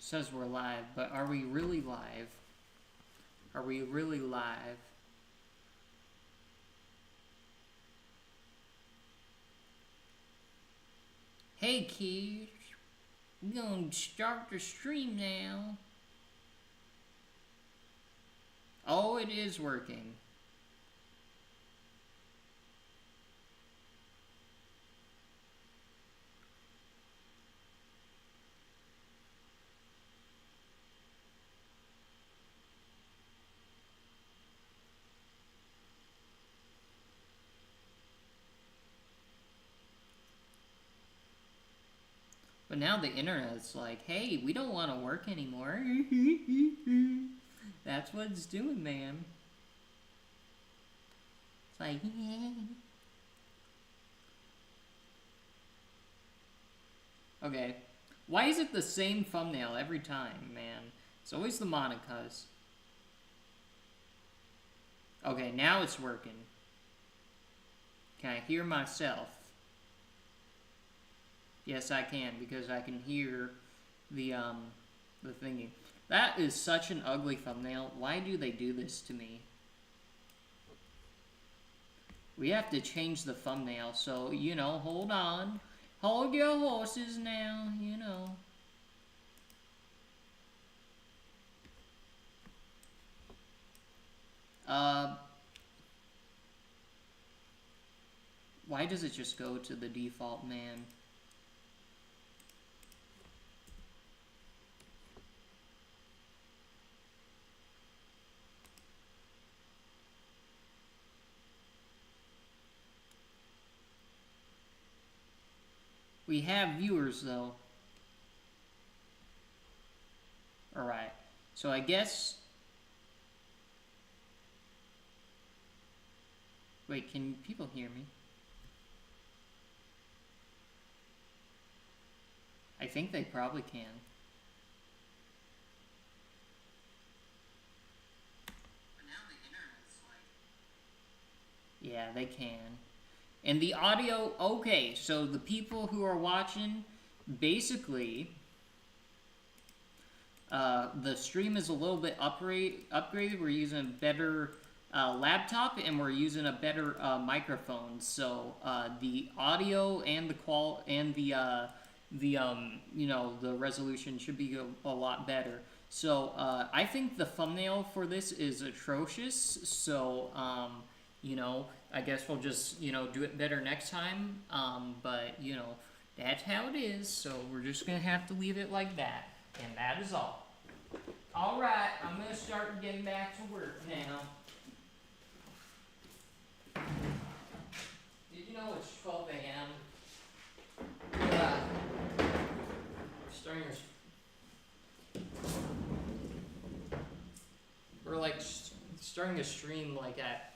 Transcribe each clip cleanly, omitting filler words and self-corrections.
says we're live, but are we really live? Are we really live? Hey kids, we're gonna start the stream now. Oh, it is working. But now the internet's like, hey, we don't want to work anymore. That's what it's doing, man. It's like, yeah. Okay. Why is it the same thumbnail every time, man? It's always the Monica's. Okay, now it's working. Can I hear myself? Yes, I can, because I can hear the thingy. That is such an ugly thumbnail. Why do they do this to me? We have to change the thumbnail, so, you know, hold on. Hold your horses now, you know. Why does it just go to the default, man? We have viewers, though. Alright. So I guess... Wait, can people hear me? I think they probably can. But now the internet's like... Yeah, they can. And the audio, okay, so the people who are watching, basically, the stream is a little bit upgraded. We're using a better laptop, and we're using a better microphone. So the audio and the you know, the resolution should be a lot better. So I think the thumbnail for this is atrocious. So you know, I guess we'll just, you know, do it better next time. But, you know, that's how it is. So we're just going to have to leave it like that. And that is all. All right, I'm going to start getting back to work now. Did you know it's 12 a.m.? We're like starting to stream like at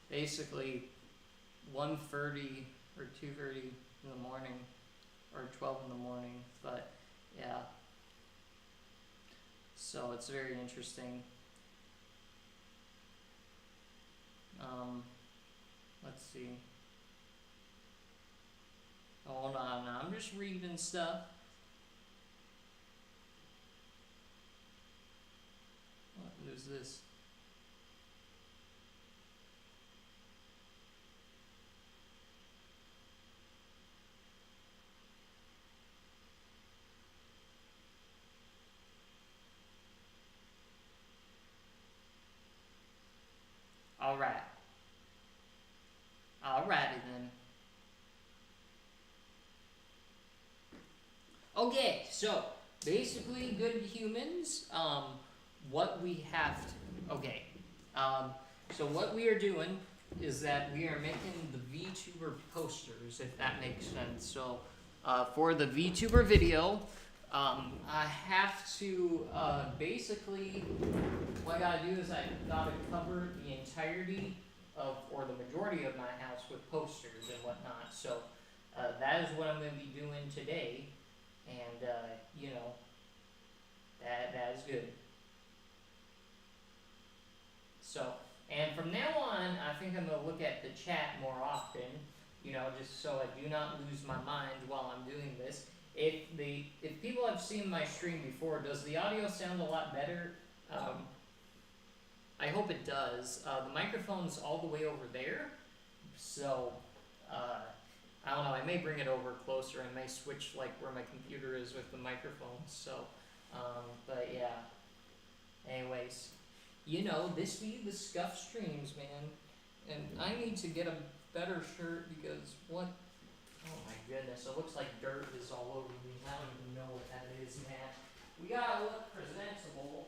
basically 1:30 or 2:30 in the morning, or 12 in the morning, but yeah. So it's very interesting. Let's see. Hold on, I'm just reading stuff. What is this? Alright. Alrighty then. Okay, so basically, good humans, what we have to, okay, so what we are doing is that we are making the Vtuber posters, if that makes sense. So for the Vtuber video, I have to basically, what I gotta do is I gotta cover the entirety of, or the majority of my house with posters and whatnot. So that is what I'm going to be doing today, and you know, that is good. So, and from now on, I think I'm going to look at the chat more often, you know, just so I do not lose my mind while I'm doing this. if people have seen my stream before, does the audio sound a lot better? I hope it does. The microphone's all the way over there, so I don't know. I may bring it over closer. I may switch like where my computer is with the microphone. So, but yeah. Anyways, this be the scuff streams, man, and I need to get a better shirt because what? Oh my goodness, it looks like dirt is all over me. I don't even know what that is, man. We gotta look presentable.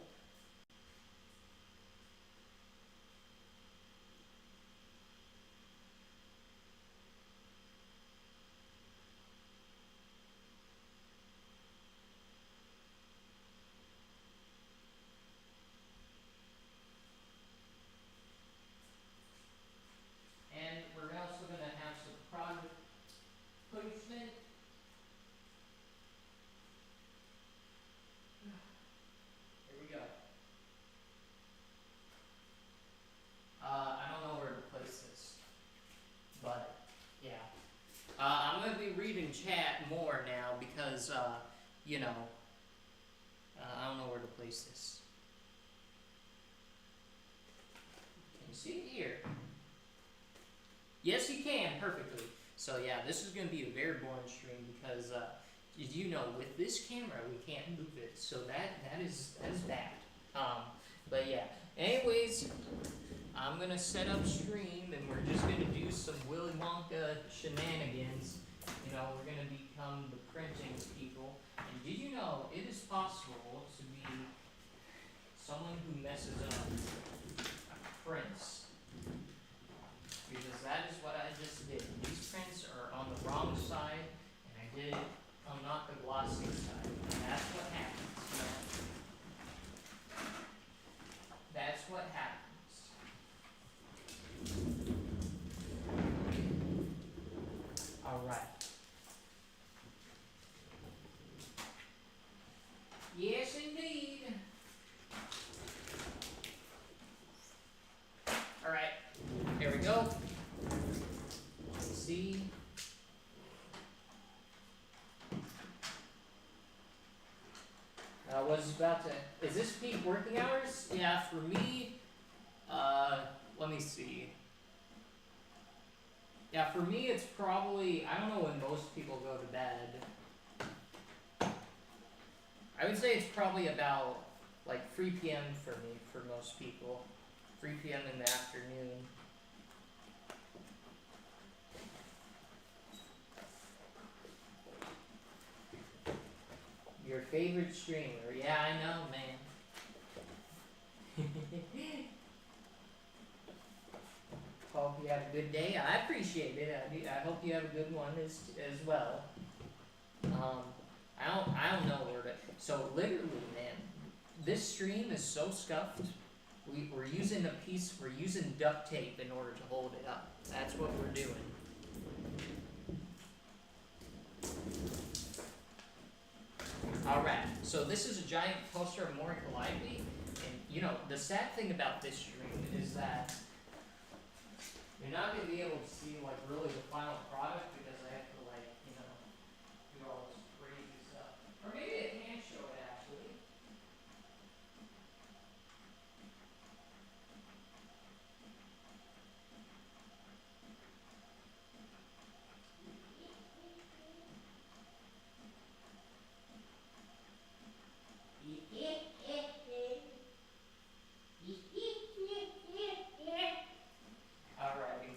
And we're also gonna have some product placement. Here we go. I don't know where to place this, but yeah. I'm gonna be reading chat more now because I don't know where to place this. Can you see it here? Yes, you can perfectly. So yeah, this is gonna be a very boring stream because as you know, with this camera we can't move it, so that is bad. But yeah. Anyways, I'm gonna set up stream and we're just gonna do some Willy Wonka shenanigans. We're gonna become the printing people. And did you know it is possible to be someone who messes up a prints? Because that is what I just did. These prints are on the wrong side, and I did it on not the glossy side. And that's what happens. That's what happens. Alright. Yes, indeed. Alright. There we go. Let's see. Was about to. Is this peak working hours? Yeah, for me. Let me see. Yeah, for me it's probably, I don't know when most people go to bed. I would say it's probably about like 3 p.m. for me, for most people. 3 p.m. in the afternoon. Your favorite streamer? Yeah, I know, man. Hope you have a good day. I appreciate it. I hope you have a good one as well. I don't know where to. So literally, man, this stream is so scuffed. We're using duct tape in order to hold it up. That's what we're doing. Alright, so this is a giant poster of More Lively, and the sad thing about this stream is that you're not going to be able to see really the final product because I have to do all this crazy stuff. Or maybe I can show it actually. Alrighty.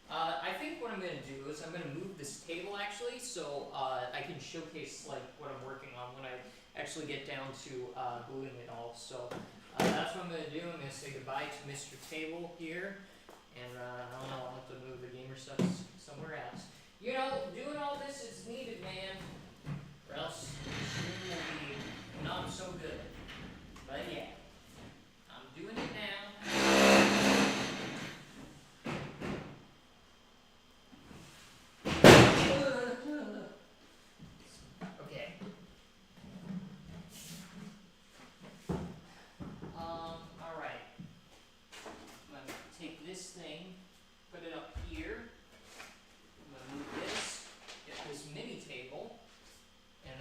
I think what I'm going to do is I'm going to move this table actually so I can showcase what I'm working on when I actually get down to gluing it all. So that's what I'm going to do. I'm going to say goodbye to Mr. Table here. And I don't know, I'll have to move the gamer stuff somewhere else. Doing all this is needed, man. Or else the stream will be not so good. But yeah, I'm doing it now. Okay. Alright. I'm gonna take this thing, put it up here. I'm gonna move this, get this mini table, and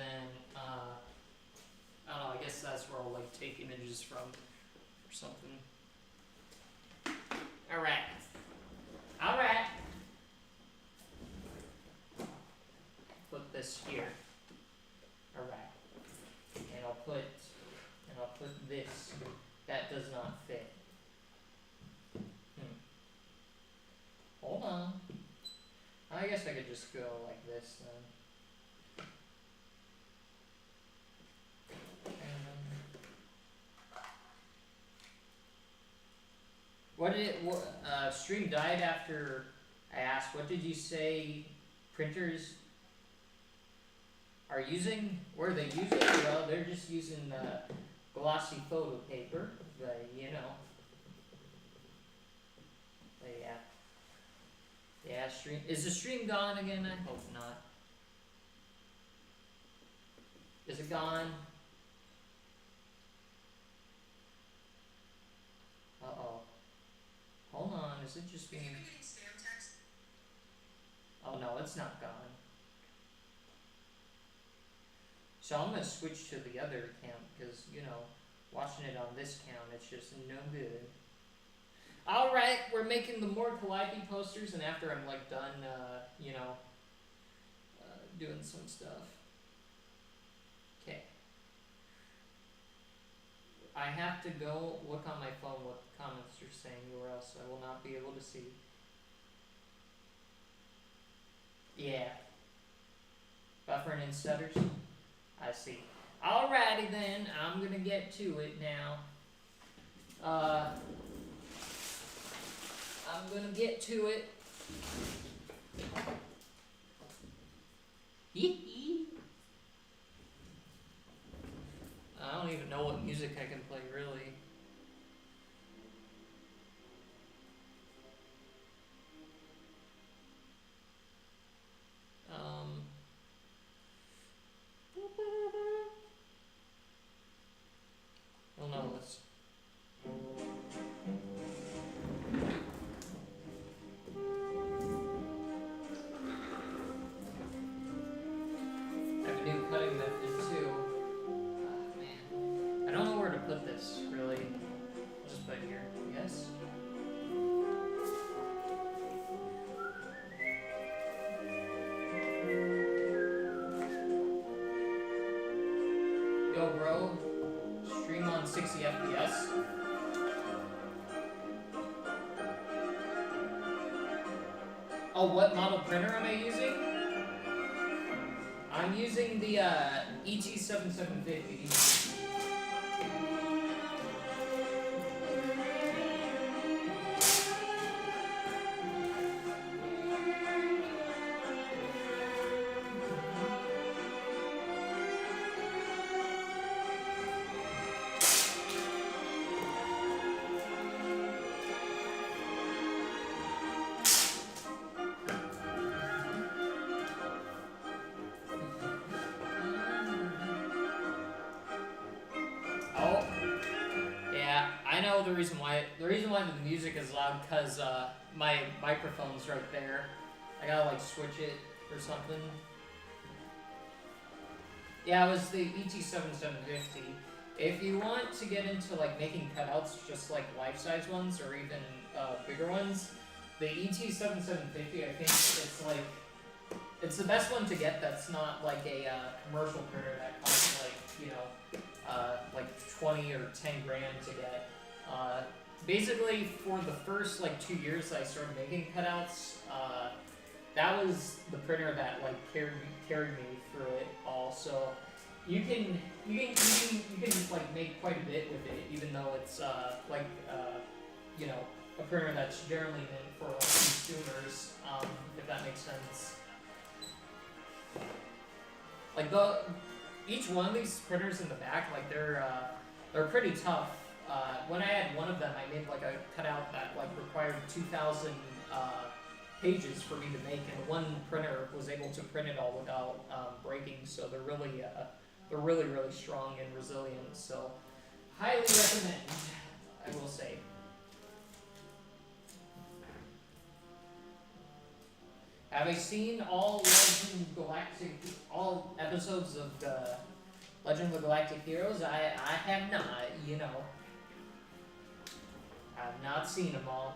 images from or something. Alright. Alright. Put this here. Alright. And I'll put this. That does not fit. Hold on. I guess I could just go like this then. Stream died after I asked, what did you say printers are using? What are they using? Well, they're just using glossy photo paper, but you know. But yeah. Yeah, stream. Is the stream gone again? I hope not. Is it gone? Uh-oh. Hold on, is it just being... Oh no, it's not gone. So I'm gonna switch to the other account because, you know, watching it on this count, it's just no good. Alright, we're making the more Calliope posters, and after I'm like done, you know, doing some stuff. Okay. I have to go look on my phone what the comments are saying, or else I will not be able to see. Yeah. Buffering and stutters? I see. Alrighty then, I'm gonna get to it now. I'm gonna get to it. I don't even know what music I can play, really. Oh no, let's... I have a new cutting method too. Oh man. I don't know where to put this, really. I'll just put it here, I guess. Yo, bro. Stream on 60 FPS. Oh, what model printer am I using? I'm using the ET7750. The reason why the music is loud because my microphone's right there. I gotta like switch it or something. Yeah, it was the ET7750. If you want to get into like making cutouts, just like life-size ones or even bigger ones, the ET7750, I think it's the best one to get. That's not like a commercial printer that costs like, you know, like 20 or 10 grand to get. Basically, for the first like 2 years that I started making cutouts, that was the printer that like carried me through it all. So you can like make quite a bit with it, even though it's you know, a printer that's generally meant for like consumers, if that makes sense. Like each one of these printers in the back, like they're pretty tough. When I had one of them, I made like a cutout that like required 2,000 pages for me to make, and one printer was able to print it all without breaking. So they're really strong and resilient. So highly recommend, I will say. Have I seen all episodes of Legend of the Galactic Heroes, I have not, you know. I've not seen them all.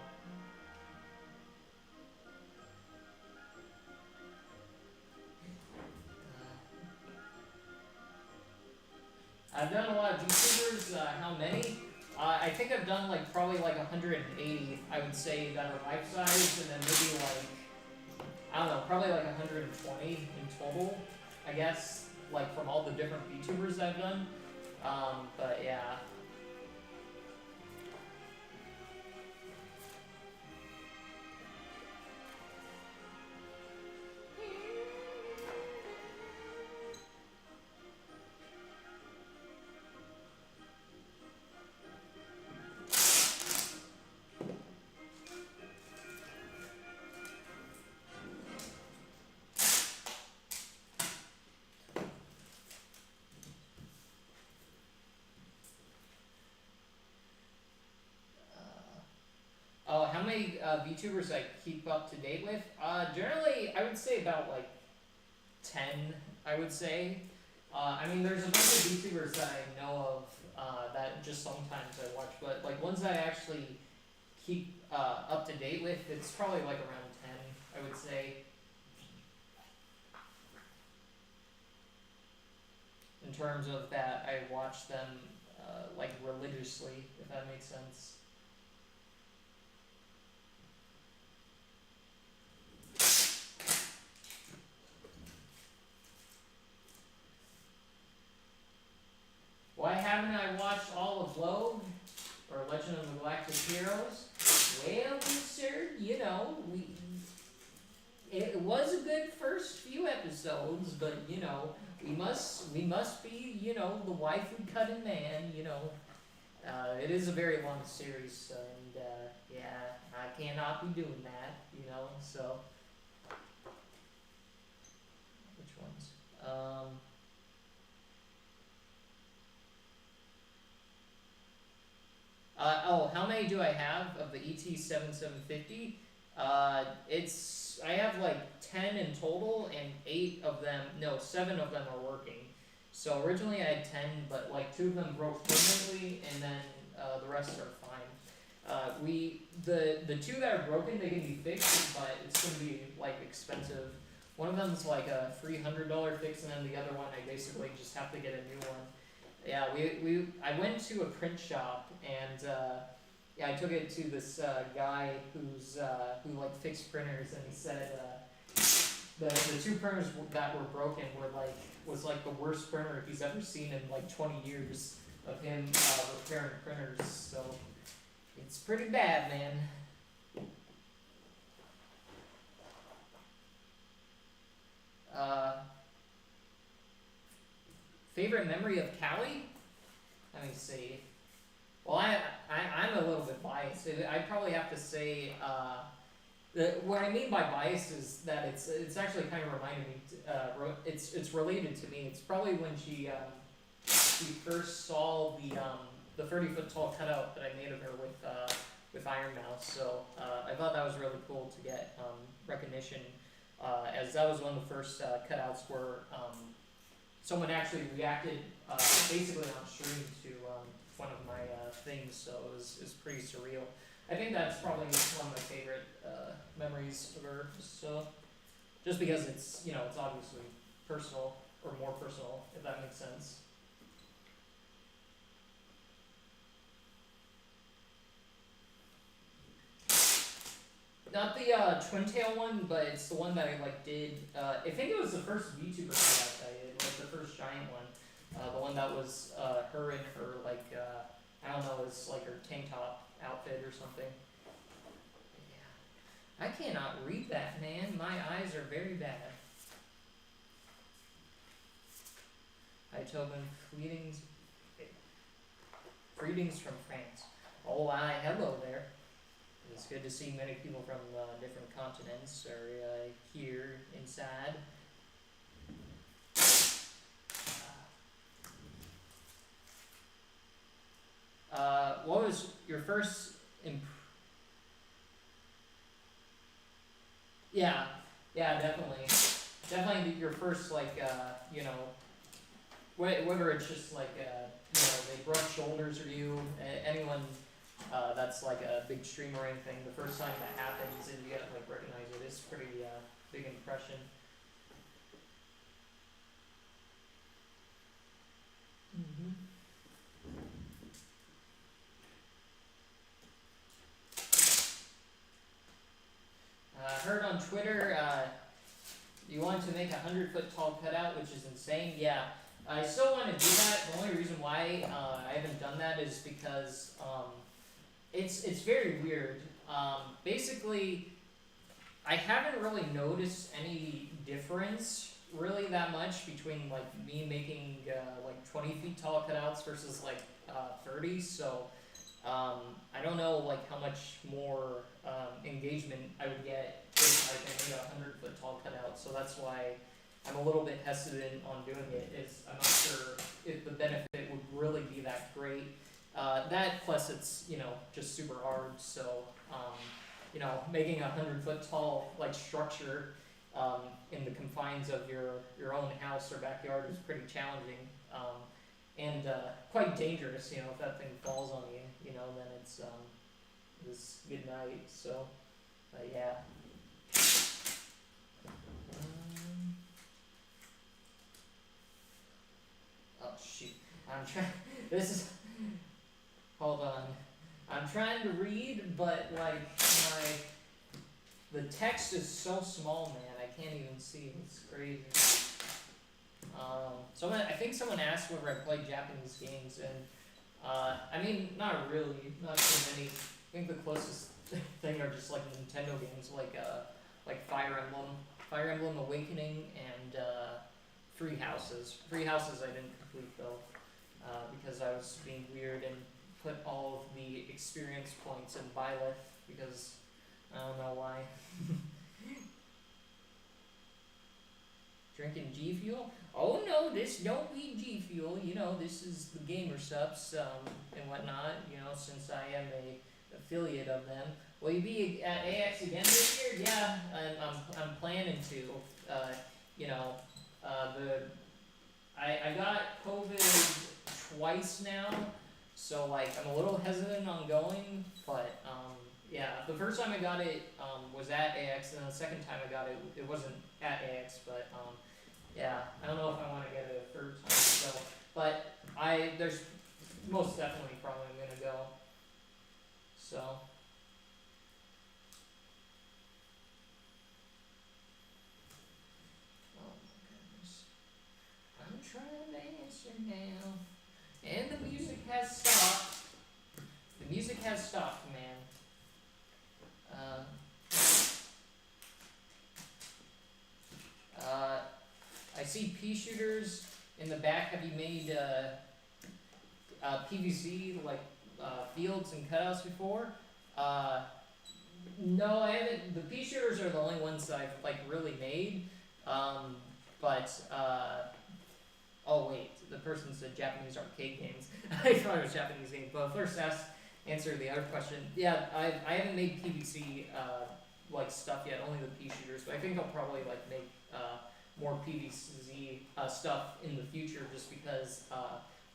I've done a lot of VTubers, how many? I think I've done like probably like 180, I would say, that are life size, and then maybe like, I don't know, probably like 120 in total, I guess, like from all the different VTubers I've done. But yeah. Oh, how many VTubers I keep up to date with? Generally, I would say about like 10, I would say. I mean, there's a bunch of VTubers that I know of that just sometimes I watch, but like ones that I actually keep up to date with, it's probably like around 10, I would say. In terms of that, I watch them like religiously, if that makes sense. Why haven't I watched all of Globe or Legend of the Galactic Heroes? Well, sir, you know, it was a good first few episodes, but you know, we must be, you know, the waifu cutting man, you know. It is a very long series, and yeah, I cannot be doing that, you know. So, which ones? Oh, how many do I have of the ET7750? I have like 10 in total, and 8 of them, no, 7 of them are working. So originally I had 10, but like 2 of them broke permanently, and then the rest are fine. The 2 that are broken, they can be fixed, but it's going to be like expensive. One of them is like a $300 fix, and then the other one I basically just have to get a new one. Yeah, I went to a print shop, and yeah, I took it to this guy who like fixed printers, and he said the 2 printers that were broken was like the worst printer he's ever seen in like 20 years of him repairing printers. So it's pretty bad, man. Favorite memory of Cali? Let me see. Well, I'm a little bit biased. I'd probably have to say, what I mean by bias is that it's actually kind of reminded me, it's related to me. It's probably when she first saw the 30-foot tall cutout that I made of her with Iron Mouse. So I thought that was really cool to get recognition, as that was one of the first cutouts where someone actually reacted basically on stream to one of my things, so it was pretty surreal. I think that's probably one of my favorite memories of her. So just because it's, you know, it's obviously personal, or more personal, if that makes sense. Not the twin tail one, but it's the one that I like did. I think it was the first VTuber cutout I did, like the first giant one. The one that was her in her like I don't know, it's like her tank top outfit or something. Yeah, I cannot read that, man. My eyes are very bad. Hi Tobin, greetings from France. Oh, hi, hello there. It's good to see many people from different continents are here inside. What was your first Yeah, definitely your first, like, you know, whether it's just like they brush shoulders or you, anyone that's like a big streamer or anything, the first time that happens and you get like recognize it, it's pretty big impression. Mm-hmm. Heard on Twitter, you want to make a 100-foot tall cutout, which is insane. Yeah, I still want to do that. The only reason why I haven't done that is because it's very weird. Basically, I haven't really noticed any difference really that much between like me making like 20 feet tall cutouts versus like 30. So I don't know like how much more engagement I would get if I made a 100-foot tall cutout. So that's why I'm a little bit hesitant on doing it. I'm not sure if the benefit would really be that great. That plus it's just super hard. So making a 100-foot tall like structure in the confines of your own house or backyard is pretty challenging and quite dangerous. If that thing falls on you, then it's good night. So yeah. Oh shoot! I'm trying. This is. Hold on. I'm trying to read, but like the text is so small, man. I can't even see. It's crazy. I think someone asked whether I played Japanese games, and I mean, not really, not too many. I think the closest thing are just like Nintendo games, like Fire Emblem Awakening, and Three Houses. Three Houses I didn't complete though, because I was being weird and put all of the experience points in Byleth because I don't know why. Drinking G Fuel? Oh no, this don't be G Fuel. This is the gamer subs and whatnot. Since I am a affiliate of them. Will you be at AX again this year? Yeah, I'm planning to. I got COVID twice now, so like I'm a little hesitant on going, but yeah, the first time I got it was at AX, and the second time I got it, it wasn't at AX, but yeah, I don't know if I want to get it a third time, so, but there's most definitely probably I'm gonna go, so. Oh my goodness. I'm trying to answer now. And the music has stopped. The music has stopped, man. I see pea shooters in the back. Have you made PVC like fields and cutouts before? No, I haven't. The pea shooters are the only ones that I've like really made. But oh wait, the person said Japanese arcade games. I thought it was Japanese games. But first, answer the other question. Yeah, I haven't made PVC like stuff yet. Only the pea shooters. But I think I'll probably like make more PVC stuff in the future, just because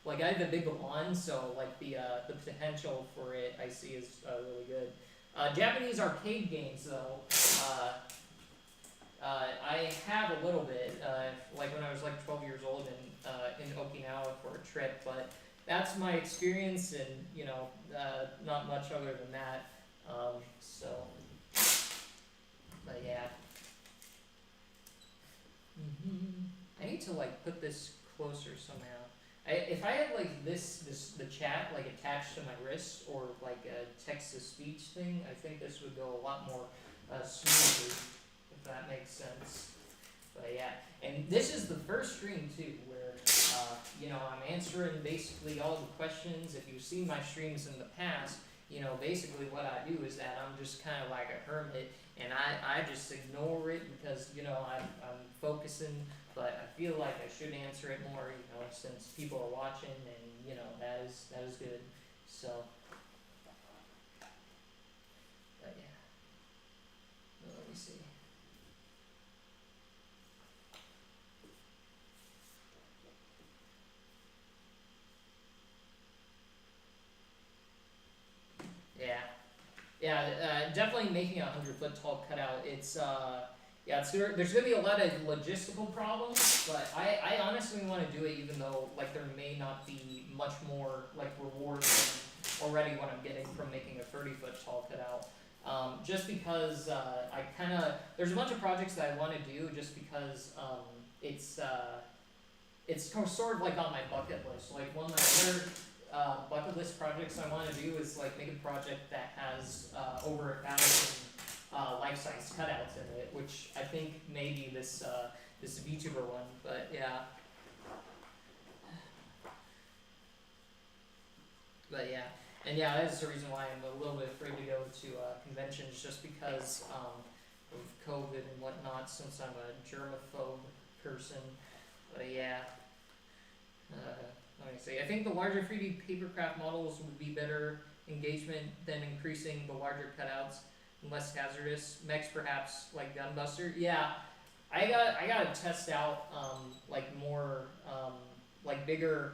like I have a big lawn, so like the potential for it I see is really good. Japanese arcade games though. I have a little bit, like when I was like 12 years old in Okinawa for a trip, but that's my experience, and not much other than that. So, but yeah. I need to like put this closer somehow. If I had like the chat like attached to my wrist, or like a text to speech thing, I think this would go a lot more smoothly, if that makes sense. But yeah, and this is the first stream too, where I'm answering basically all the questions. If you've seen my streams in the past, basically what I do is that I'm just kind of like a hermit, and I just ignore it because I'm focusing. But I feel like I should answer it more, since people are watching, and that is good. So, but yeah. Let me see. Yeah, definitely making a 100-foot tall cutout. It's yeah, there's gonna be a lot of logistical problems, but I honestly want to do it even though like there may not be much more like reward than already what I'm getting from making a 30-foot tall cutout. Just because I kind of there's a bunch of projects that I want to do just because it's sort of like on my bucket list. Like one of my other bucket list projects I want to do is like make a project that has over 1,000 life-size cutouts in it, which I think maybe this VTuber one, but yeah. But yeah, and yeah, that is the reason why I'm a little bit afraid to go to conventions, just because of COVID and whatnot, since I'm a germaphobe person. But yeah, let me see. I think the larger 3D papercraft models would be better engagement than increasing the larger cutouts and less hazardous. Mechs perhaps like Gunbuster. Yeah, I gotta test out like more like bigger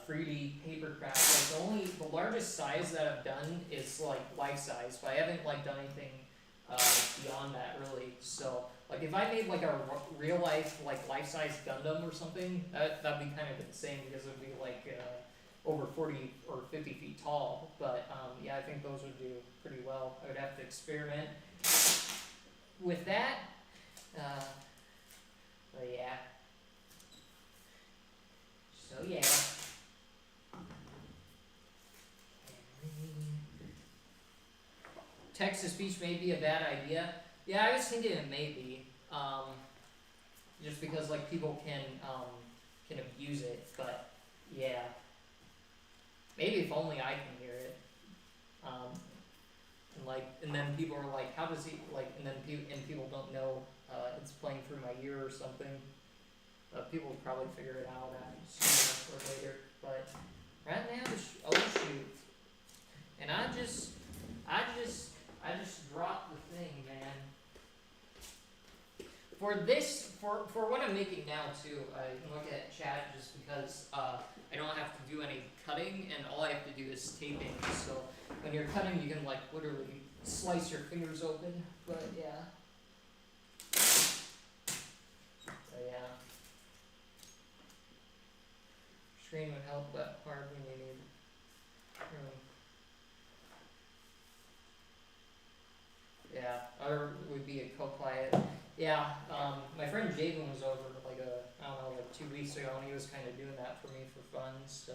3D papercraft. Like the largest size that I've done is like life size, but I haven't like done anything beyond that really. So like if I made like a real life like life size Gundam or something, that'd be kind of insane because it would be like over 40 or 50 feet tall. But yeah, I think those would do pretty well. I would have to experiment with that. But yeah. So yeah. Text to speech may be a bad idea. Yeah, I was thinking it may be. Just because like people can abuse it, but yeah. Maybe if only I can hear it. And then people are like, how does he like? And then people don't know it's playing through my ear or something. People will probably figure it out sooner or later. But right now, oh shoot! And I just dropped the thing, man. For what I'm making now too, I can look at chat just because I don't have to do any cutting and all I have to do is taping. So when you're cutting, you can like literally slice your fingers open. But yeah. Screen would help, but hard when you need room. Yeah, or would be a co-pilot. Yeah, my friend Javen was over like I don't know, like 2 weeks ago, and he was kind of doing that for me for fun, so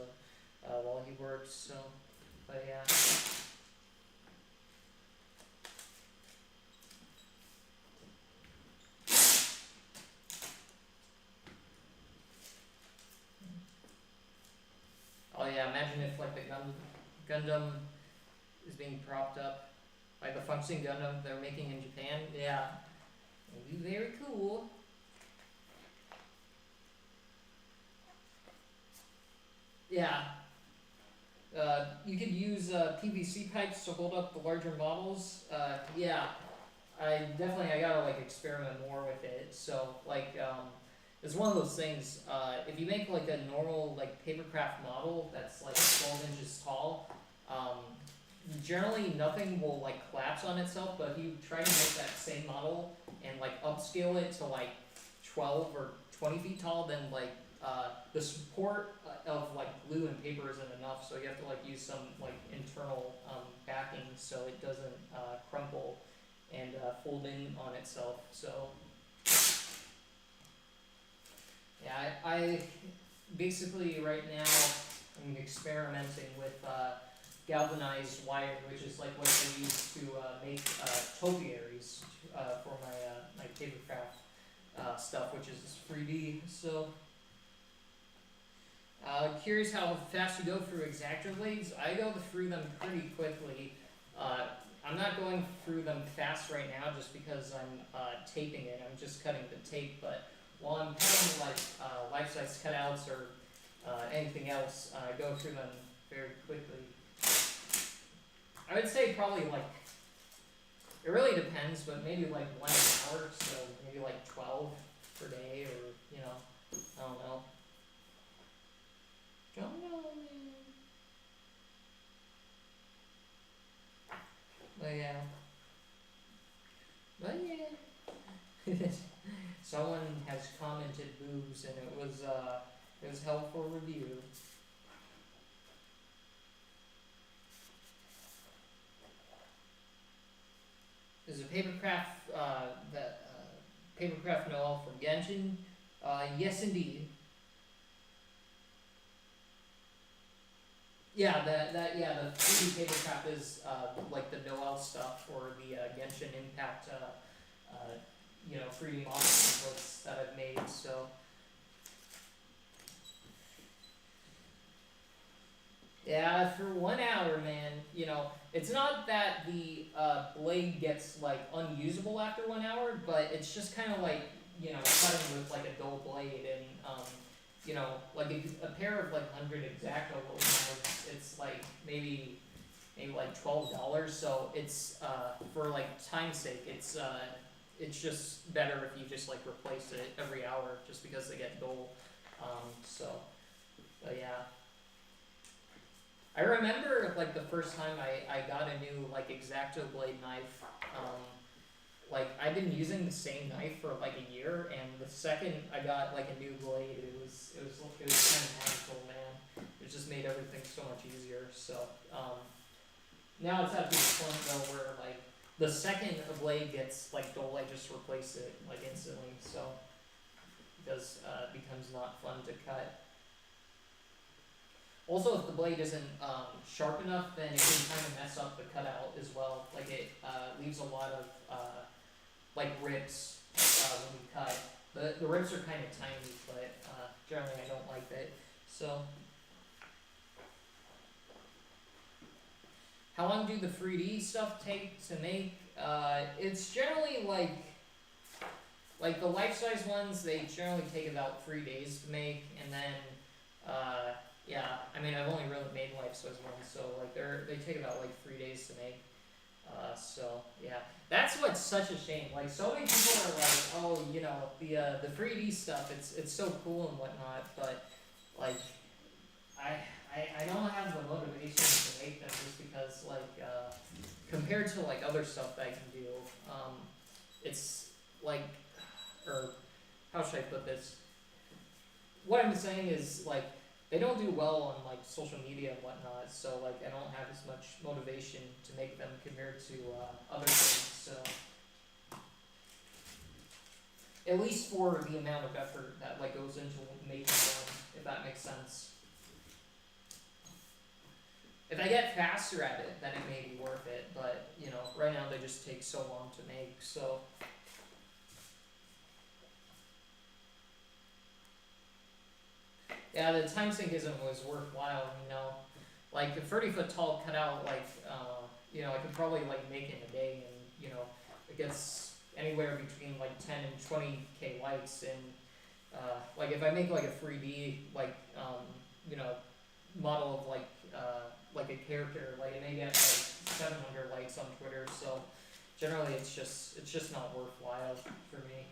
while he works. So, but yeah. Oh yeah, imagine if like the Gundam is being propped up, like the functioning Gundam they're making in Japan. Yeah, it'd be very cool. Yeah. You could use PVC pipes to hold up the larger models. Yeah, I gotta like experiment more with it. So like it's one of those things. If you make like a normal like papercraft model that's like 12 inches tall, generally nothing will like collapse on itself. But if you try to make that same model and like upscale it to like 12 or 20 feet tall, then like the support of like glue and paper isn't enough, so you have to like use some like internal backing so it doesn't crumple and fold in on itself. So yeah, I basically right now I'm experimenting with galvanized wire, which is like what they use to make topiaries for my papercraft stuff, which is 3D. So curious how fast you go through exactor blades. I go through them pretty quickly. I'm not going through them fast right now just because I'm taping it. I'm just cutting the tape, but while I'm cutting like life-size cutouts or anything else, I go through them very quickly. I would say probably like, it really depends, but maybe like 1 hour, so maybe like 12 per day, or you know, I don't know. Don't know, man. But yeah. But yeah. Someone has commented boobs, and it was helpful review. There's a papercraft papercraft Noel from Genshin. Yes, indeed. Yeah, the 3D papercraft is like the Noel stuff for the Genshin Impact, 3D model templates that I've made. So yeah, for 1 hour, man. It's not that the blade gets like unusable after 1 hour, but it's just kind of like cutting with like a dull blade, and like a pair of like 100 exacto knives, it's like maybe like $12. So it's for like time's sake, it's just better if you just like replace it every hour, just because they get dull. But yeah. I remember like the first time I got a new like exacto blade knife. Like I've been using the same knife for like a year, and the second I got like a new blade, it was kind of magical, man. It just made everything so much easier. So now it's at this point though where like the second a blade gets like dull, I just replace it like instantly. So because it becomes not fun to cut. Also, if the blade isn't sharp enough, then it can kind of mess up the cutout as well. Like it leaves a lot of like rips when you cut. The rips are kind of tiny, but generally I don't like that. So, how long do the 3D stuff take to make? It's generally like the life-size ones. They generally take about 3 days to make, and then yeah, I mean I've only really made life-size ones, so like they take about like 3 days to make. So yeah, that's what's such a shame. Like so many people are like, oh, the 3D stuff, it's so cool and whatnot, but like I don't have the motivation to make them, just because like compared to like other stuff that I can do, it's like, or how should I put this? What I'm saying is like they don't do well on like social media and whatnot, so like I don't have as much motivation to make them compared to other things. So at least for the amount of effort that like goes into making one, if that makes sense. If I get faster at it, then it may be worth it. But right now they just take so long to make. So. Yeah, the time sink isn't always worthwhile, Like a 30-foot tall cutout, like, I could probably like make in a day, and it gets anywhere between like 10 and 20k likes, and like if I make like a 3D like model of like a character, like it may get like 700 likes on Twitter. So generally, it's just not worthwhile for me.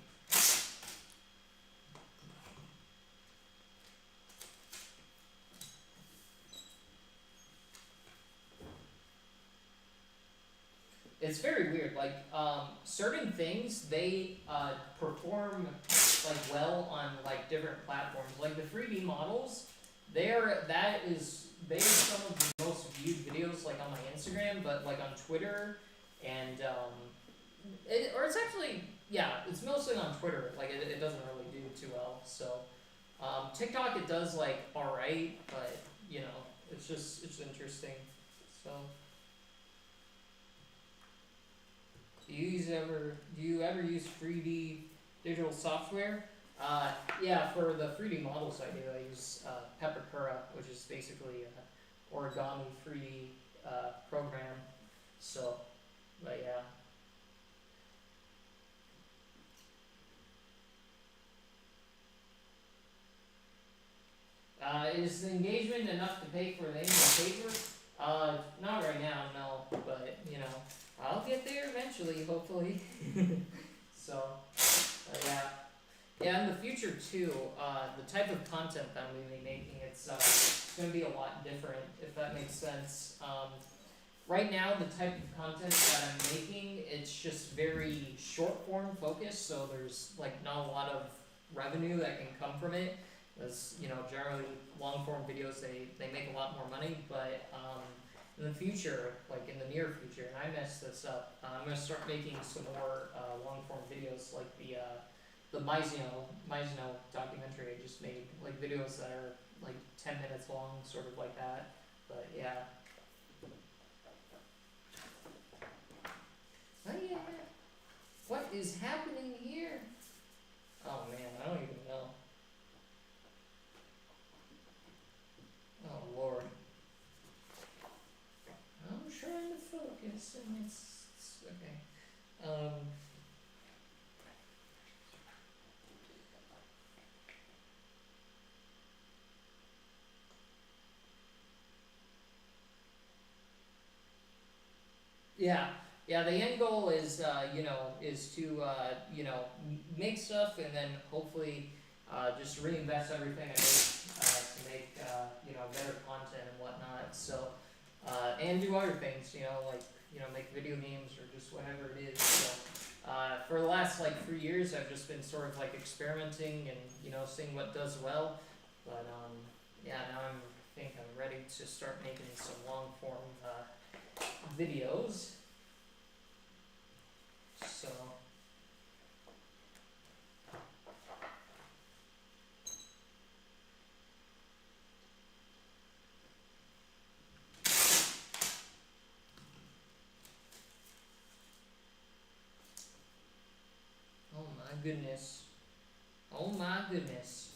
It's very weird. Like certain things, they perform like well on like different platforms. Like the 3D models, they are some of the most viewed videos like on my Instagram, but like on Twitter, and it's actually, yeah, it's mostly on Twitter. Like it doesn't really do too well. So TikTok, it does like alright, but it's interesting. So. Do you ever use 3D digital software? Yeah, for the 3D models I do, I use Pepakura, which is basically an origami 3D program. So, but yeah. Is the engagement enough to pay for the annual paper? Not right now, no, but I'll get there eventually, hopefully. So, yeah. Yeah, in the future too, the type of content that I'm going to be making, it's going to be a lot different, if that makes sense. right now the type of content that I'm making, it's just very short form focused, so there's like not a lot of revenue that can come from it. As you know, generally long form videos they make a lot more money, but in the future, like in the near future, and I messed this up, I'm gonna start making some more long form videos like the Mizino documentary I just made, like videos that are like 10 minutes long, sort of like that. But yeah. Oh yeah. What is happening here? Oh man, I don't even know. Oh lord. I'm trying to focus and it's okay. Yeah, yeah. The end goal is, is to, make stuff and then hopefully, just reinvest everything I make to make, better content and whatnot. So, and do other things, like, make video games or just whatever it is. So, for the last like 3 years, I've just been sort of like experimenting and seeing what does well. But yeah, now I think I'm ready to start making some long form videos. So oh my goodness. Oh my goodness.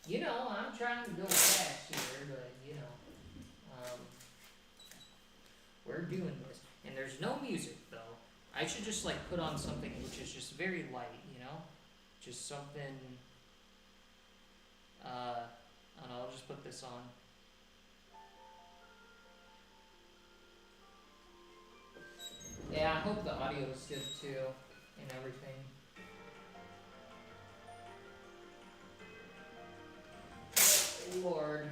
I'm trying to go fast here, but we're doing this. And there's no music though. I should just like put on something which is just very light, Just something I don't know, I'll just put this on. Yeah, I hope the audio is good too and everything. Oh, Lord.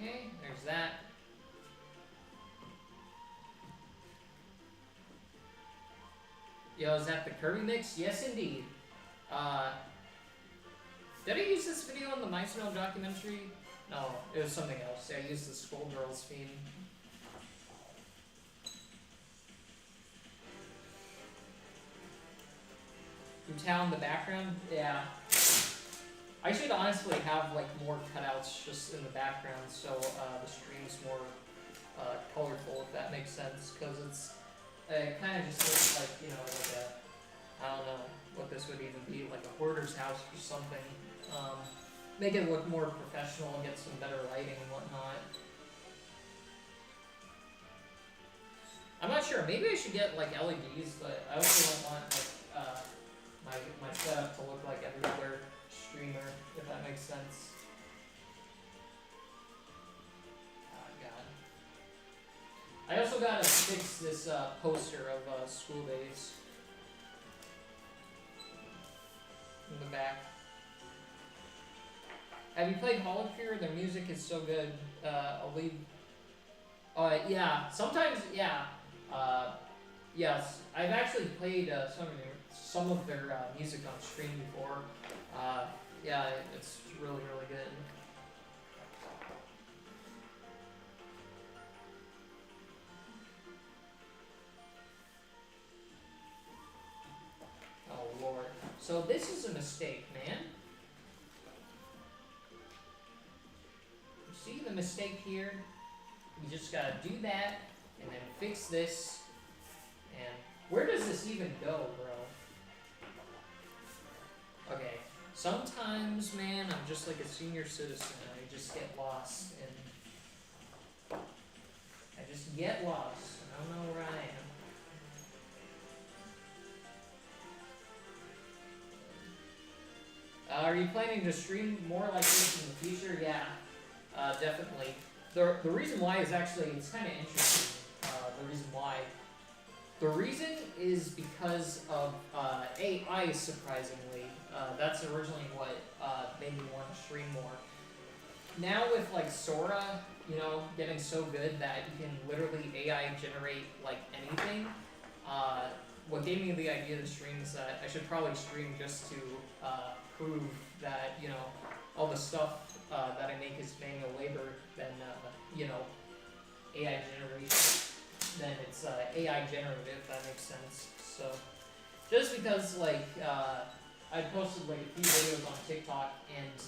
Okay, there's that. Yo, is that the Kirby mix? Yes, indeed. Did I use this video in the Mizino documentary? No, it was something else. Yeah, I used the Skullgirls theme. Town in the background? Yeah. I should honestly have like more cutouts just in the background so the stream's more colorful, if that makes sense, because it kind of just looks like, like a, I don't know what this would even be, like a hoarder's house or something. Make it look more professional and get some better lighting and whatnot. I'm not sure, maybe I should get like LEDs, but I also don't want like my setup to look like every other streamer, if that makes sense. Oh god. I also gotta fix this poster of School Days in the back. Have you played Hollow Cure? Their music is so good. I'll leave. Yeah. Sometimes, yeah. Yes, I've actually played some of their music on stream before. Yeah, it's really, really good. Oh lord. So this is a mistake, man. You see the mistake here? You just gotta do that, and then fix this. And where does this even go, bro? Okay. Sometimes, man, I'm just like a senior citizen. I just get lost, and I just get lost. I don't know where I am. Are you planning to stream more like this in the future? Yeah, definitely. The reason why is actually, it's kind of interesting. The reason why. The reason is because of AI, surprisingly. That's originally what made me want to stream more. Now with like Sora, you know, getting so good that you can literally AI generate like anything, what gave me the idea to stream is that I should probably stream just to prove that, you know, all the stuff that I make is manual labor, then, you know, AI generation, then it's AI generative, if that makes sense. So, just because, like, I posted like a few videos on TikTok, and,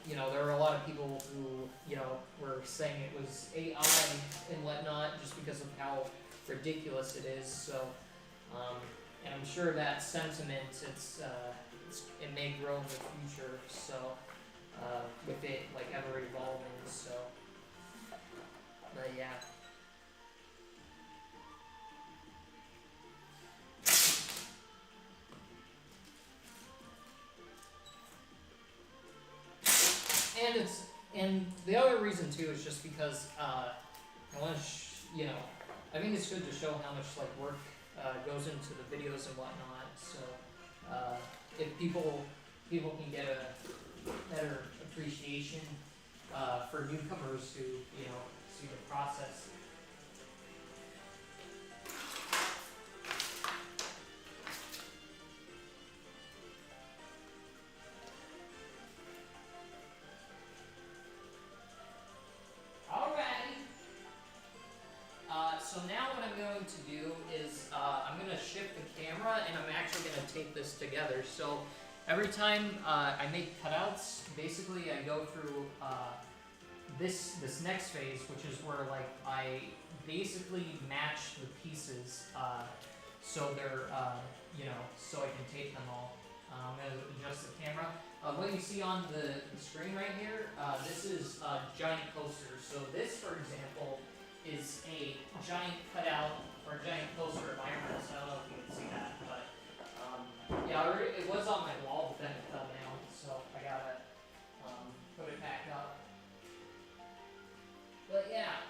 you know, there were a lot of people who, you know, were saying it was AI and whatnot, just because of how ridiculous it is. So, and I'm sure that sentiment, it may grow in the future. So, with it like ever evolving. So, but yeah. And the other reason too is just because I want to, you know, I think it's good to show how much like work goes into the videos and whatnot. So if people can get a better appreciation for newcomers who, you know, see the process. So now what I'm going to do is I'm going to shift the camera, and I'm actually going to tape this together. So every time I make cutouts, basically I go through this next phase, which is where like I basically match the pieces so they're you know, so I can tape them all. I'm going to adjust the camera. What you see on the screen right here, this is a giant poster. So this, for example, is a giant cutout or a giant poster of Iron Man. I don't know if you can see that, but yeah, it was on my wall, but then it fell down, so I gotta put it back up. But yeah,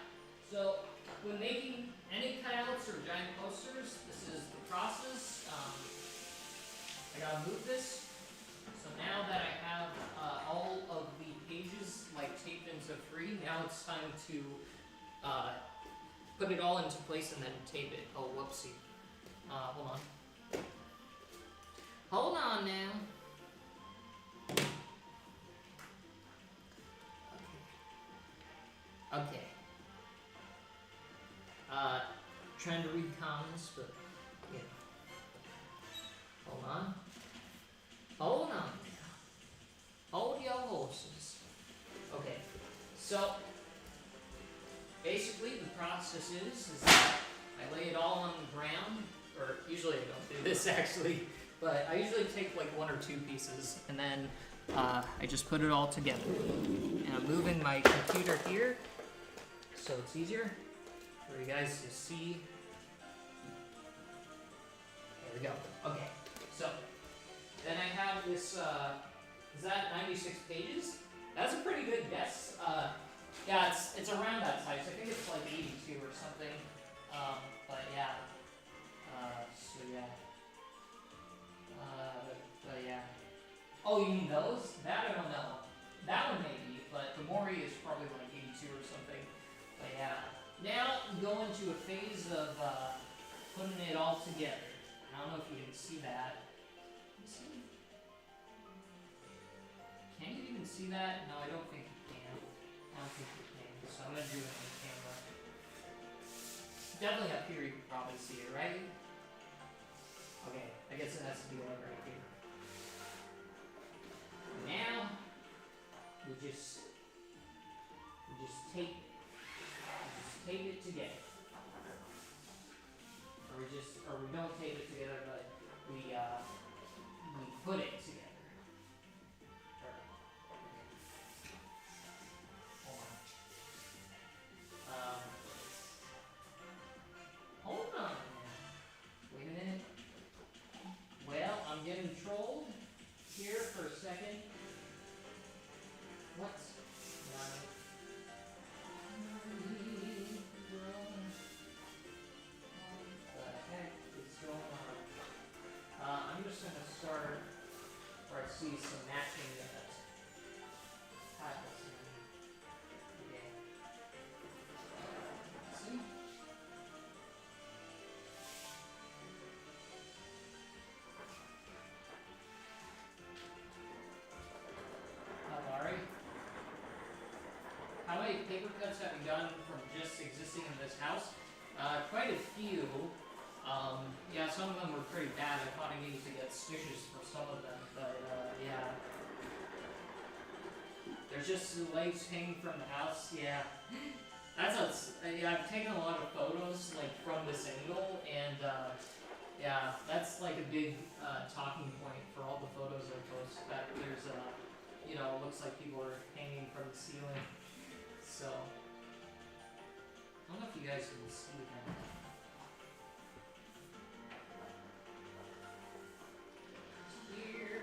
so when making any cutouts or giant posters, this is the process. I gotta move this. So now that I have all of the pages like taped into free, now it's time to put it all into place and then tape it. Oh, whoopsie. Hold on. Hold on now. Okay. Trying to read comments, but, you know. Hold on. Hold on now. Hold your horses. Okay. So, basically, the process is that I lay it all on the ground, or usually I don't do this actually, but I usually take like one or two pieces, and then I just put it all together. And I'm moving my computer here, so it's easier for you guys to see. There we go. Okay, so then I have this, is that 96 pages? That's a pretty good guess. Yeah, it's around that size. I think it's like 82 or something. But yeah. So yeah. But yeah. Oh, you mean those? That I don't know. That one maybe, but the Mori is probably like 82 or something. But yeah. Now we go into a phase of putting it all together. I don't know if you can see that. Can you even see that? No, I don't think you can. I don't think you can. So I'm gonna do it on camera. Definitely up here you can probably see it, right? Okay, I guess it has to be like right here. Now we just tape it together. Or we don't tape it together, but we put it together. Hold on. Wait a minute. Well, I'm getting trolled here for a second. What? start where I see some matching tiles. Okay. See? Alright. How many paper cuts have you done from just existing in this house? Quite a few. Yeah, some of them were pretty bad. I thought I needed to get stitches for some of them, but yeah. There's just the legs hanging from the house. Yeah, yeah, I've taken a lot of photos like from this angle, and yeah, that's like a big talking point for all the photos I post. That there's you know, it looks like people are hanging from the ceiling. So I don't know if you guys can see that. Here.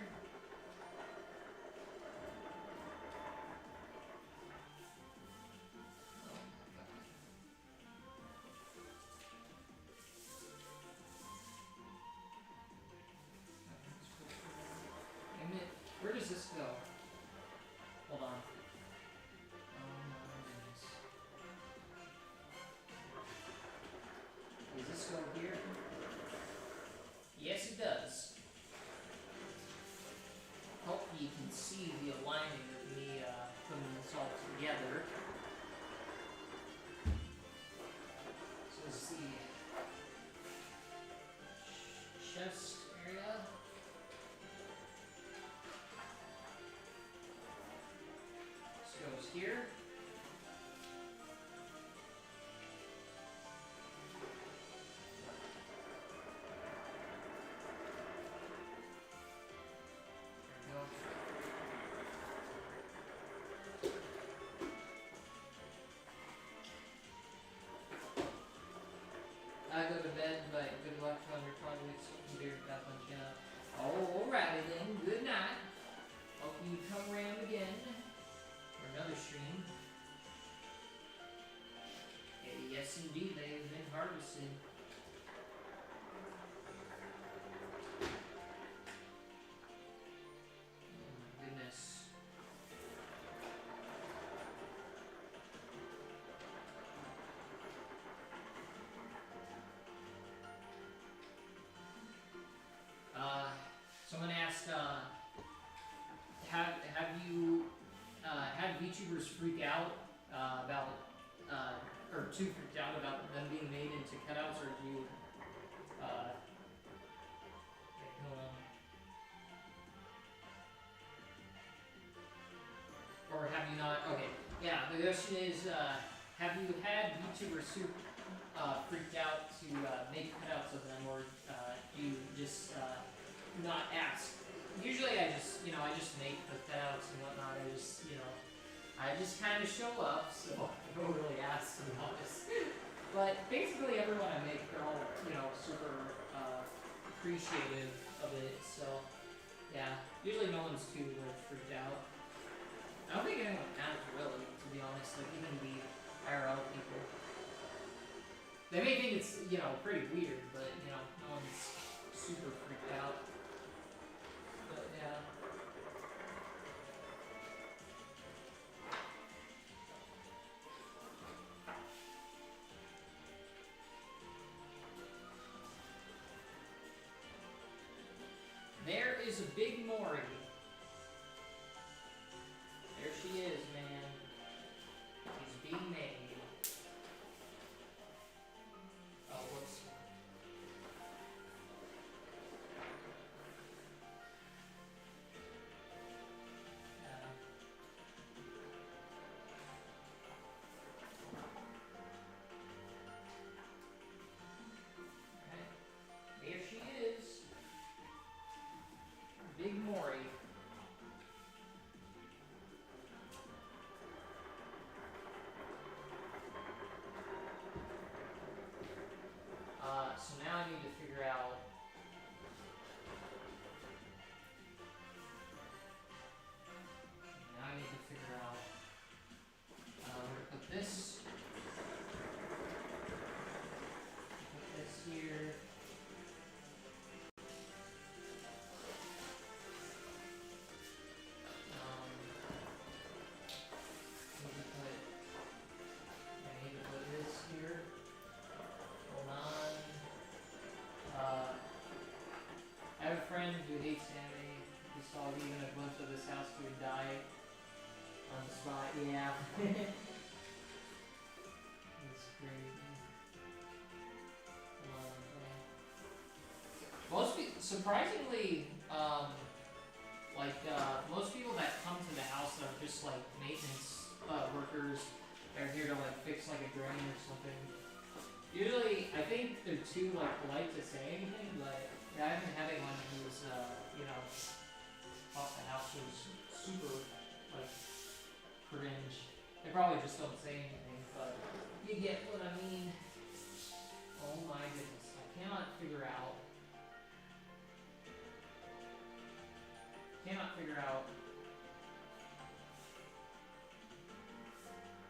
Where does this go? Hold on. Does this go here? Yes, it does. Hopefully you can see the alignment of me putting this all together. So this is the chest area. Goes here. There we go. I go to bed, but good luck on your projects. Be right back on channel. Alrighty then, good night. Hope you come around again. Another stream. Yes, indeed, they have been harvested. Oh my goodness. Someone asked, have you had VTubers freak out about, or too freaked out about them being made into cutouts, or do you, okay, hold on. Or have you not, okay, yeah, the question is, have you had VTubers freaked out to make cutouts of them, or do you just not ask? Usually I just, you know, I just make the cutouts and whatnot. I just kind of show up, so I don't really ask, to be honest. But basically everyone I make, they're all, you know, super appreciative of it, so yeah. Usually no one's too freaked out. I don't think anyone has really, to be honest, like even the IRL people. They may think it's, you know, pretty weird, but, you know, no one's super freaked out. But, yeah. There is a big Maury. There she is, man. She's being made. Oh, whoops. There she is. Big Maury. friend who hates anime, who saw even a glimpse of this house who would die on the spot. Yeah. It's crazy. Surprisingly, most people that come to the house are just like maintenance workers. They're here to like fix like a drain or something. Usually, I think they're too like polite to say anything, but yeah, I've been having one who's off the house who's super like cringe. They probably just don't say anything, but you get what I mean. Oh my goodness, I cannot figure out.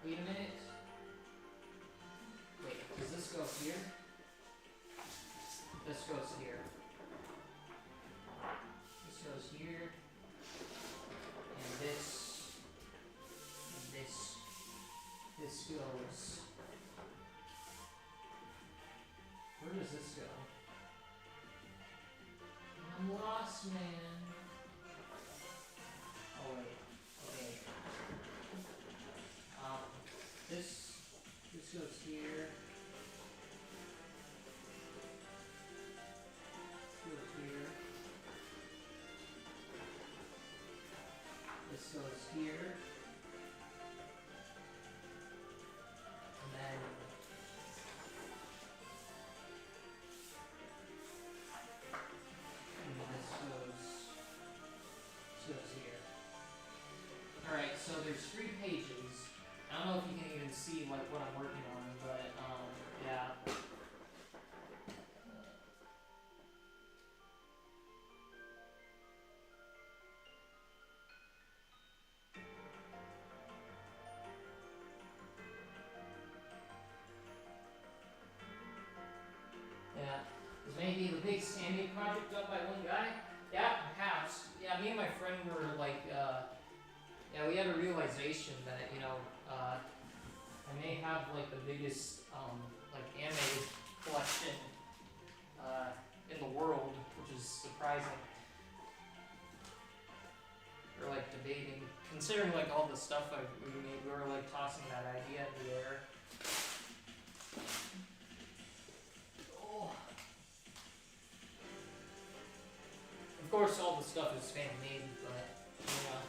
Wait a minute. Wait, does this go here? This goes here. This goes here. And this. And this. This goes. Where does this go? I'm lost, man. Oh wait. Okay. This goes here. This goes here. This goes here. And then this goes here. Alright, so there's 3 pages. I don't know if you can even see like what I'm working on, but yeah. Yeah. This may be the big standing project done by one guy. Yeah, perhaps. Yeah, me and my friend were like yeah, we had a realization that, I may have like the biggest like anime collection in the world, which is surprising. We're like debating, considering like all the stuff we made, we were like tossing that idea in the air. Oh. Of course, all the stuff is fan made, but yeah.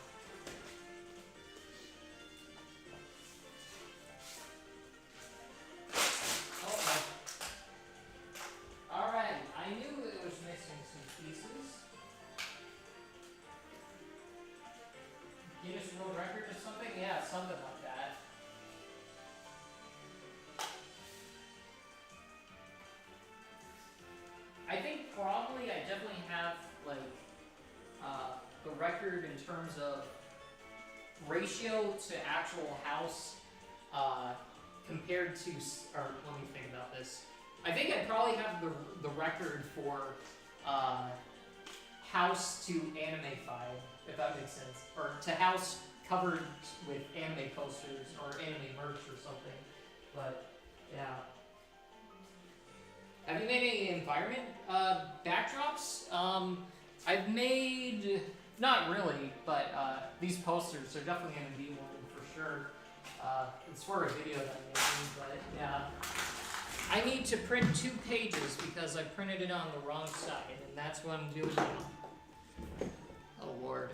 I knew it was missing some pieces. Guinness World Record or something? Yeah, something like that. I think probably I definitely have like the record in terms of ratio to actual house compared to, or let me think about this. I think I probably have the record for house to anime file, if that makes sense. Or to house covered with anime posters or anime merch or something. But, yeah. Have you made any environment backdrops? I've made, not really, but these posters are definitely going to be one for sure. It's for a video that I'm making, but yeah. I need to print 2 pages because I printed it on the wrong side, and that's what I'm doing now. Oh Lord.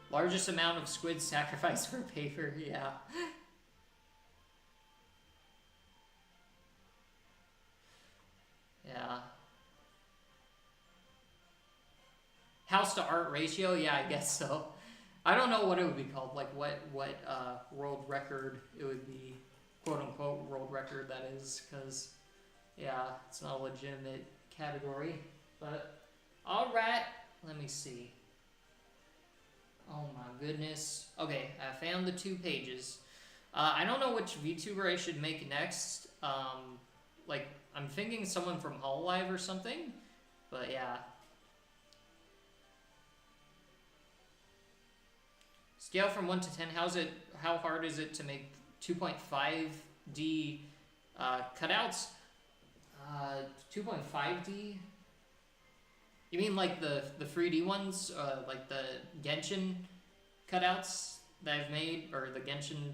Largest amount of squid sacrificed for paper, yeah. Yeah. House to art ratio, yeah, I guess so. I don't know what it would be called, like what world record it would be, quote unquote world record that is, because yeah, it's not a legitimate category. But alright, let me see. Oh my goodness. Okay, I found the 2 pages. I don't know which VTuber I should make next. Like I'm thinking someone from Hololive or something, but yeah. Scale from 1 to 10, how hard is it to make 2.5D cutouts? 2.5D. You mean like the 3D ones, like the Genshin cutouts that I've made, or the Genshin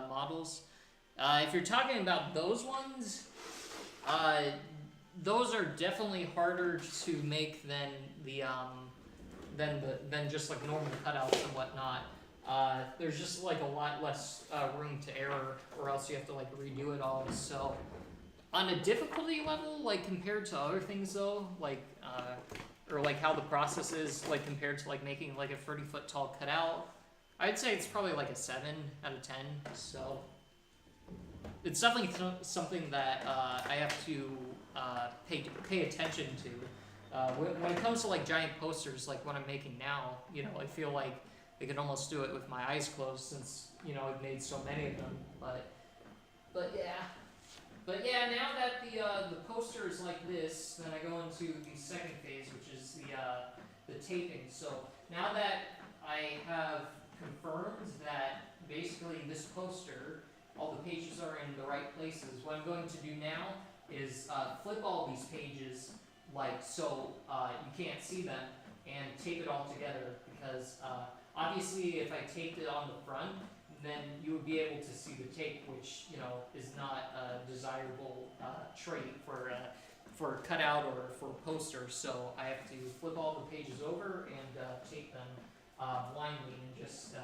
models? If you're talking about those ones, those are definitely harder to make than than just like normal cutouts and whatnot. There's just like a lot less room to error, or else you have to like redo it all. So on a difficulty level, like compared to other things though, like or like how the process is like compared to like making like a 30-foot tall cutout, I'd say it's probably like a 7 out of 10. So it's definitely something that I have to pay attention to. When it comes to like giant posters, like what I'm making now, you know, I feel like I could almost do it with my eyes closed since, you know, I've made so many of them. But yeah, now that the poster is like this, then I go into the second phase, which is the taping. So now that I have confirmed that basically this poster, all the pages are in the right places, what I'm going to do now is flip all these pages like so you can't see them, and tape it all together, because obviously if I taped it on the front, then you would be able to see the tape, which, you know, is not a desirable trait for a cutout or for a poster. So I have to flip all the pages over and tape them blindly, and just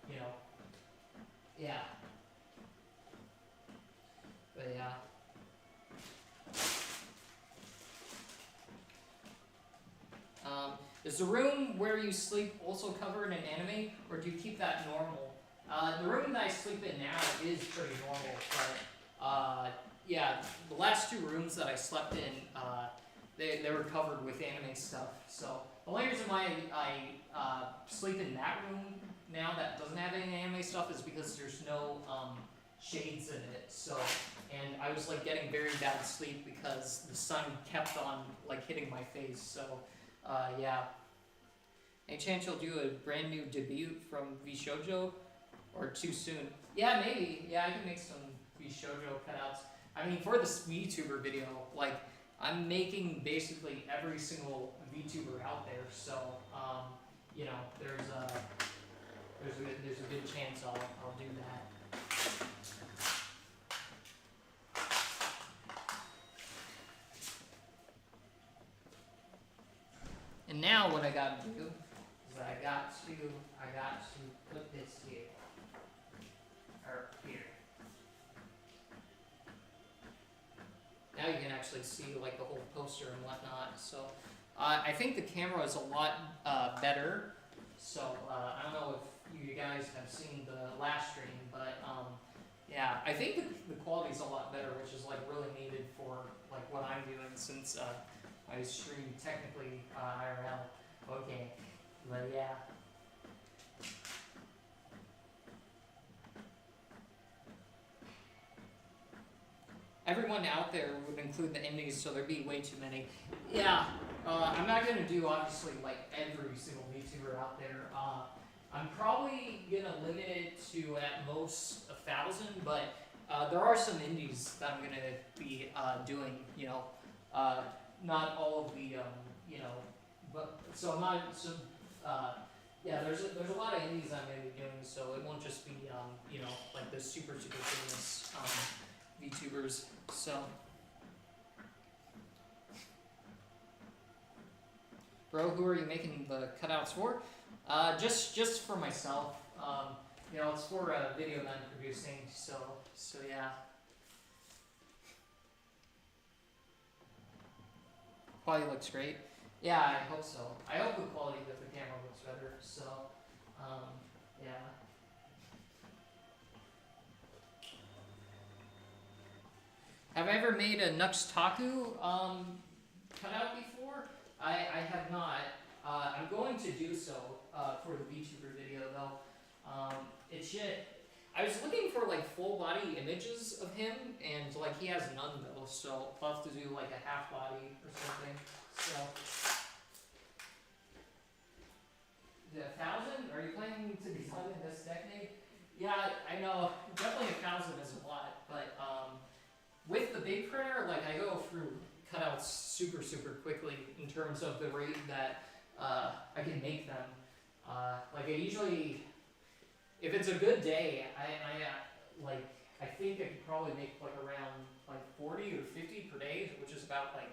you know, yeah. But yeah. Is the room where you sleep also covered in anime, or do you keep that normal? The room that I sleep in now is pretty normal, but yeah, the last 2 rooms that I slept in, they were covered with anime stuff. So the only reason why I sleep in that room now that doesn't have any anime stuff is because there's no shades in it. So, and I was like getting very bad sleep because the sun kept on like hitting my face. So yeah. Any chance you'll do a brand new debut from VShojo, or too soon? Yeah, maybe. Yeah, I can make some VShojo cutouts. I mean, for this VTuber video, like, I'm making basically every single VTuber out there, so you know, there's a good chance I'll do that. And now what I gotta do is I got to put this here. Or here. Now you can actually see like the whole poster and whatnot. So I think the camera is a lot better. So I don't know if you guys have seen the last stream, but yeah, I think the quality is a lot better, which is like really needed for like what I'm doing, since I stream technically IRL. Okay, but yeah. Everyone out there would include the indies, so there'd be way too many. Yeah, I'm not gonna do obviously like every single VTuber out there. I'm probably gonna limit it to at most 1,000, but there are some indies that I'm gonna be doing. You know, not all of the you know, but so I'm not so. Yeah, there's a lot of indies I'm gonna be doing, so it won't just be you know, like the super famous VTubers. So, bro, who are you making the cutouts for? Just for myself. You know, it's for a video that I'm producing. So yeah. Quality looks great. Yeah, I hope so. I hope the quality of the camera looks better. So, yeah. Have I ever made a Nuxtaku cutout before? I have not. I'm going to do so for the VTuber video though. It should. I was looking for like full body images of him, and like he has none though, so I'll have to do like a half body or something. So, the 1,000? Are you planning to be done in this decade? Yeah, I know. Definitely 1,000 is a lot, but with the big printer, like I go through cutouts super quickly in terms of the rate that I can make them. Like I usually, if it's a good day, I think I could probably make like around like 40 or 50 per day, which is about like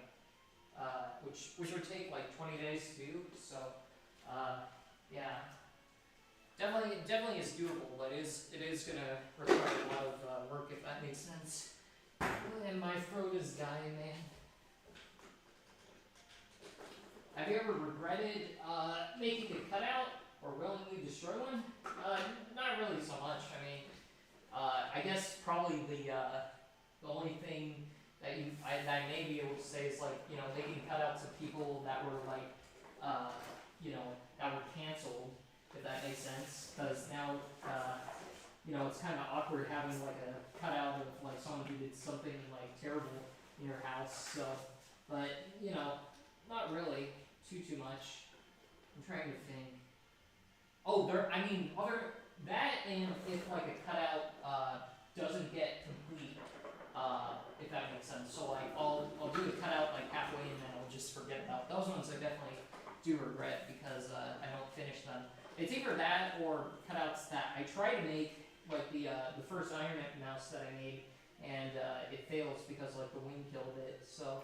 which would take like 20 days to do. So yeah, definitely is doable, but it is gonna require a lot of work, if that makes sense. And my throat is dying, man. Have you ever regretted making a cutout or willingly destroy one? Not really so much. I mean, I guess probably the only thing that I may be able to say is like, you know, making cutouts of people that were like, you know, that were canceled, if that makes sense. Because now, you know, it's kind of awkward having like a cutout of like someone who did something like terrible in your house. So, but you know, not really too much. I'm trying to think. Oh, other that, and if like a cutout doesn't get complete, if that makes sense. So like I'll do the cutout like halfway and then I'll just forget about those ones. I definitely do regret because I don't finish them. It's either that or cutouts that I try to make, like the first Iron Man mouse that I made, and it fails because like the wind killed it. So,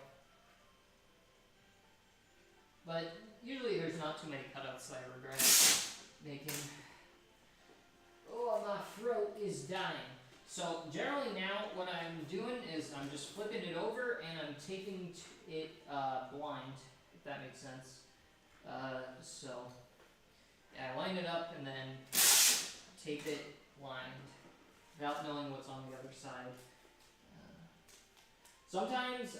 but usually there's not too many cutouts that I regret making. Oh, my throat is dying. So generally now what I'm doing is I'm just flipping it over and I'm taping it blind, if that makes sense. So yeah, I line it up and then tape it blind without knowing what's on the other side. Sometimes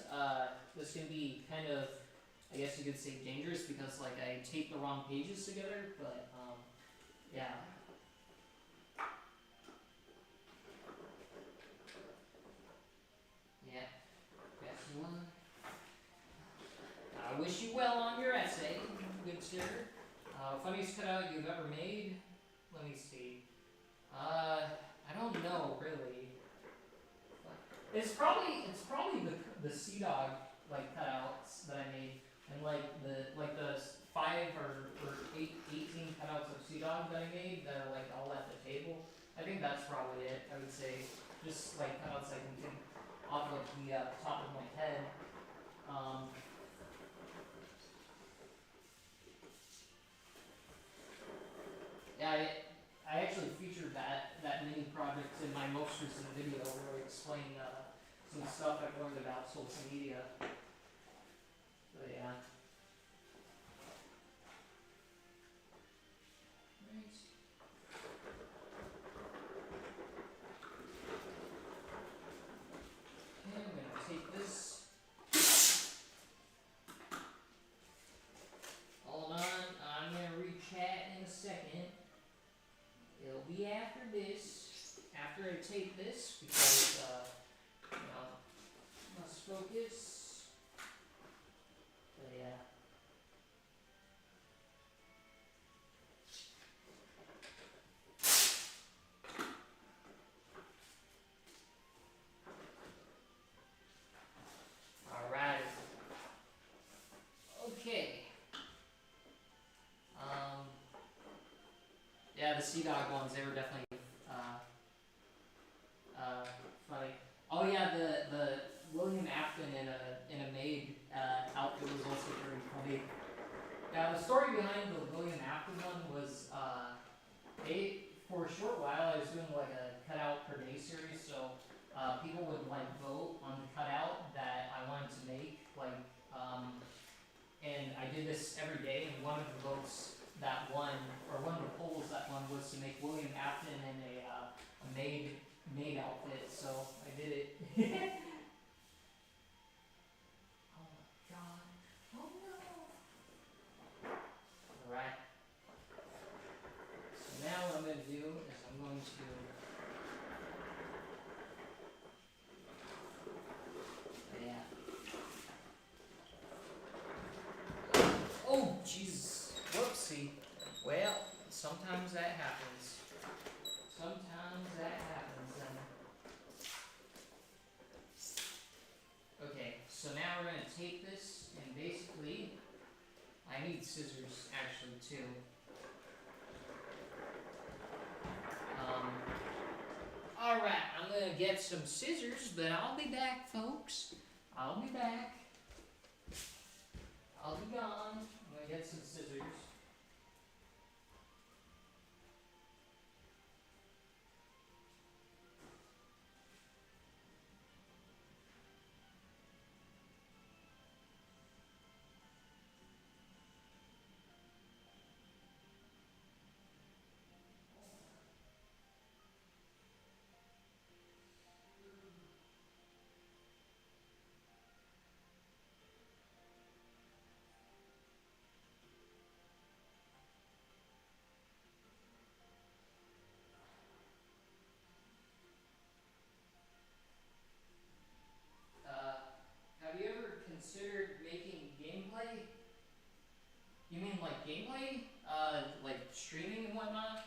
this can be kind of, I guess you could say, dangerous because like I tape the wrong pages together, but yeah. Yeah, that's one. I wish you well on your essay, good sir. Funniest cutout you've ever made? Let me see. I don't know really. It's probably the Sea Dog like cutouts that I made, and like the 5 or 18 cutouts of Sea Dog that I made that are like all at the table. I think that's probably it. I would say just like cutouts I can think off of the top of my head. Yeah, I actually featured that mini project in my most recent video where I explain some stuff I've learned about social media. So yeah. Right. Okay, I'm gonna take this. Hold on, I'm gonna read chat in a second. It'll be after this, after I tape this, because you know, must focus. So yeah. Alright. Okay. Yeah, the Sea Dog ones, they were definitely funny. Oh yeah, the William Afton in a maid outfit was also very funny. Now the story behind the William Afton one was for a short while I was doing like a cutout per day series, so people would like vote on the cutout that I wanted to make, like and I did this every day, and one of the votes that won, or one of the polls that won, was to make William Afton in a maid outfit, so I did it. Oh my god. Oh no. Alright. So now what I'm going to do is I'm going to oh, Jesus. Whoopsie. Well, sometimes that happens. Sometimes that happens. And we're going to take this and basically, I need scissors actually too. Alright, I'm going to get some scissors, but I'll be back, folks. I'll be back. I'll be gone. I'm going to get some scissors. Have you ever considered making gameplay? You mean like gameplay? Like streaming and whatnot?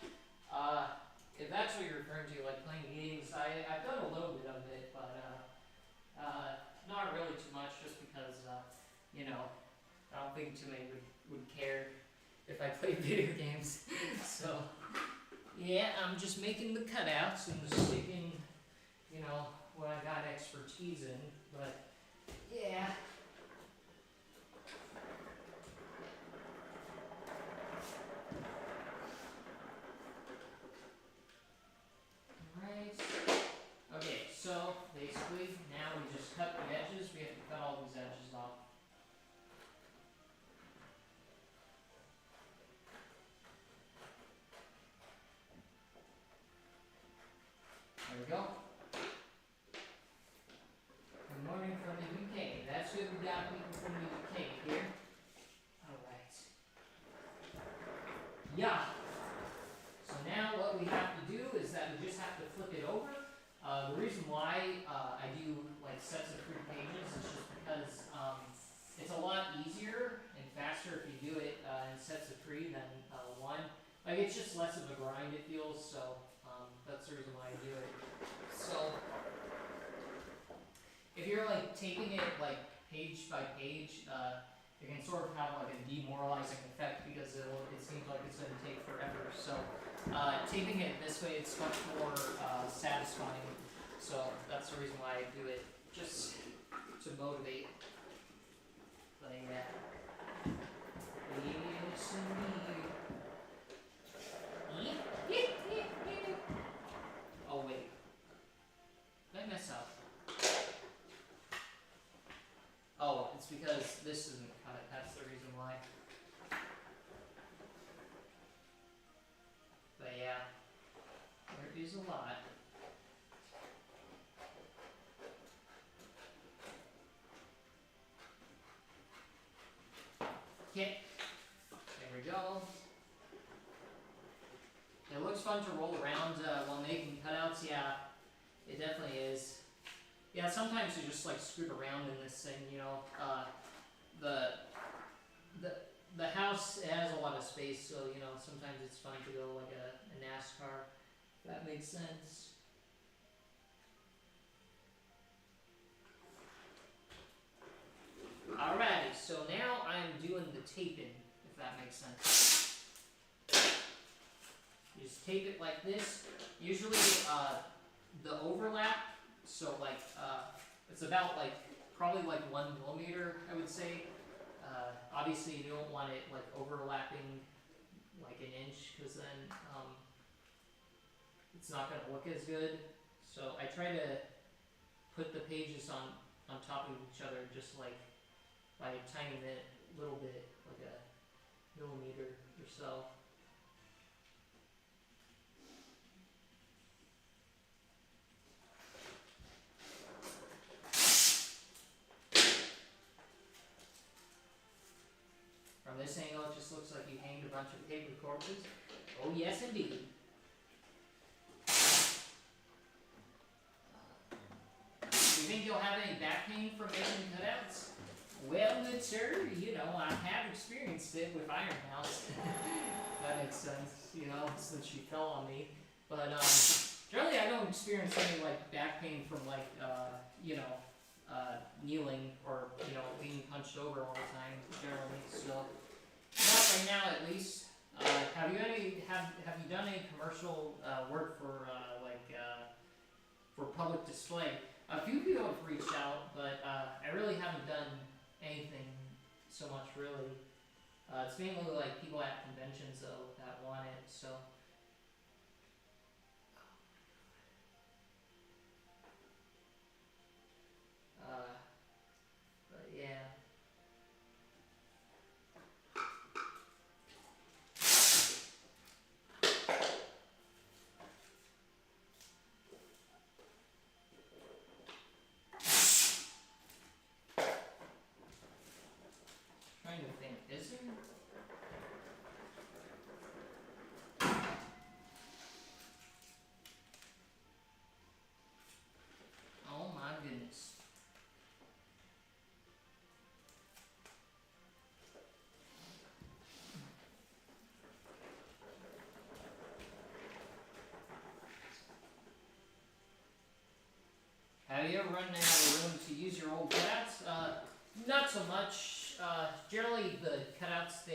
If that's what you're referring to, like playing games, I've done a little bit of it, but not really too much, just because, you know, I don't think too many would care if I played video games. So, yeah, I'm just making the cutouts and sticking, you know, what I got expertise in, but yeah. Right. Okay, so basically now we just cut the edges. We have to cut all these edges off. There we go. Good morning from the UK. That's good, we got people from the UK here. Alright. Yeah. So now what we have to do is that we just have to flip it over. The reason why I do like sets of 3 pages is just because it's a lot easier and faster if you do it in sets of 3 than 1. Like it's just less of a grind, it feels, so that's the reason why I do it. So if you're like taping it like page by page, it can sort of have like a demoralizing effect because it seems like it's going to take forever. So taping it this way, it's much more satisfying. So that's the reason why I do it, just to motivate. But yeah. Yes, indeed. Oh wait. Did I mess up? Oh, it's because this isn't cut. That's the reason why. But yeah, there is a lot. Okay, there we go. It looks fun to roll around while making cutouts. Yeah, it definitely is. Yeah, sometimes you just like scoot around in this thing, you know. The house, it has a lot of space, so you know sometimes it's fun to go like a NASCAR. If that makes sense. Alrighty, so now I'm doing the taping, if that makes sense. You just tape it like this. Usually the overlap, so like it's about like probably like 1 millimeter, I would say. Obviously you don't want it like overlapping like 1 inch, because then it's not going to look as good. So I try to put the pages on top of each other, just like by timing it a little bit, like a millimeter or so. From this angle, it just looks like you hanged a bunch of paper corpses. Oh yes, indeed. Do you think you'll have any back pain from making cutouts? Well, good sir, you know, I have experienced it with Iron House. That makes sense, you know, since she fell on me. But generally I don't experience any like back pain from like, you know, kneeling or being punched over all the time generally. So not right now, at least. Have you done any commercial work for for public display? A few people have reached out, but I really haven't done anything so much really. It's mainly like people at conventions though that want it. So but yeah. Trying to think, is there? Oh my goodness. Have you ever run out of room to use your old cutouts? Not so much. Generally, the cutouts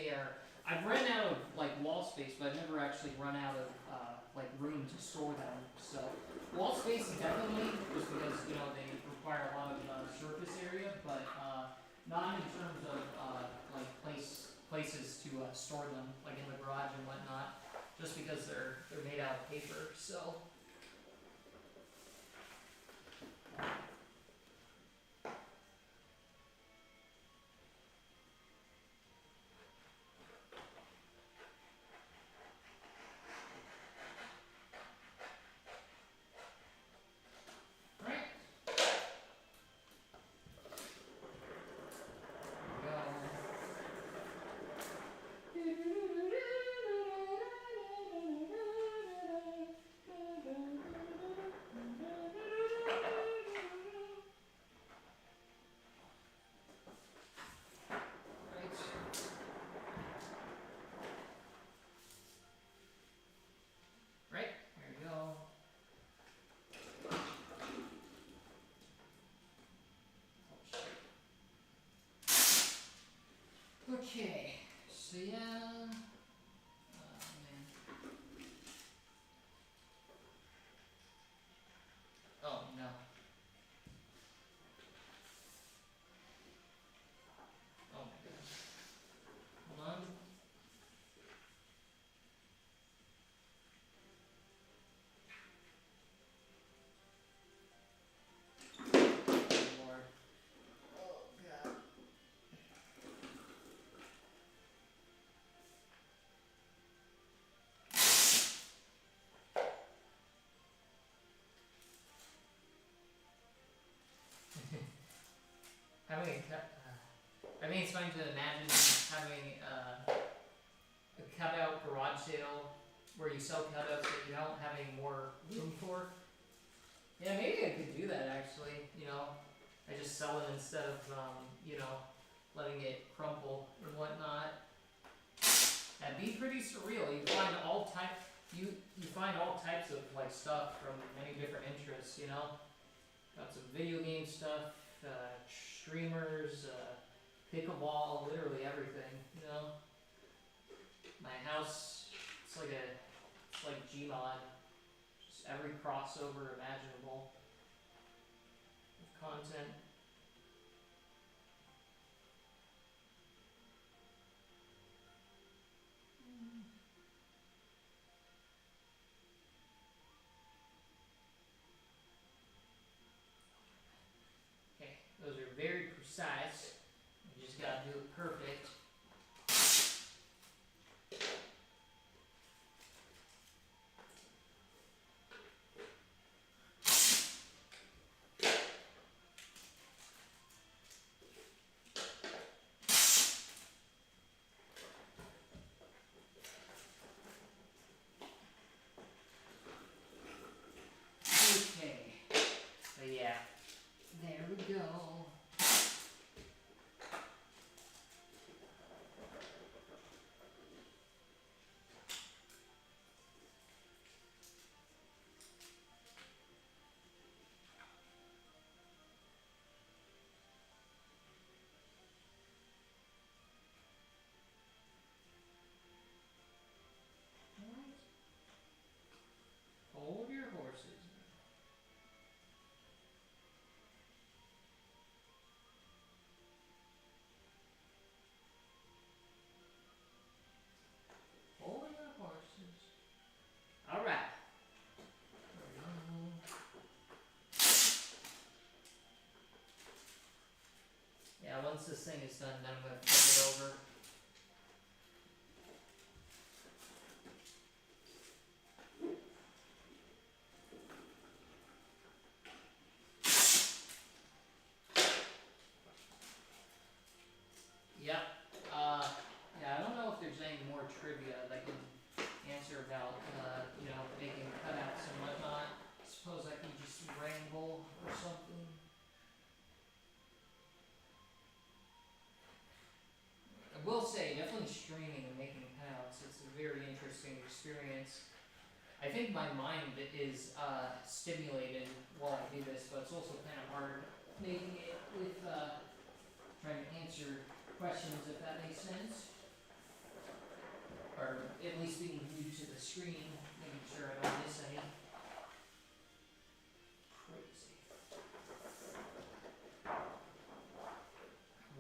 I've run out of like wall space, but I've never actually run out of like room to store them. So wall space definitely, just because they require a lot of surface area, but not in terms of like places to store them, like in the garage and whatnot. Just because they're made out of paper. So. Right, there you go. Okay, so yeah. Oh man. Oh no. Oh my goodness. Hold on. Lord. Oh god. Having a cut. I mean, it's funny to imagine having a cutout garage sale where you sell cutouts that you don't have any more room for. Yeah, maybe I could do that actually. I just sell it instead of letting it crumple and whatnot. That'd be pretty surreal. You find all types of like stuff from many different interests. Got some video game stuff, streamers, pickleball, literally everything. My house, it's like Gmod, just every crossover imaginable of content. Okay, those are very precise. You just gotta do it perfect. Okay, so yeah, there we go. once this thing is done, then I'm going to flip it over. Yep. Yeah, I don't know if there's any more trivia that I can answer about, making cutouts and whatnot. Suppose I can just ramble or something. I will say, definitely streaming and making cutouts, it's a very interesting experience. I think my mind is stimulated while I do this, but it's also kind of hard making it with trying to answer questions, if that makes sense. Or at least being viewed to the screen, making sure I don't miss any. Crazy.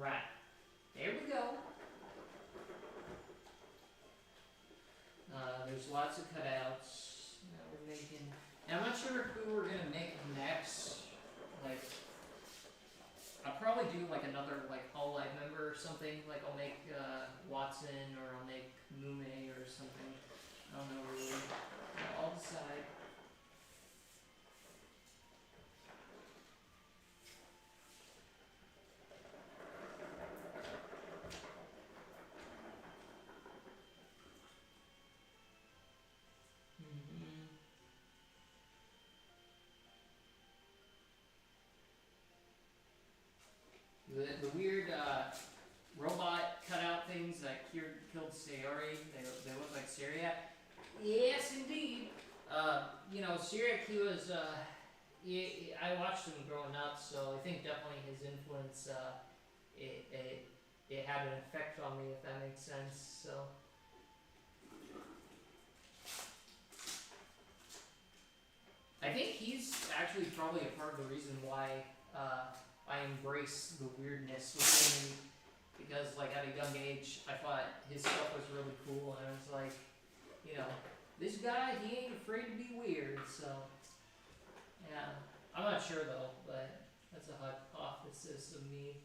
Right. There we go. There's lots of cutouts that we're making. And I'm not sure who we're gonna make next. Like, I'll probably do like another like Hall Live member or something. Like I'll make Watson, or I'll make Mume or something. I don't know really. I'll decide. The weird robot cutout things that killed Sayori, they look like Syriac. Yes, indeed. Syriac, he was, I watched him growing up, so I think definitely his influence, it had an effect on me, if that makes sense, so. I think he's actually probably a part of the reason why I embrace the weirdness within me, because like at a young age I thought his stuff was really cool, and I was like, this guy, he ain't afraid to be weird, so yeah. I'm not sure though, but that's a hypothesis of me.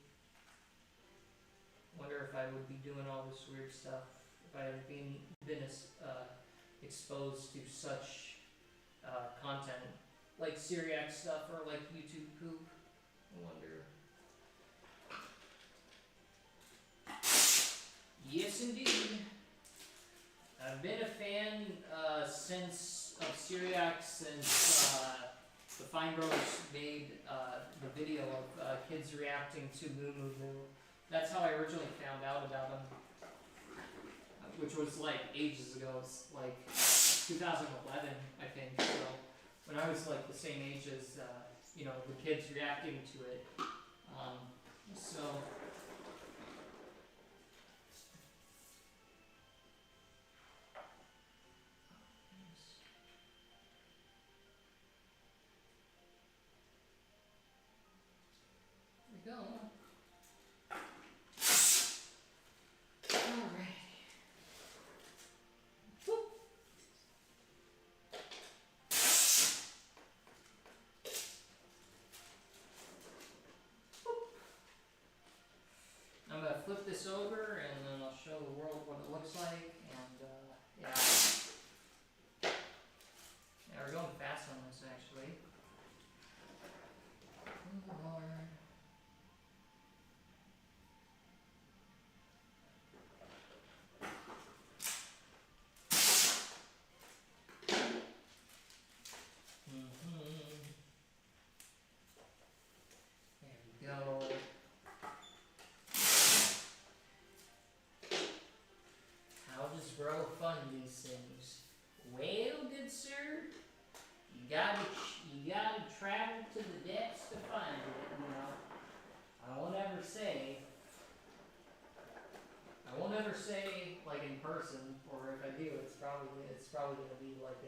Wonder if I would be doing all this weird stuff if I had been exposed to such content like Syriac stuff or like YouTube poop. I wonder. Yes, indeed. I've been a fan since of Syriac since the Fine Bros made the video of kids reacting to Moo Moo Moo. That's how I originally found out about him, which was like ages ago. It's like 2011, I think. So when I was like the same age as the kids reacting to it. So. There we go. Alright. Whoop. I'm going to flip this over and then I'll show the world what it looks like, and yeah, we're going fast on this actually. Oh Lord. There we go. How does Bro fund these things? Well, good sir, you gotta travel to the depths to find it. I won't ever say like in person, or if I do, it's probably gonna be like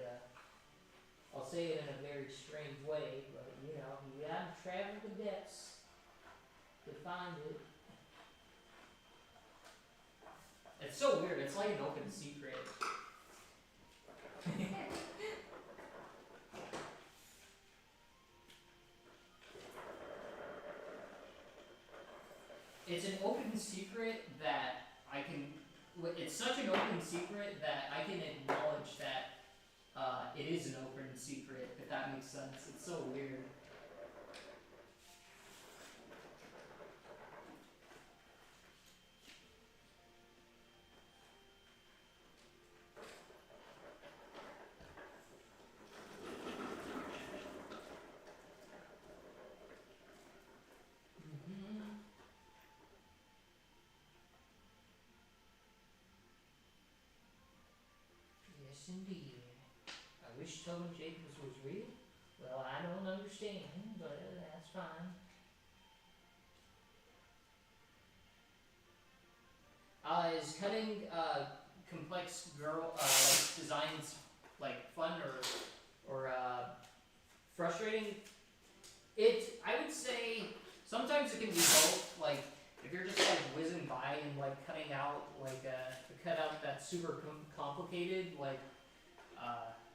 I'll say it in a very strange way, but you gotta travel the depths to find it. It's so weird. It's like an open secret. It's an open secret that I can. It's such an open secret that I can acknowledge that it is an open secret. If that makes sense, it's so weird. Mm-hmm. Yes, indeed. I wish Tom Jacobs was real. Well, I don't understand, but that's fine. Is cutting complex girl like designs like fun or frustrating? I would say sometimes it can be both. Like if you're just like whizzing by and like cutting out like a cutout that's super complicated, like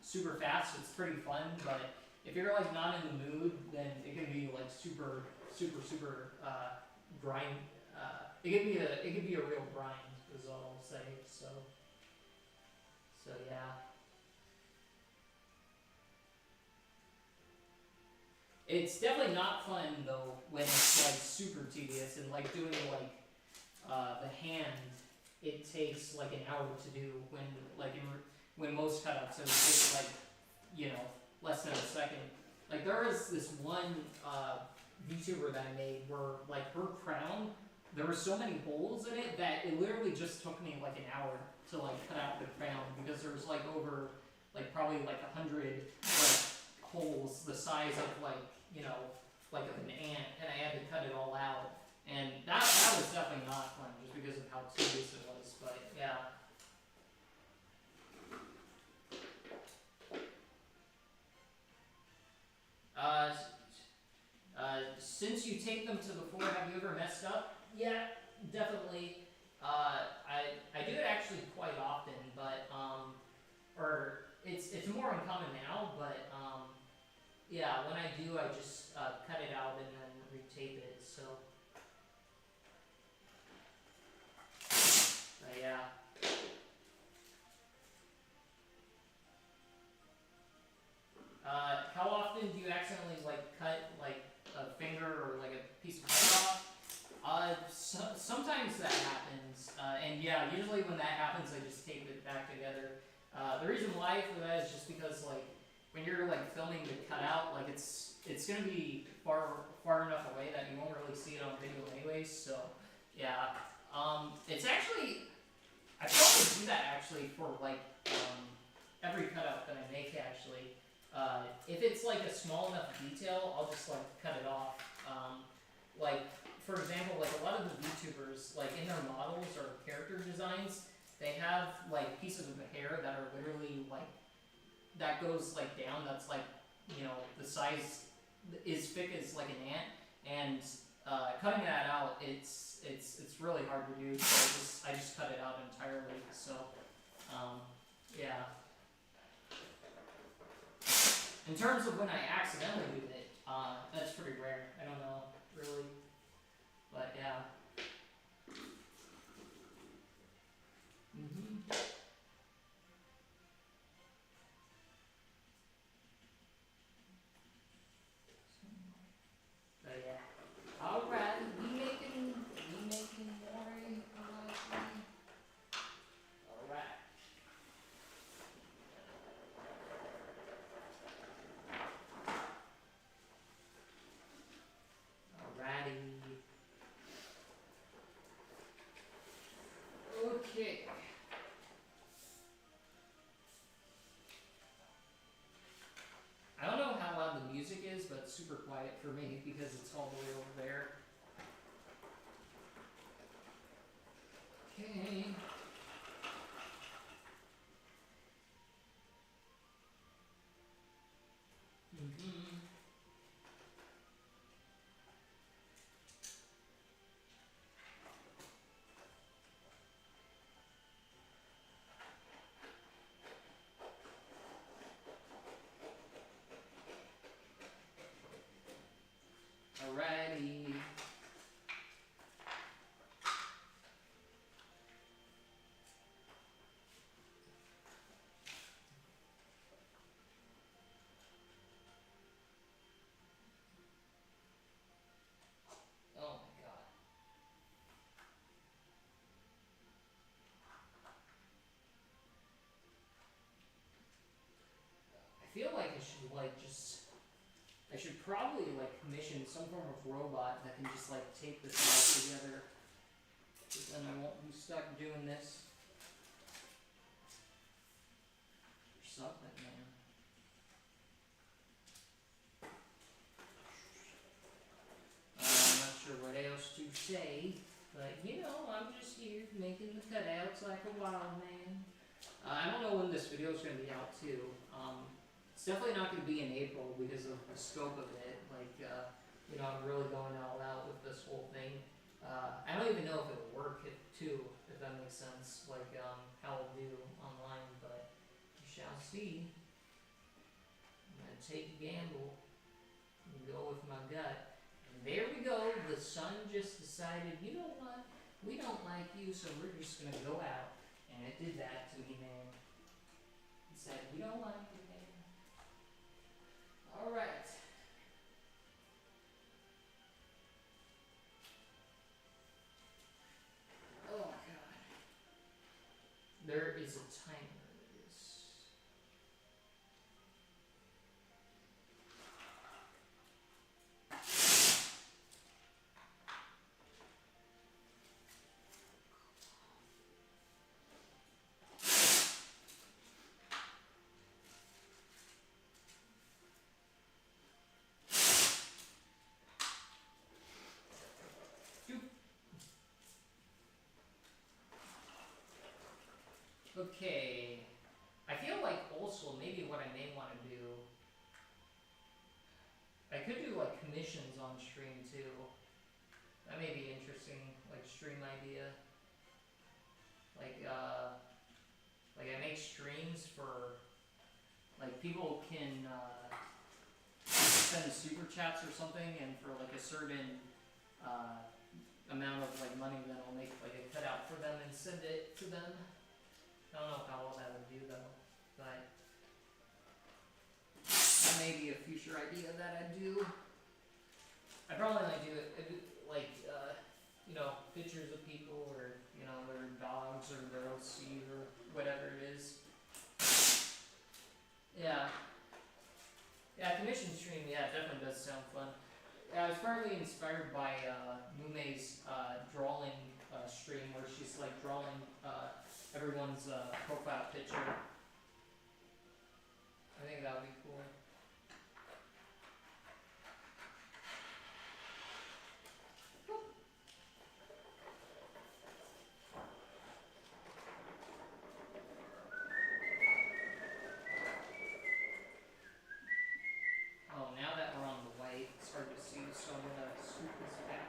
super fast, it's pretty fun. But if you're like not in the mood, then it can be like super grind. It could be a real grind, is all I'll say. So yeah. It's definitely not fun though when it's like super tedious and like doing like the hand. It takes like an hour to do when most cutouts it would take like less than a second. Like there was this one VTuber that I made where like her crown, there were so many holes in it that it literally just took me like an hour to like cut out the crown because there was like over like probably like 100 like holes the size of like of an ant, and I had to cut it all out. And that was definitely not fun just because of how tedious it was. But yeah. Uh, since you take them to the floor, have you ever messed up? Yeah, definitely. I do it actually quite often, but or it's more uncommon now, but yeah, when I do, I just cut it out and then retape it. So, yeah. How often do you accidentally like cut like a finger or like a piece of metal off? Sometimes that happens, and yeah, usually when that happens, I just tape it back together. The reason why for that is just because like when you're like filming the cutout, like it's gonna be far enough away that you won't really see it on video anyways. So yeah, it's actually I probably do that actually for like every cutout that I make actually. If it's like a small enough detail, I'll just like cut it off. Like for example, like a lot of the VTubers, like in their models or character designs, they have like pieces of hair that are literally like that goes like down. That's like the size is thick as like an ant, and cutting that out, it's really hard to do. So I just cut it out entirely. So yeah. In terms of when I accidentally do it, that's pretty rare. I don't know, really. But yeah. Mm-hmm. But yeah. Alright, we making more. Alright. Alrighty. Okay. I don't know how loud the music is, but it's super quiet for me because it's all the way over there. Okay. Mm-hmm. like just, I should probably like commission some form of robot that can just like tape this all together. But then I won't be stuck doing this. Or something, man. I'm not sure what else to say, but you know, I'm just here making the cutouts like a wild man. I don't know when this video is going to be out too. It's definitely not going to be in April because of the scope of it. Like, you know, I'm really going all out with this whole thing. I don't even know if it'll work too, if that makes sense. Like, how it'll do online, but we shall see. I'm going to take a gamble and go with my gut. And there we go. The sun just decided, you know what? We don't like you, so we're just going to go out. And it did that to me, man. It said, we don't like you, man. Alright. Oh, God. There is a timer to this. Okay, I feel like also maybe what I may want to do, I could do like commissions on stream too. That may be interesting, like stream idea. Like I make streams for, like people can send super chats or something, and for like a certain amount of like money, then I'll make like a cutout for them and send it to them. I don't know how well that would do though, but that may be a future idea that I do. I probably like do it like you know, pictures of people, or you know, their dogs or their OC or whatever it is. Yeah. Yeah, commission stream, yeah, it definitely does sound fun. I was partly inspired by Mume's drawing stream, where she's like drawing everyone's profile picture. I think that would be cool. Oh, now that we're on the white, it's hard to see, so I'm gonna scoop this back.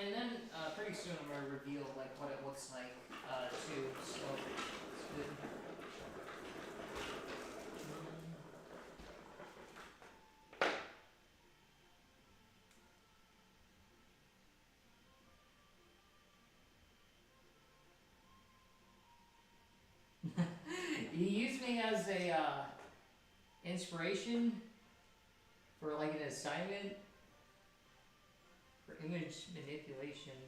And then pretty soon I'm gonna reveal like what it looks like too, so it's good. You used me as a inspiration for like an assignment for image manipulation.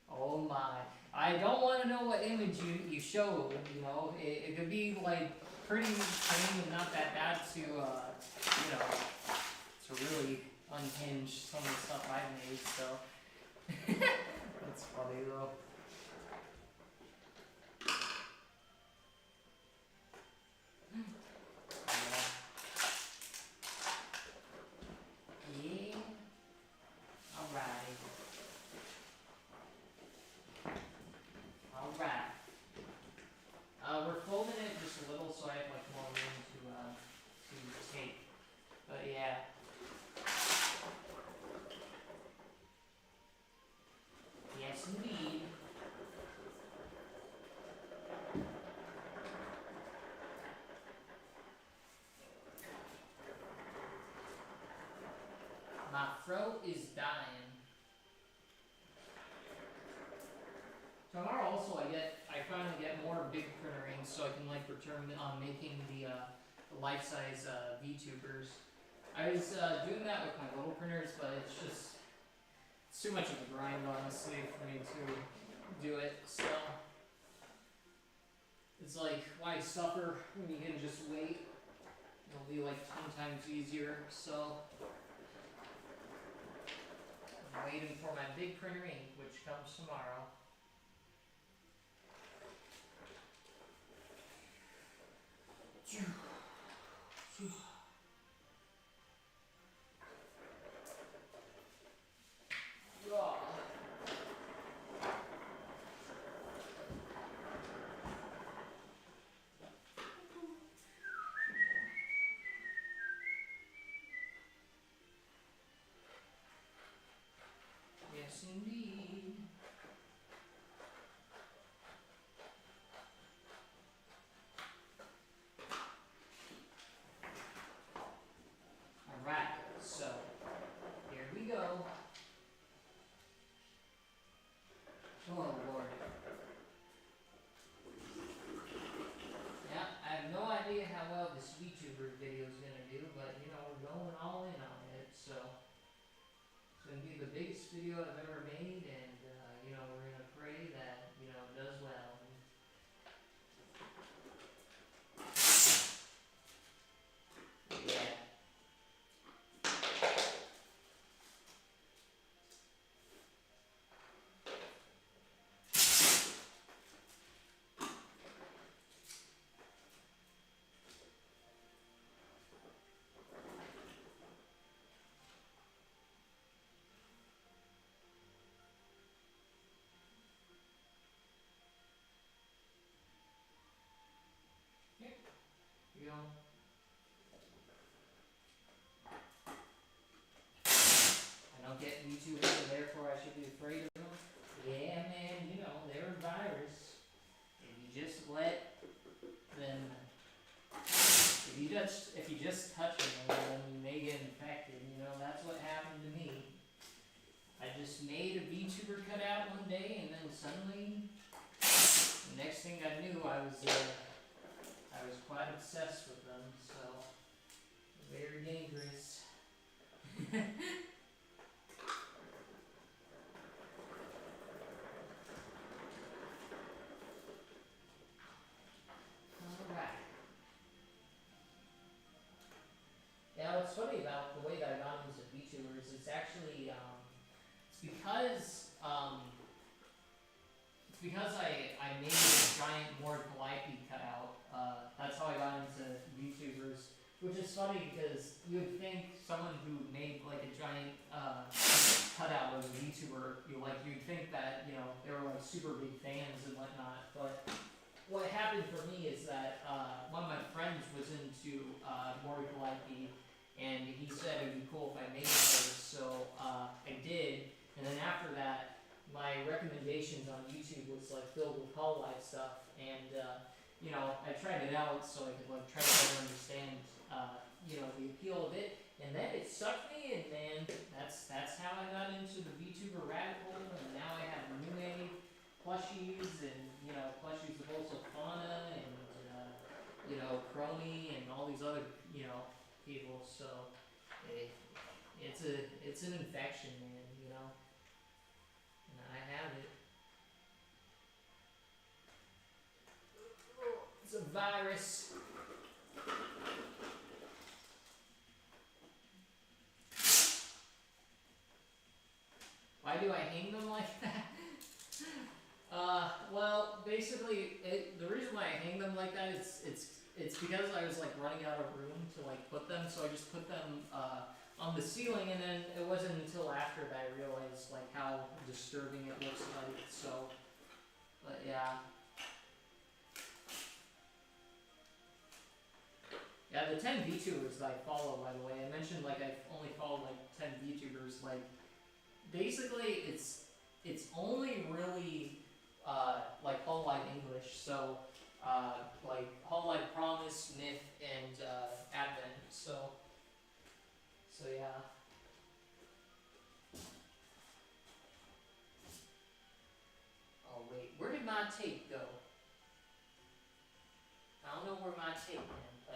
Oh my. I don't want to know what image you showed, you know. It could be like pretty tame and not that bad to, you know, to really unhinge some of the stuff I made, so. That's funny though. Yeah. Alrighty. Alright. We're folding it just a little so I have like more room to tape. But yeah. Yes indeed. My throat is dying. Tomorrow also I finally get more big printer inks so I can like return on making the life-size Vtubers. I was doing that with my little printers, but it's too much of a grind honestly for me to do it, so it's like, why suffer when you can just wait? it'll be like 10 times easier. So I'm waiting for my big printer ink, which comes tomorrow. Yes, indeed. Alright, so here we go. Oh Lord. Yeah, I have no idea how well this VTuber video is gonna do, but you know, we're going all in on it, so it's gonna be the biggest video I've ever made, and you know, we're gonna pray that, you know, it does well. Yeah. Here we go. I don't get YouTube, so therefore I should be afraid of them. Yeah, man, you know, they're a virus. If you just let them, if you just touch them, then you may get infected. You know, that's what happened to me. I just made a VTuber cutout one day, and then suddenly, the next thing I knew, I was quite obsessed with them. So, very dangerous. Alright. Yeah, what's funny about the way that I got into VTubers, it's actually, it's because I made a giant Mord Calliope cutout. That's how I got into VTubers. Which is funny because you would think someone who made like a giant cutout of a VTuber, you'd think that, you know, they were like super big fans and whatnot. But what happened for me is that one of my friends was into Mord Calliope, and he said it'd be cool if I made it first, so I did. And then after that, my recommendations on YouTube was like filled with Hollow Light stuff, and you know, I tried it out so I could like try to better understand you know, the appeal of it, and then it sucked me, and then that's how I got into the VTuber rabbit hole, and now I have new plushies, and you know, plushies of also Fauna, and you know, Chromie, and all these other, you know, people. So it's an infection, man. You know, and I have it. It's a virus. Why do I hang them like that? Well, basically, the reason why I hang them like that is it's because I was like running out of room to like put them, so I just put them on the ceiling, and then it wasn't until after that I realized like how disturbing it looks like. So, but yeah. Yeah, the 10 VTubers that I follow, by the way, I mentioned like I only follow like 10 VTubers. Like, basically, it's only really like Hollow Light English. So like Hollow Light Promise, Myth, and Advent. So yeah. Oh wait, where did my tape go? I don't know where my tape went. I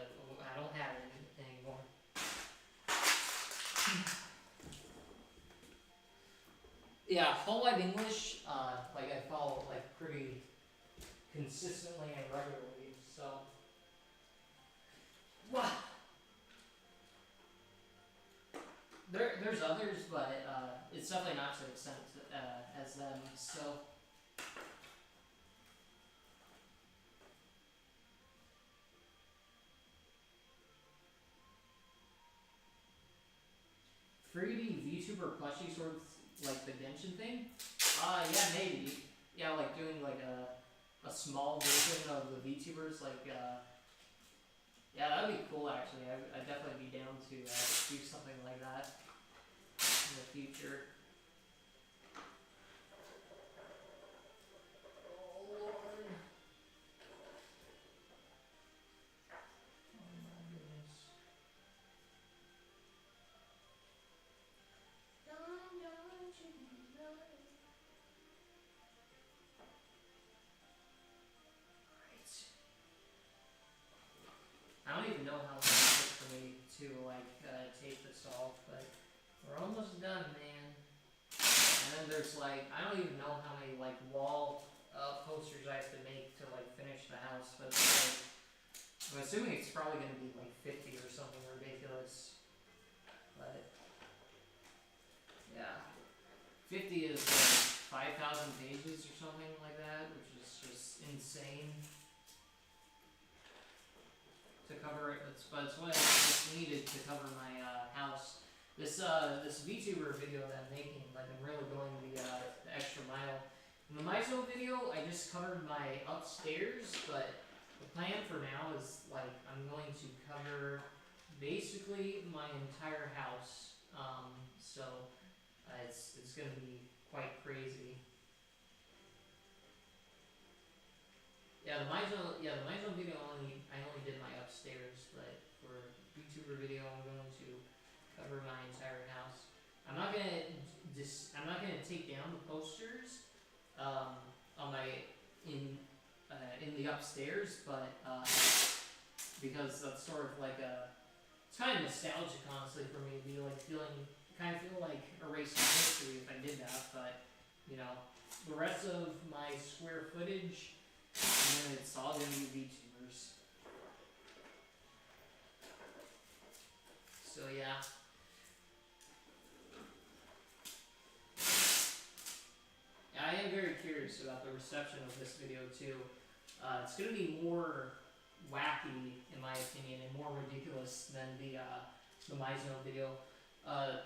don't have it anymore. Yeah, Hollow Light English, like I follow like pretty consistently and regularly. So, wow. There's others, but it's definitely not to extent as them. So. Fruity VTuber plushie sort of like the Genshin thing? Yeah, maybe. Yeah, like doing like a small version of the VTubers, like, yeah, that'd be cool actually. I'd definitely be down to do something like that in the future. Oh, Lord. Oh, my goodness. I don't even know how long it took for me to like tape this off, but we're almost done, man. And then there's like, I don't even know how many like wall posters I have to make to like finish the house, but like, I'm assuming it's probably going to be like 50 or something ridiculous. But yeah, 50 is like 5,000 pages or something like that, which is just insane to cover it. But it's what it's needed to cover my house. This VTuber video that I'm making, like I'm really going the extra mile. In the Mizo video, I just covered my upstairs, but the plan for now is like I'm going to cover basically my entire house. So it's gonna be quite crazy. Yeah, the Mizo video I only did my upstairs, but for VTuber video I'm going to cover my entire house. I'm not gonna take down the posters on my in the upstairs, but because that's sort of like it's kind of nostalgic honestly for me to be like feel like erasing history if I did that, but you know, the rest of my square footage, and then it's all gonna be VTubers. So yeah. I am very curious about the reception of this video too. It's going to be more wacky, in my opinion, and more ridiculous than the Mizo video.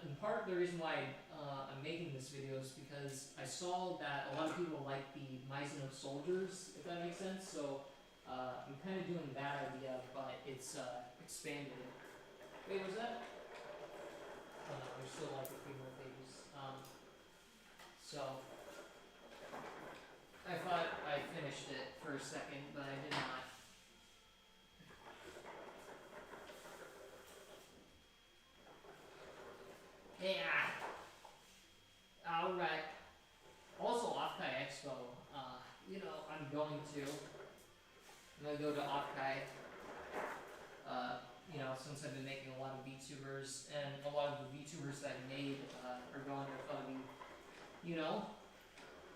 In part, the reason why I'm making this video is because I saw that a lot of people like the Mizo soldiers, if that makes sense. So I'm kind of doing that idea, but it's expanded. Wait, was that? Oh no, there's still like a few more pages. So. I thought I finished it for a second, but I did not. Yeah. Alright. Also, Offkai Expo. You know, I'm going to go to Offkai. You know, since I've been making a lot of VTubers, and a lot of the VTubers that I made are going there. Thought it'd be, you know,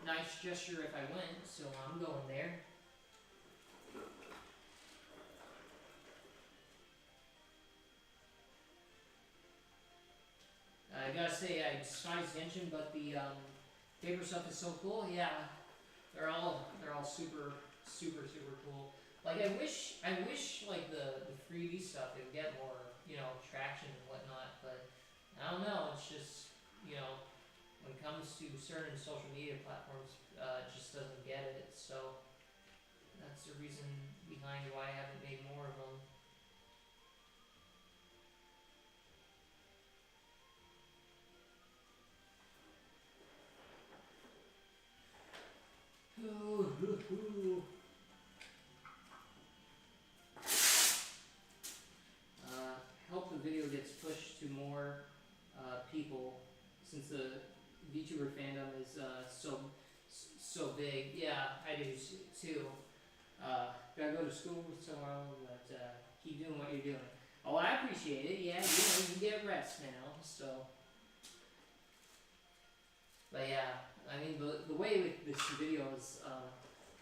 nice gesture if I went, so I'm going there. I gotta say, I despise Genshin, but the paper stuff is so cool. Yeah, they're all super cool. Like I wish like the 3D stuff would get more, you know, traction and whatnot. But I don't know. It's just, you know, when it comes to certain social media platforms, it just doesn't get it. So that's the reason behind why I haven't made more of them. Hope the video gets pushed to more people, since the VTuber fandom is so big. Yeah, I do too. Gotta go to school tomorrow, but keep doing what you're doing. Oh, I appreciate it. Yeah, you know, you get rest now, so. But yeah, I mean, the way with this video is,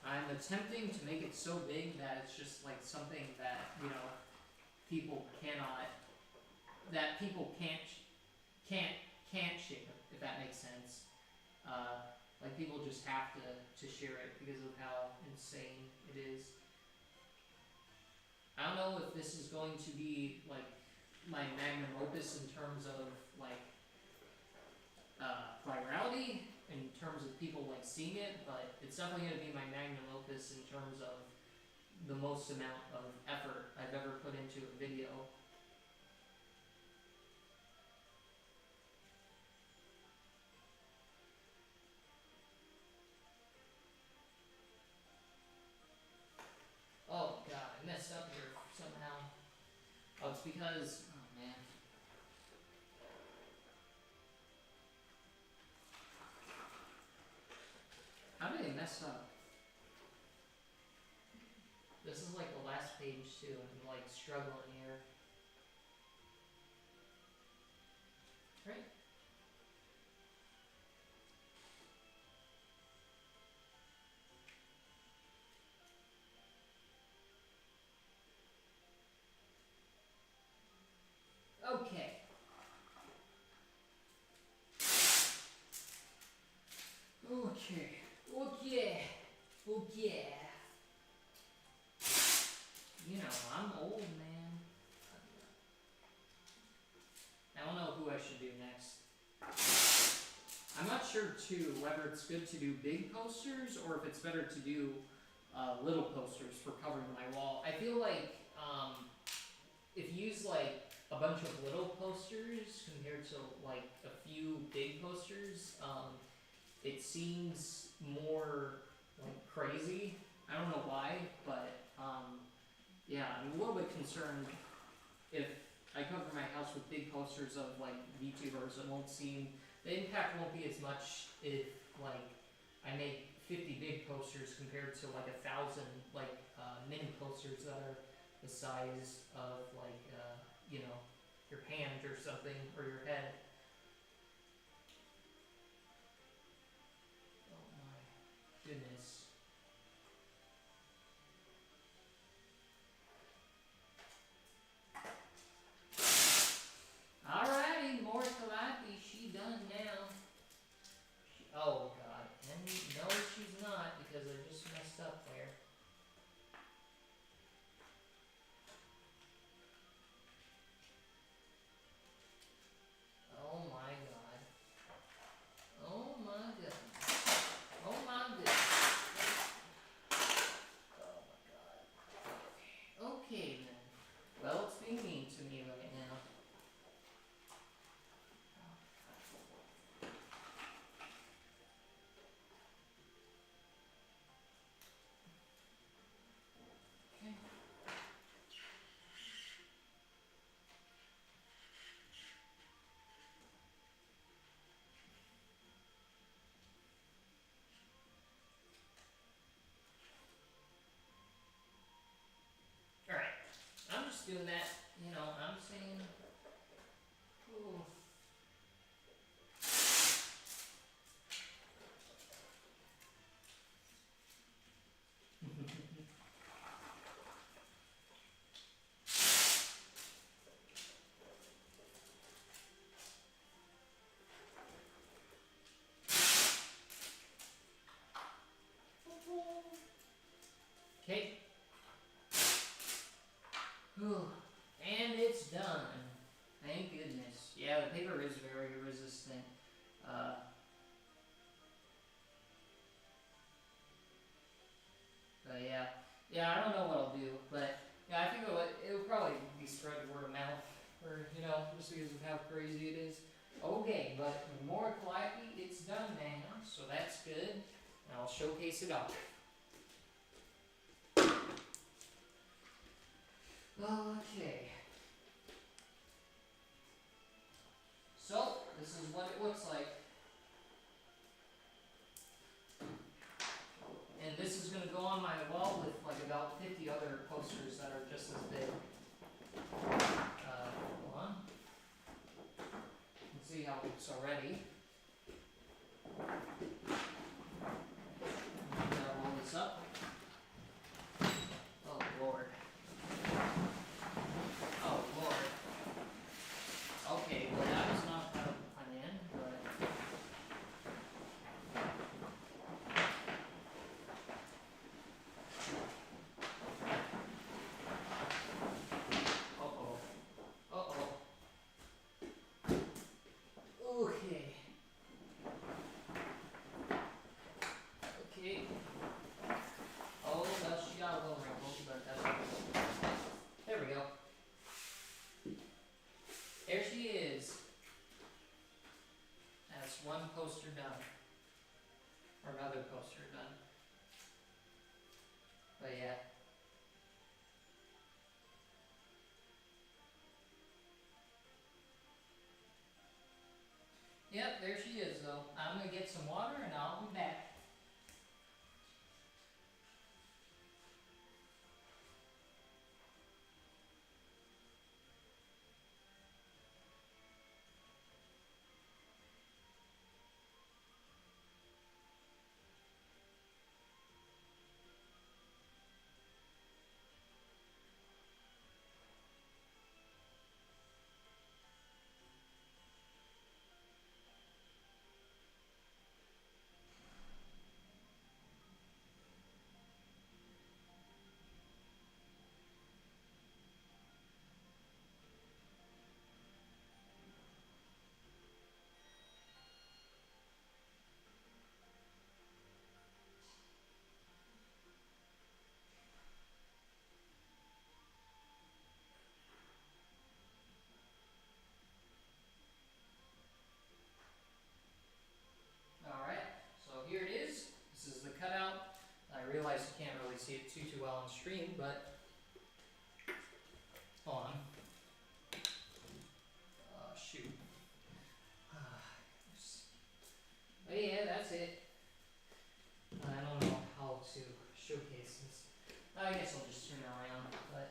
I'm attempting to make it so big that it's just like something that, you know, people can't can't share, if that makes sense. Like people just have to share it because of how insane it is. I don't know if this is going to be like my magnum opus in terms of like virality, in terms of people like seeing it, but it's definitely going to be my magnum opus in terms of the most amount of effort I've ever put into a video. Oh god, I messed up here somehow. Oh, it's because, oh man. How did I mess up? This is like the last page too, and I'm like struggling here. Right? Okay. Okay. Okay. Okay. You know, I'm old, man. I don't know who I should do next. I'm not sure, too, whether it's good to do big posters or if it's better to do little posters for covering my wall. I feel like if you use like a bunch of little posters compared to like a few big posters, it seems more like crazy. I don't know why, but yeah, I'm a little bit concerned if I cover my house with big posters of like VTubers, it won't seem, the impact won't be as much if like I make 50 big posters compared to like 1,000 like mini posters that are the size of like you know, your hand or something, or your head. Oh my goodness. Alrighty, more tilapia, she done now. Oh god, and no she's not, because I just messed up there. Oh my god. Oh my goodness. Oh my goodness. Oh my god. Okay then. Well, it's being mean to me right now. Okay. Alright. I'm just doing that, you know, I'm saying. Ooh. Okay. And it's done. Thank goodness. Yeah, the paper is very resistant. But yeah. Yeah, I don't know what I'll do, but yeah, I think it'll probably be spread word of mouth, or, you know, just because of how crazy it is. Okay, but more quietly, it's done now, so that's good. And I'll showcase it off. Okay. So, this is what it looks like. And this is going to go on my wall with like about 50 other posters that are just as big. Hold on. Let's see how it looks already. I'm going to roll this up. Oh, Lord. Oh, Lord. Okay, well that is not how Okay. Oh, well, she got a little wrinkle, but that's okay. There we go. There she is. That's one poster done. Or another poster done. But yeah. Yep, there she is though. I'm gonna get some water and I'll be back. Alright, so here it is. This is the cutout. I realize you can't really see it too well on stream, but hold on. Shoot. But yeah, that's it. I don't know how to showcase this. I guess I'll just turn it around, but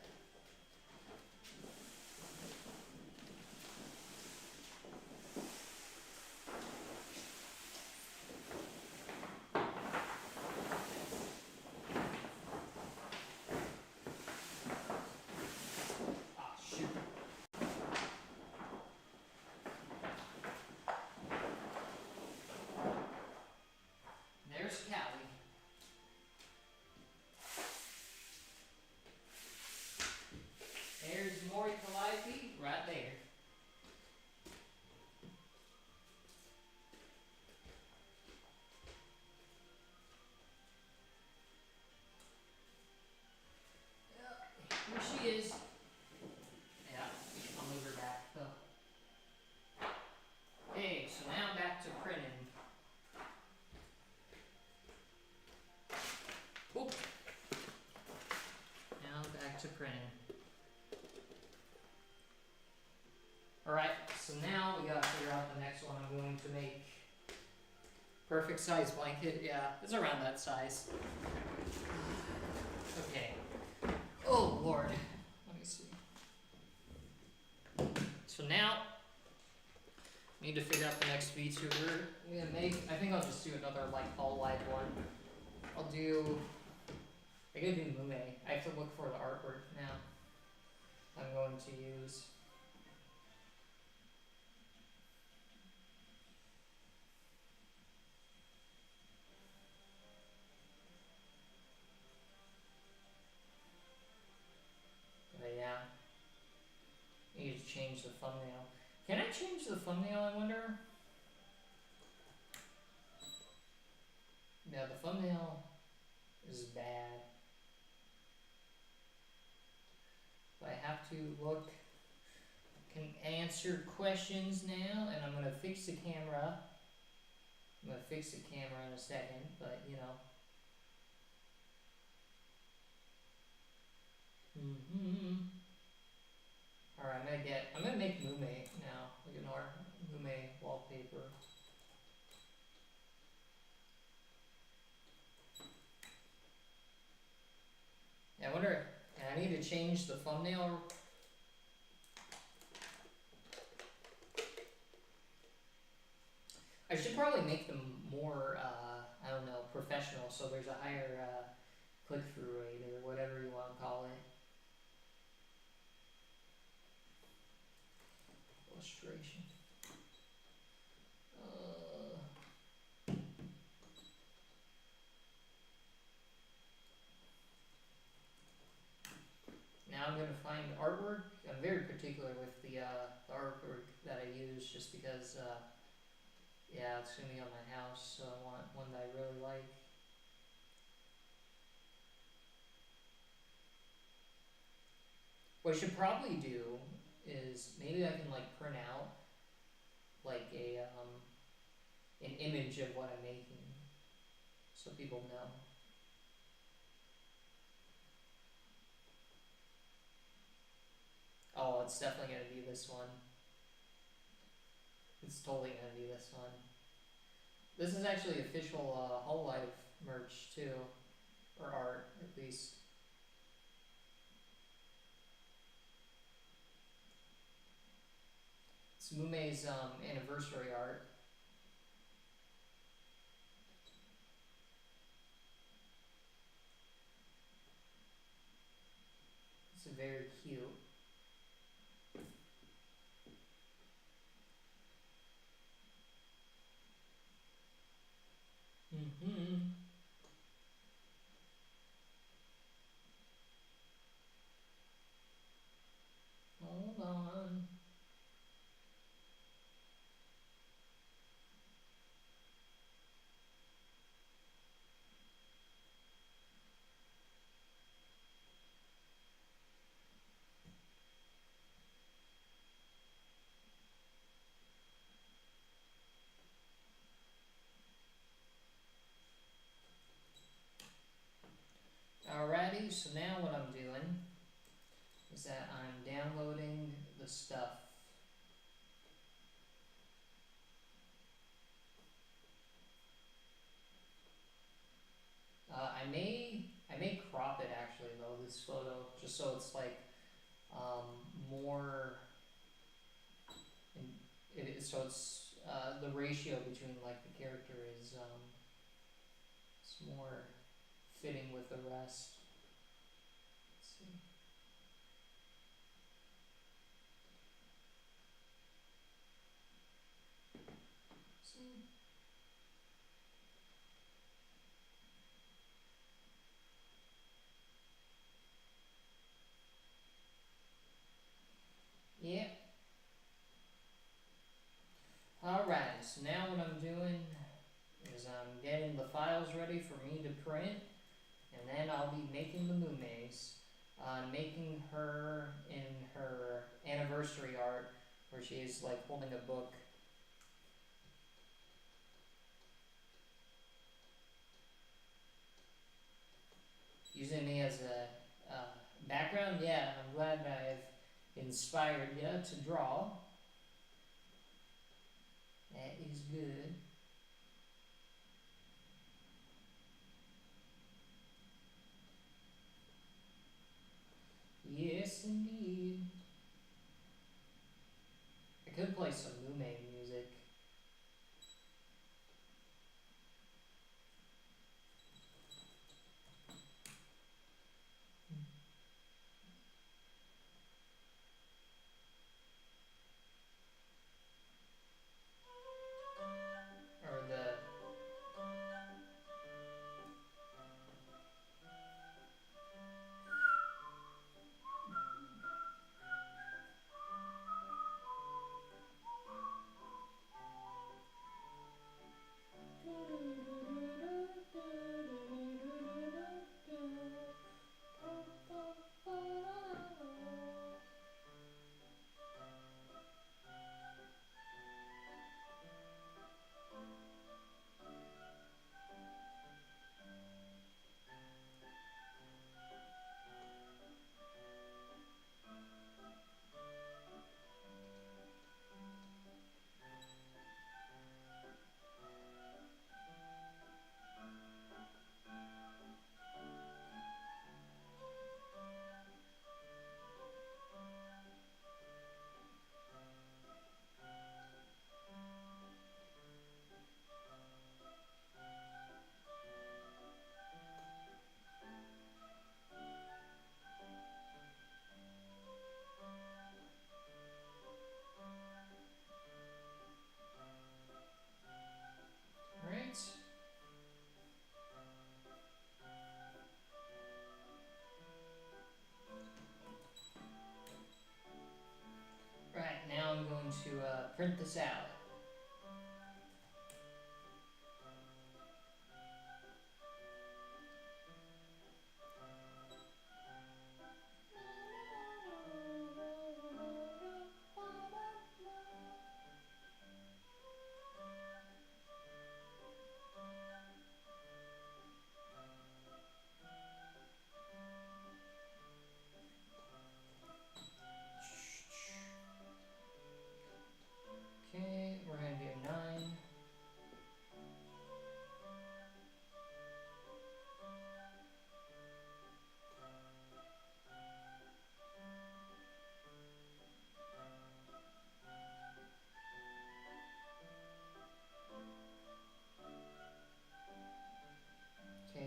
shoot. There's Callie. There's Maury Calliope right there. Here she is. Yeah, I'll move her back though. Okay, so now back to printing. Oop. Now back to printing. Alright, so now we gotta figure out the next one I'm going to make. Perfect size blanket, yeah, it's around that size. Okay. Oh Lord. Let me see. So now, I need to figure out the next VTuber I'm gonna make. I think I'll just do another like all live one. I gotta do Mume. I have to look for the artwork now. I'm going to use. But yeah, I need to change the thumbnail. Can I change the thumbnail, I wonder? Yeah, the thumbnail is bad. But I have to look, can answer questions now, and I'm gonna fix the camera. I'm gonna fix the camera in a second, but you know. Alright, I'm gonna make Mume now. Look at our Mume wallpaper. Yeah, I wonder, I need to change the thumbnail. I should probably make them more, I don't know, professional, so there's a higher click-through rate, or whatever you want to call it. Illustration. Now I'm going to find artwork. I'm very particular with the artwork that I use, just because, yeah, it's going to be on my house, so I want one that I really like. What I should probably do is maybe I can like print out like an image of what I'm making so people know. Oh, it's definitely gonna be this one. It's totally gonna be this one. This is actually official Whole Life merch too, or art at least. It's Mume's anniversary art. It's very cute. Mm-hmm. Hold on. Alrighty, so now what I'm doing is that I'm downloading the stuff. I may crop it actually though, this photo, just so it's like more so it's the ratio between like the character is it's more fitting with the rest. Let's see. Yeah. Alright, so now what I'm doing is I'm getting the files ready for me to print, and then I'll be making the Mumes. Making her in her anniversary art, where she is like holding a book. Using me as a background, yeah, I'm glad I've inspired you to draw. That is good. Yes, indeed. I could play some Mume music. Or the... Right. Right, now I'm going to print this out.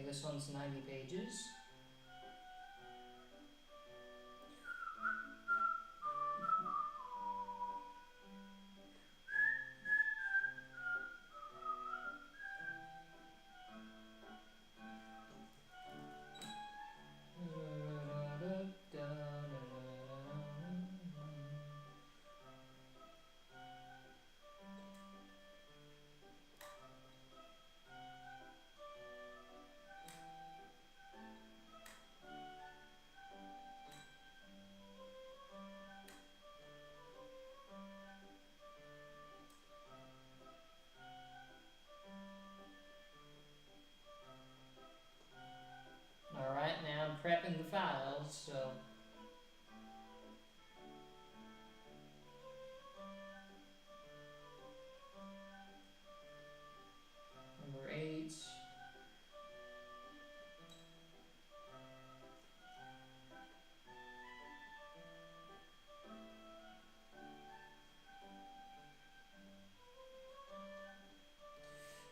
this one's 90 pages. Alright, now I'm prepping the files, so... Number 8.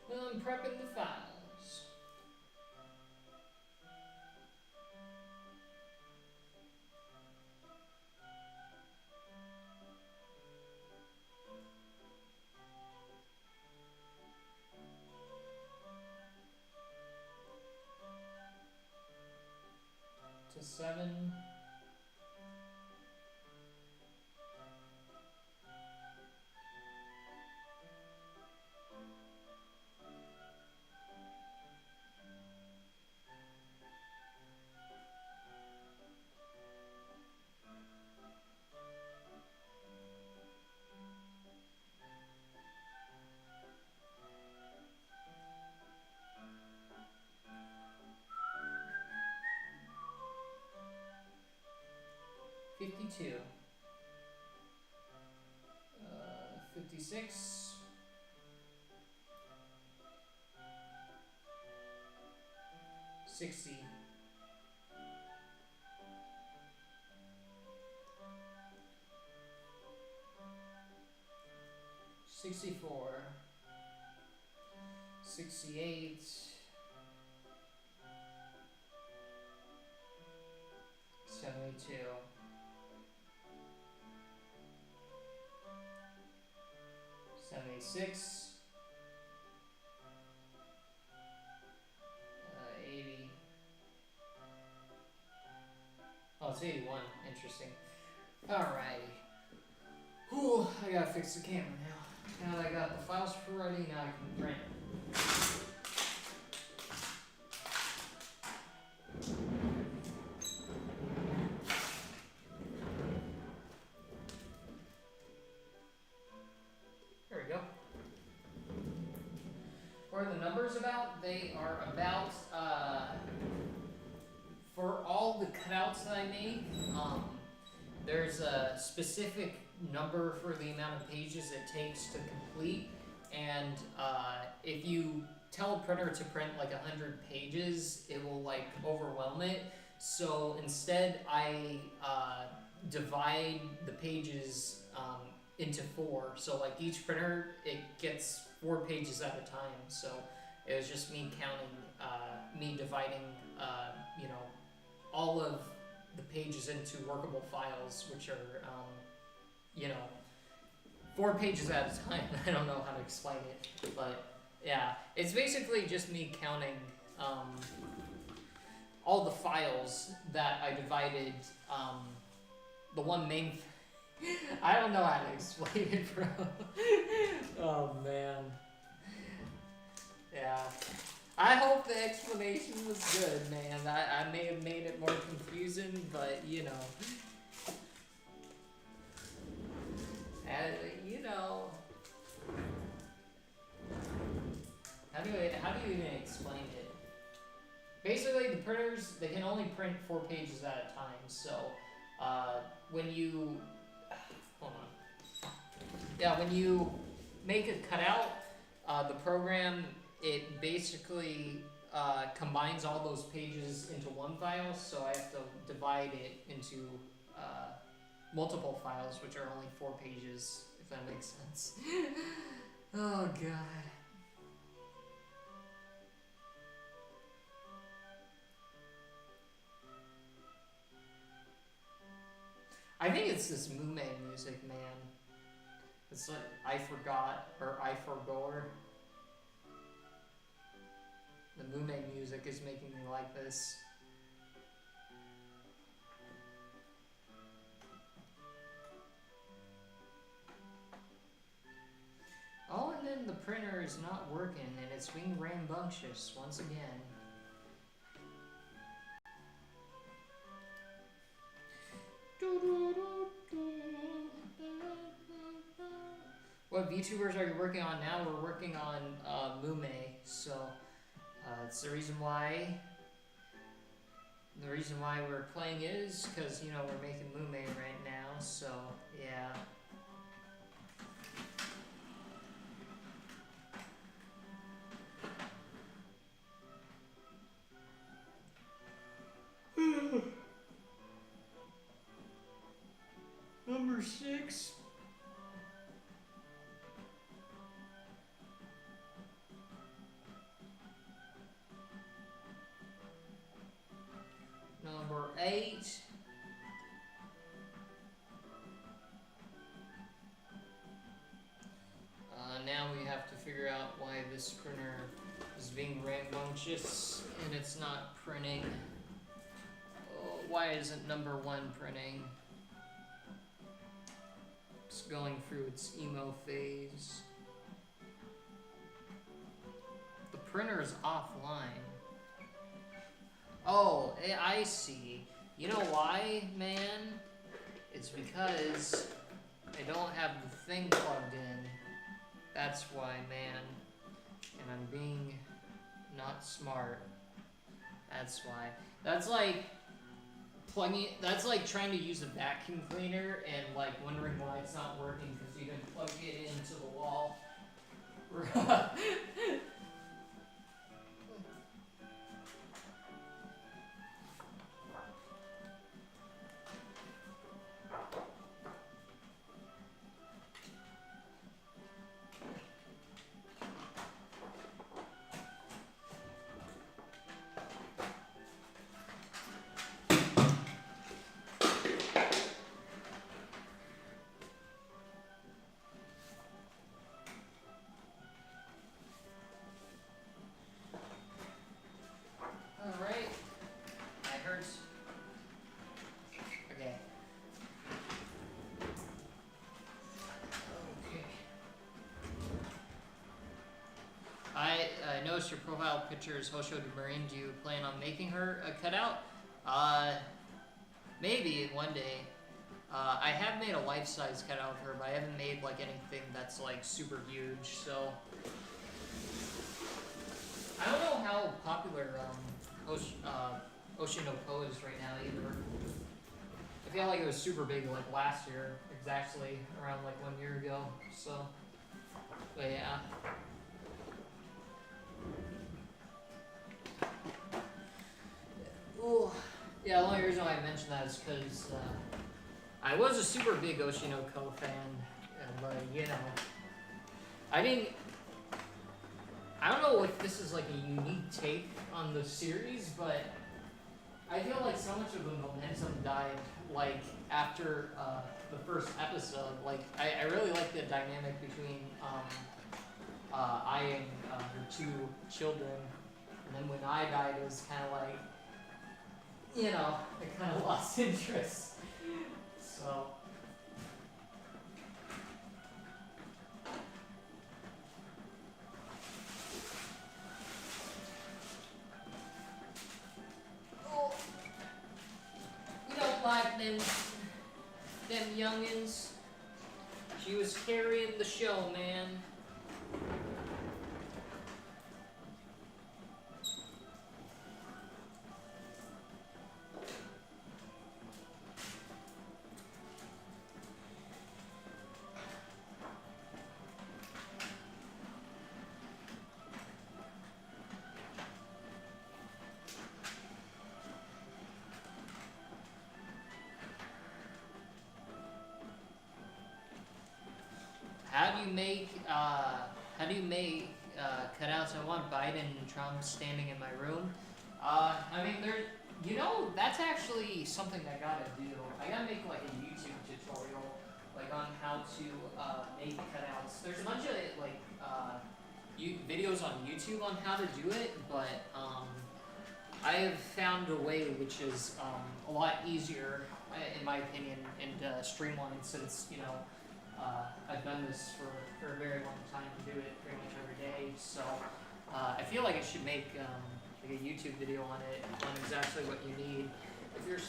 I'm prepping the files. To 7. $52. 56. 60. 64. 68. 72. 76. 80. Oh, it's 81. Interesting. Alrighty. Whew, I gotta fix the camera now. Now that I got the files ready, now I can print. There we go. What are the numbers about? They are about, for all the cutouts that I make, there's a specific number for the amount of pages it takes to complete, and if you tell a printer to print like 100 pages, it will like overwhelm it. So instead, I divide the pages into 4. So like each printer, it gets 4 pages at a time. So it was just me counting, me dividing, you know, all of the pages into workable files, which are, you know, 4 pages at a time. I don't know how to explain it, but yeah, it's basically just me counting all the files that I divided. The one main I don't know how to explain it, bro. Oh man. Yeah. I hope the explanation was good, man. I may have made it more confusing, but you know. You know. How do you even explain it? Basically, the printers, they can only print 4 pages at a time, so when you hold on. Yeah, when you make a cutout, the program, it basically combines all those pages into one file, so I have to divide it into multiple files, which are only 4 pages, if that makes sense. Oh god. I think it's this Mume music, man. It's like I forgot or I forgore. The Mume music is making me like this. Oh, and then the printer is not working and it's being rambunctious once again. What VTubers are you working on now? We're working on Mume, so it's the reason why. The reason why we're playing is because we're making Mume right now. So yeah. Number 6. Number 8. Now we have to figure out why this printer is being rambunctious and it's not printing. Oh, why isn't number 1 printing? It's going through its emo phase. The printer is offline. Oh, I see. You know why, man? It's because I don't have the thing plugged in. That's why, man. And I'm being not smart. That's why. That's like plugging. That's like trying to use a vacuum cleaner and like wondering why it's not working because you didn't plug it into the wall. I noticed your profile picture is Hosho de Marine. Do you plan on making her a cutout? Maybe one day. I have made a life-size cutout of her, but I haven't made like anything that's like super huge. So I don't know how popular Oshinoko is right now either. I feel like it was super big like last year, exactly around like 1 year ago. So, but yeah. Ooh. Yeah, the only reason why I mentioned that is because I was a super big Oshinoko fan, but I don't know if this is like a unique take on the series, but I feel like so much of the momentum died like after the first episode. Like I really like the dynamic between Ai and her 2 children, and then when Ai died, it was kind of like, I kind of lost interest. So. Oh. We don't like them youngins. She was carrying the show, man. How do you make cutouts? I want Biden and Trump standing in my room. I mean, that's actually something I gotta do. I gotta make like a YouTube tutorial, like on how to make cutouts. There's a bunch of like videos on YouTube on how to do it, but I have found a way which is a lot easier, in my opinion, and streamlined since, you know, I've done this for a very long time and do it pretty much every day. So I feel like I should make like a YouTube video on it, on exactly what you need. If you're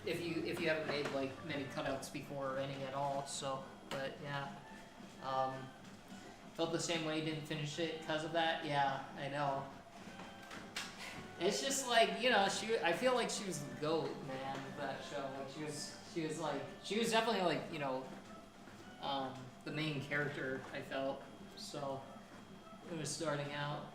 if you haven't made like many cutouts before or any at all. So, but yeah. Felt the same way, didn't finish it because of that. Yeah, I know. It's just like, you know, I feel like she was the GOAT, man, of that show. Like she was definitely like, you know, the main character, I felt. So it was starting out.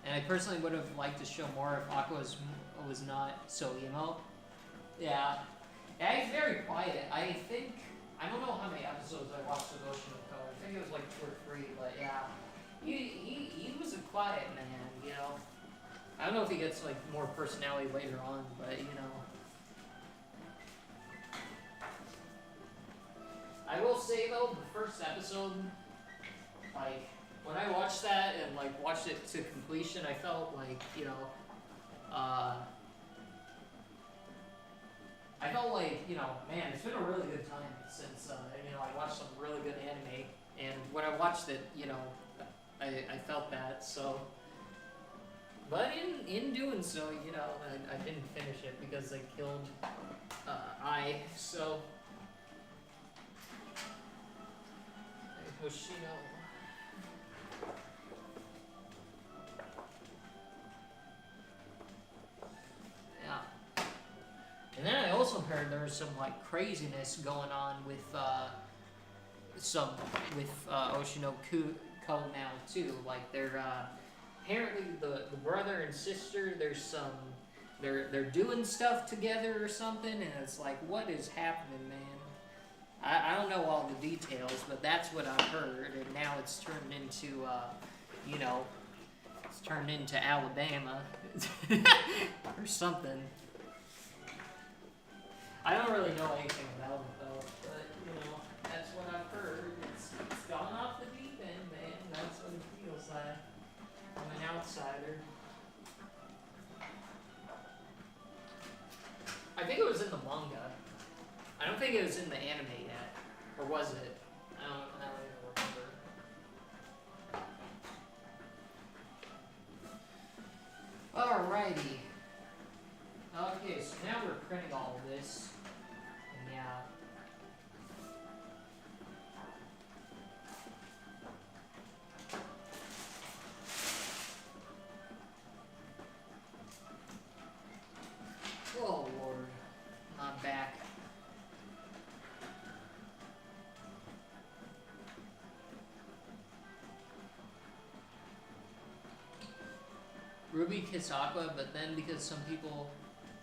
And I personally would have liked to show more if Aqua was not so emo. Yeah. Yeah, he's very quiet. I don't know how many episodes I watched of Ocean of Color. I think it was like 2 or 3, but yeah. He was a quiet man, you know. I don't know if he gets like more personality later on, but you know. I will say though, the first episode, like, when I watched that and like watched it to completion, I felt like, you know, I felt like, you know, man, it's been a really good time since, you know, I watched some really good anime, and when I watched it, you know, I felt that, so, but in doing so, you know, I didn't finish it because I killed, so, Hoshino. And then I also heard there was some like craziness going on with Oshino Ko now too. Like they're apparently the brother and sister. There's some they're doing stuff together or something, and it's like, what is happening, man? I don't know all the details, but that's what I've heard. And now it's turned into you know, it's turned into Alabama or something. I don't really know anything about it though, but you know, that's what I've heard. It's gone off the deep end, man. That's what it feels like. I'm an outsider. I think it was in the manga. I don't think it was in the anime yet. Or was it? I don't even remember. Alrighty. Okay, so now we're printing all of this. And yeah. Oh Lord, I'm back. Ruby kissed Aqua, but then because some people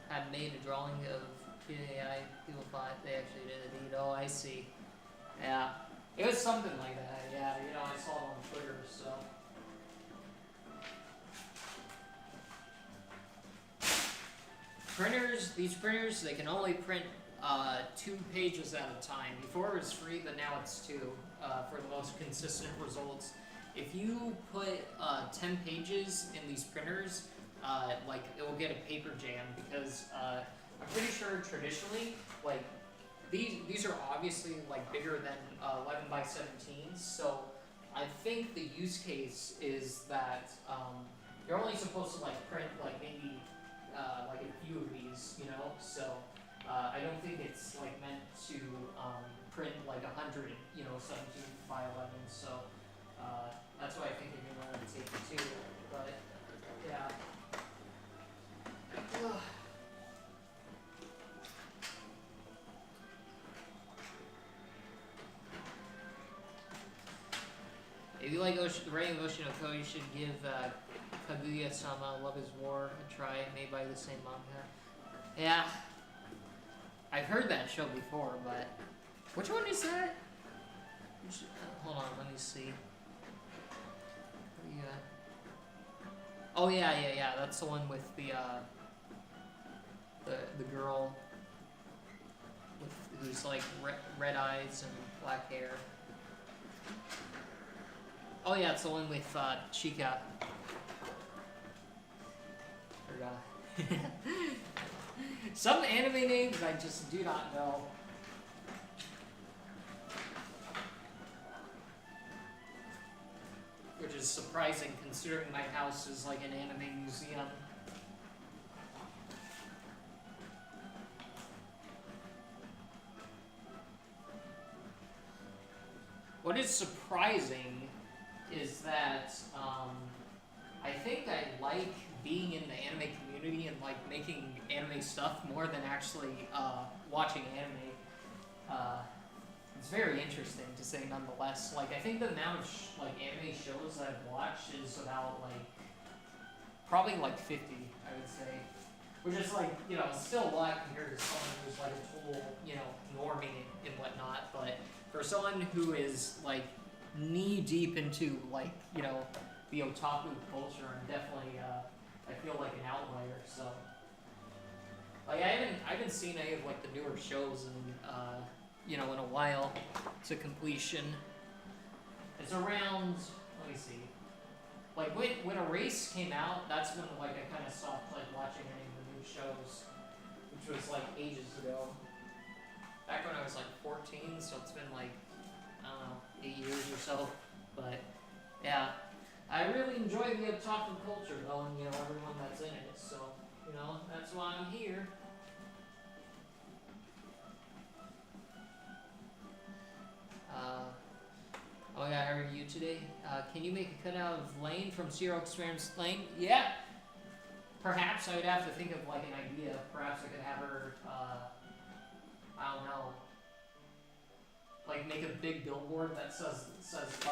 had made a drawing of PAI, people thought they actually did a deed. Oh, I see. Yeah. It was something like that, yeah. You know, I saw it on Twitter, so. Printers, these printers, they can only print 2 pages at a time. Before it was free, but now it's 2 for the most consistent results. If you put 10 pages in these printers, like it will get a paper jam because I'm pretty sure traditionally, like these are obviously like bigger than 11 by 17s. So I think the use case is that you're only supposed to like print like maybe like a few of these, you know. So I don't think it's like meant to print like 100, you know, 17 by 11. So that's why I think you're gonna want to take 2. But yeah. If you like the Reign of Ocean of Ko, you should give Kaguya-sama Love is War a try, made by the same manga. Yeah. I've heard that show before, but which one is that? Hold on, let me see. Yeah. Oh yeah. That's the one with the girl with who's like red eyes and black hair. Oh yeah, it's the one with Chica. Some anime names I just do not know. Which is surprising considering my house is like an anime museum. What is surprising is that I think I like being in the anime community and like making anime stuff more than actually watching anime. It's very interesting to say nonetheless. Like I think the amount of like anime shows that I've watched is about like probably like 50, I would say. Which is like, you know, still a lot compared to someone who's like a total, you know, normie and whatnot, but for someone who is like knee deep into like, you know, the otaku culture, I'm definitely I feel like an outlier. So like I haven't seen any of like the newer shows in you know, in a while to completion. It's around, let me see, like when Erase came out, that's when like I kind of stopped like watching any of the new shows, which was like ages ago. Back when I was like 14, so it's been like, I don't know, 8 years or so. But yeah, I really enjoy the otaku culture though, and you know, everyone that's in it. So, you know, that's why I'm here. Oh yeah, I heard you today. Can you make a cutout of Lane from Zero Experiments Lane? Yeah. Perhaps I would have to think of like an idea. Perhaps I could have her, I don't know, like make a big billboard that says let's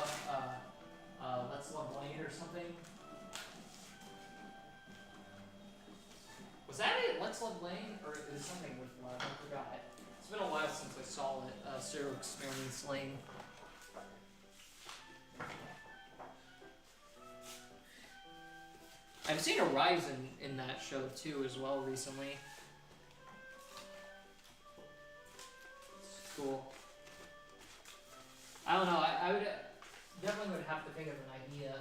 love Lane or something. Was that it? Let's love Lane? Or is it something with love? I forgot. It's been a while since I saw it. Zero Experiments Lane. I've seen a rise in that show too as well recently. It's cool. I don't know, I would definitely would have to think of an idea.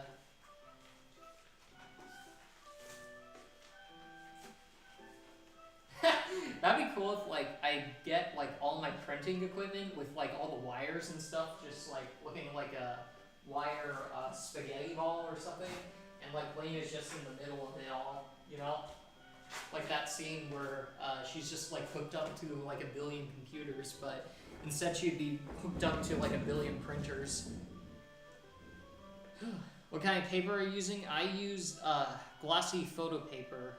That'd be cool if like I get like all my printing equipment with like all the wires and stuff just like looking like a wire spaghetti ball or something. And like Lane is just in the middle of it all, you know? Like that scene where she's just like hooked up to like a billion computers, but instead she'd be hooked up to like a billion printers. What kind of paper are you using? I use glossy photo paper.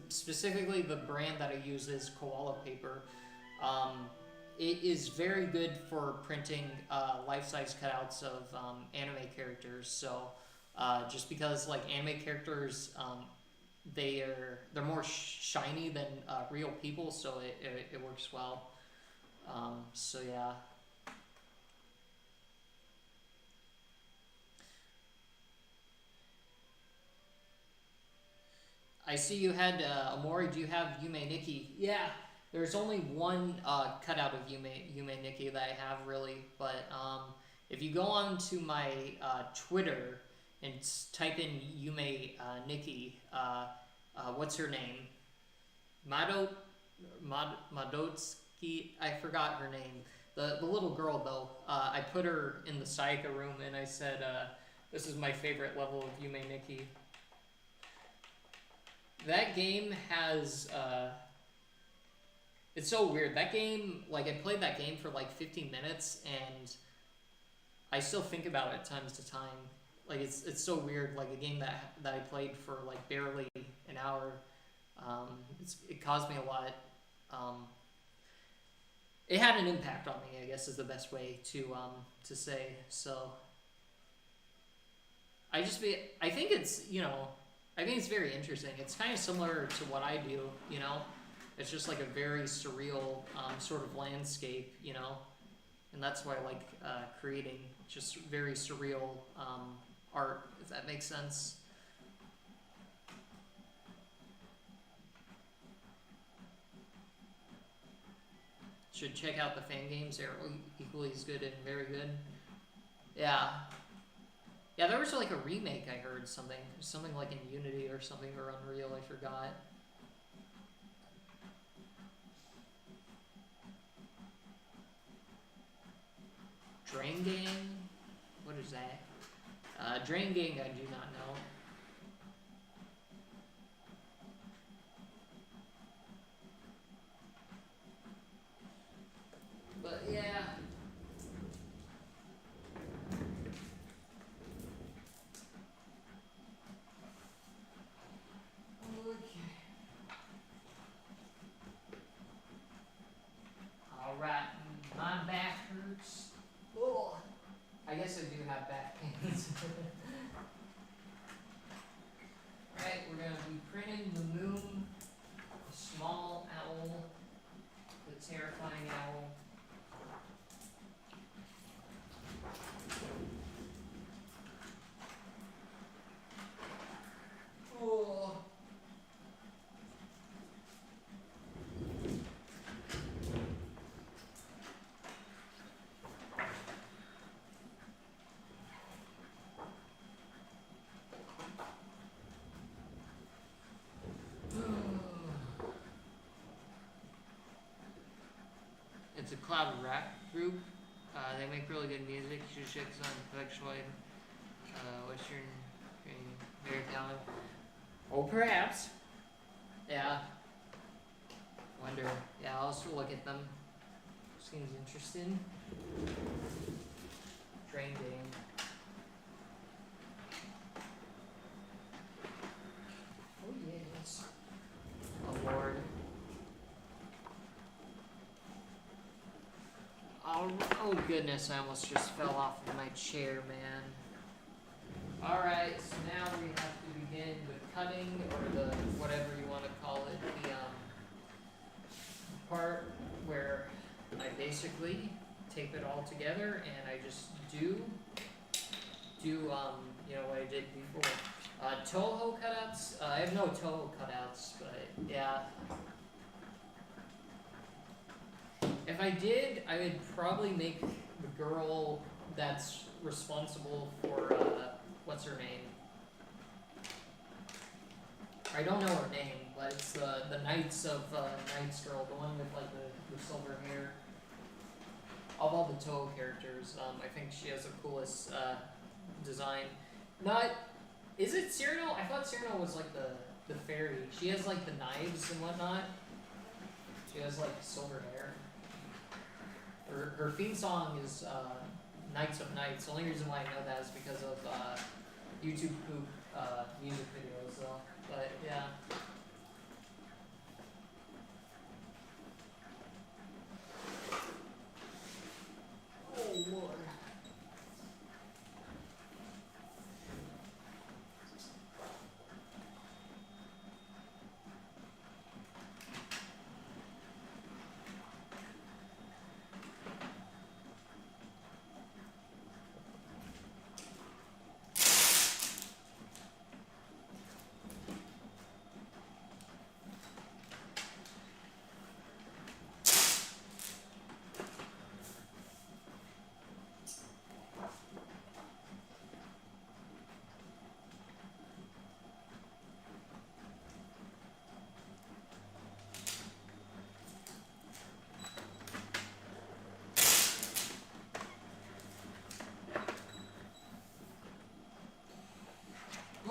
Specifically the brand that I use is Koala paper. It is very good for printing life-size cutouts of anime characters, so just because like anime characters, they're more shiny than real people, so it works well. So yeah. I see you had Amori. Do you have Yume Nikki? Yeah. There's only one cutout of Yume Nikki that I have really, but if you go on to my Twitter and type in Yume Nikki, what's her name? Madotsuki, I forgot her name. The little girl though, I put her in the Sayaka room and I said, this is my favorite level of Yume Nikki. That game has, it's so weird. That game, like I played that game for like 15 minutes and I still think about it times to time. Like it's so weird. Like a game that I played for like barely an hour. It caused me a lot. It had an impact on me, I guess is the best way to say. So I think it's, you know, I think it's very interesting. It's kind of similar to what I do, you know. It's just like a very surreal sort of landscape, you know, and that's why I like creating just very surreal art, if that makes sense. Should check out the fan games. They're equally as good and very good. Yeah. Yeah, there was like a remake I heard something like in Unity or something, or Unreal, I forgot. Drain Gang? What is that? Drain Gang I do not know. But yeah. Alright, my back hurts. Oh, I guess I do have back pains. Alright, we're going to be printing the moon, the small owl, the terrifying owl. Oh. It's a cloud rap group. They make really good music. You should check this on Contextual Western, very talented. Oh, perhaps. Yeah. Wonder. Yeah, I'll also look at them. Seems interesting. Train game. Oh yes. Oh Lord. Oh goodness, I almost just fell off of my chair, man. Alright, so now we have to begin with cutting, or the whatever you want to call it, the part where I basically tape it all together and I just do you know, what I did before. Toho cutouts, I have no Toho cutouts, but yeah. If I did, I would probably make the girl that's responsible for, what's her name? I don't know her name, but it's the Knights of Knights girl, the one with like the silver hair. Of all the Toho characters, I think she has the coolest design. Is it Cyrano? I thought Cyrano was like the fairy. She has like the knives and whatnot. She has like silver hair. Her theme song is Knights of Knights. The only reason why I know that is because of YouTube poop music videos, though. But yeah. Oh Lord.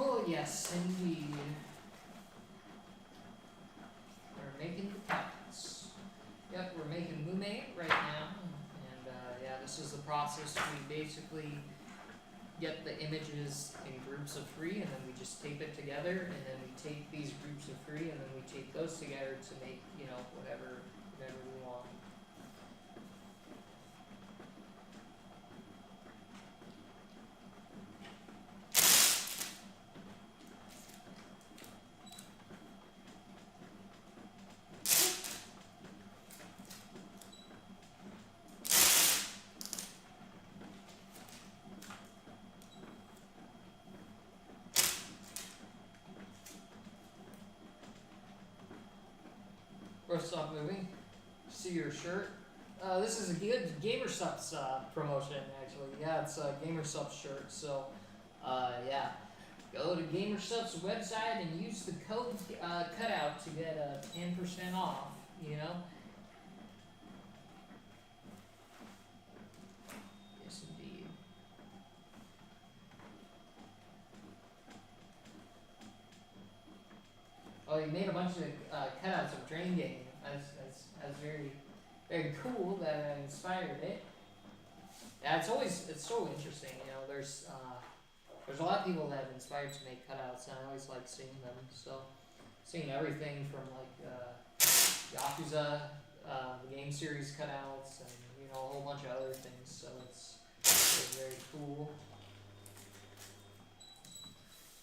Oh yes, indeed. We're making the cutouts. Yep, we're making Mume right now, and yeah, this is the process. We basically get the images in groups of 3, and then we just tape it together, and then we tape these groups of 3, and then we tape those together to make, you know, whatever we want. Roast Off Movie. See your shirt. This is a good GamerSupps promotion, actually. Yeah, it's a GamerSupps shirt. So, yeah. Go to GamerSupps website and use the code cutout to get 10% off, you know? Yes, indeed. Oh, you made a bunch of cutouts of Drain Game. That's very, very cool that inspired it. Yeah, it's so interesting, you know, there's a lot of people that have inspired to make cutouts, and I always like seeing them, so seeing everything from like Yakuza, the game series cutouts, and you know, a whole bunch of other things, so it's very cool.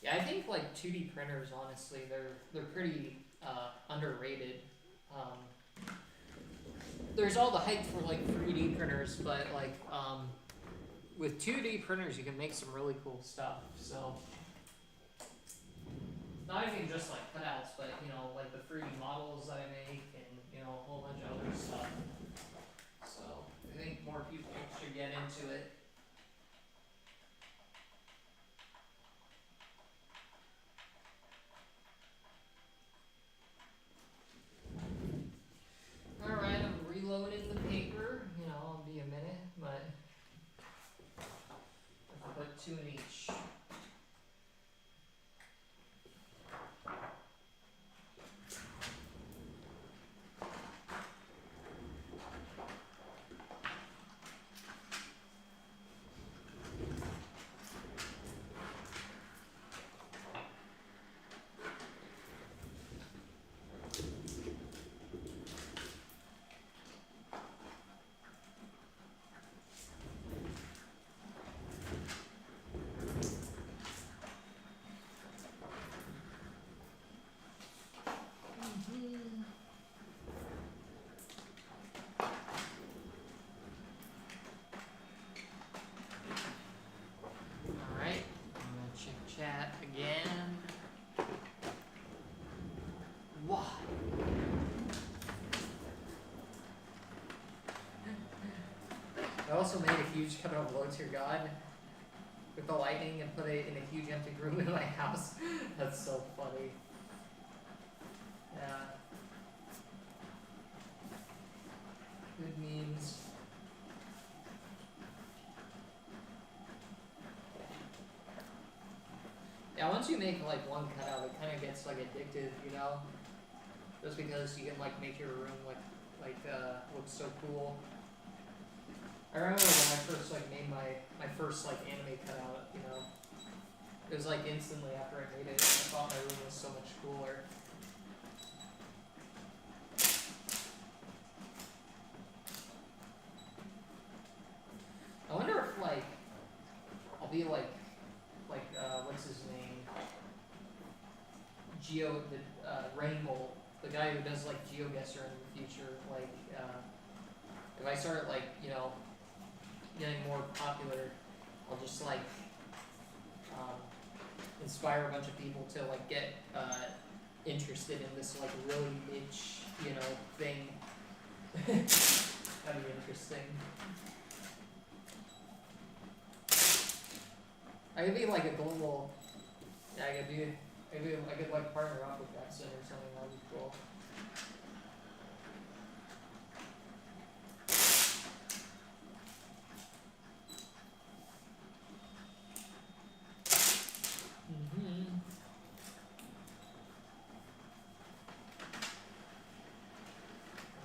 Yeah, I think like 2D printers, honestly, they're pretty underrated. There's all the hype for like 3D printers, but like with 2D printers, you can make some really cool stuff. So not even just like cutouts, but you know, like the 3D models that I make, and you know, a whole bunch of other stuff. So I think more people should get into it. Alright, I'm reloading the paper. You know, I'll be a minute, but I'll put 2 in each. Chat again. Why? I also made a huge cutout of Lord to Your God with the lightning and put it in a huge empty room in my house. That's so funny. Yeah. Good memes. Yeah, once you make like one cutout, it kind of gets like addictive, you know? Just because you can like make your room look so cool. I remember when I first like made my first like anime cutout, you know? It was like instantly after I made it, I thought my room was so much cooler. I wonder if like I'll be like what's his name? Rainbow, the guy who does like GeoGuessr in the future, like if I start like, you know, getting more popular, I'll just like inspire a bunch of people to like get interested in this like really niche, you know, thing. That'd be interesting. I could be like a global. Yeah, I could like partner up with that center or something. That'd be cool.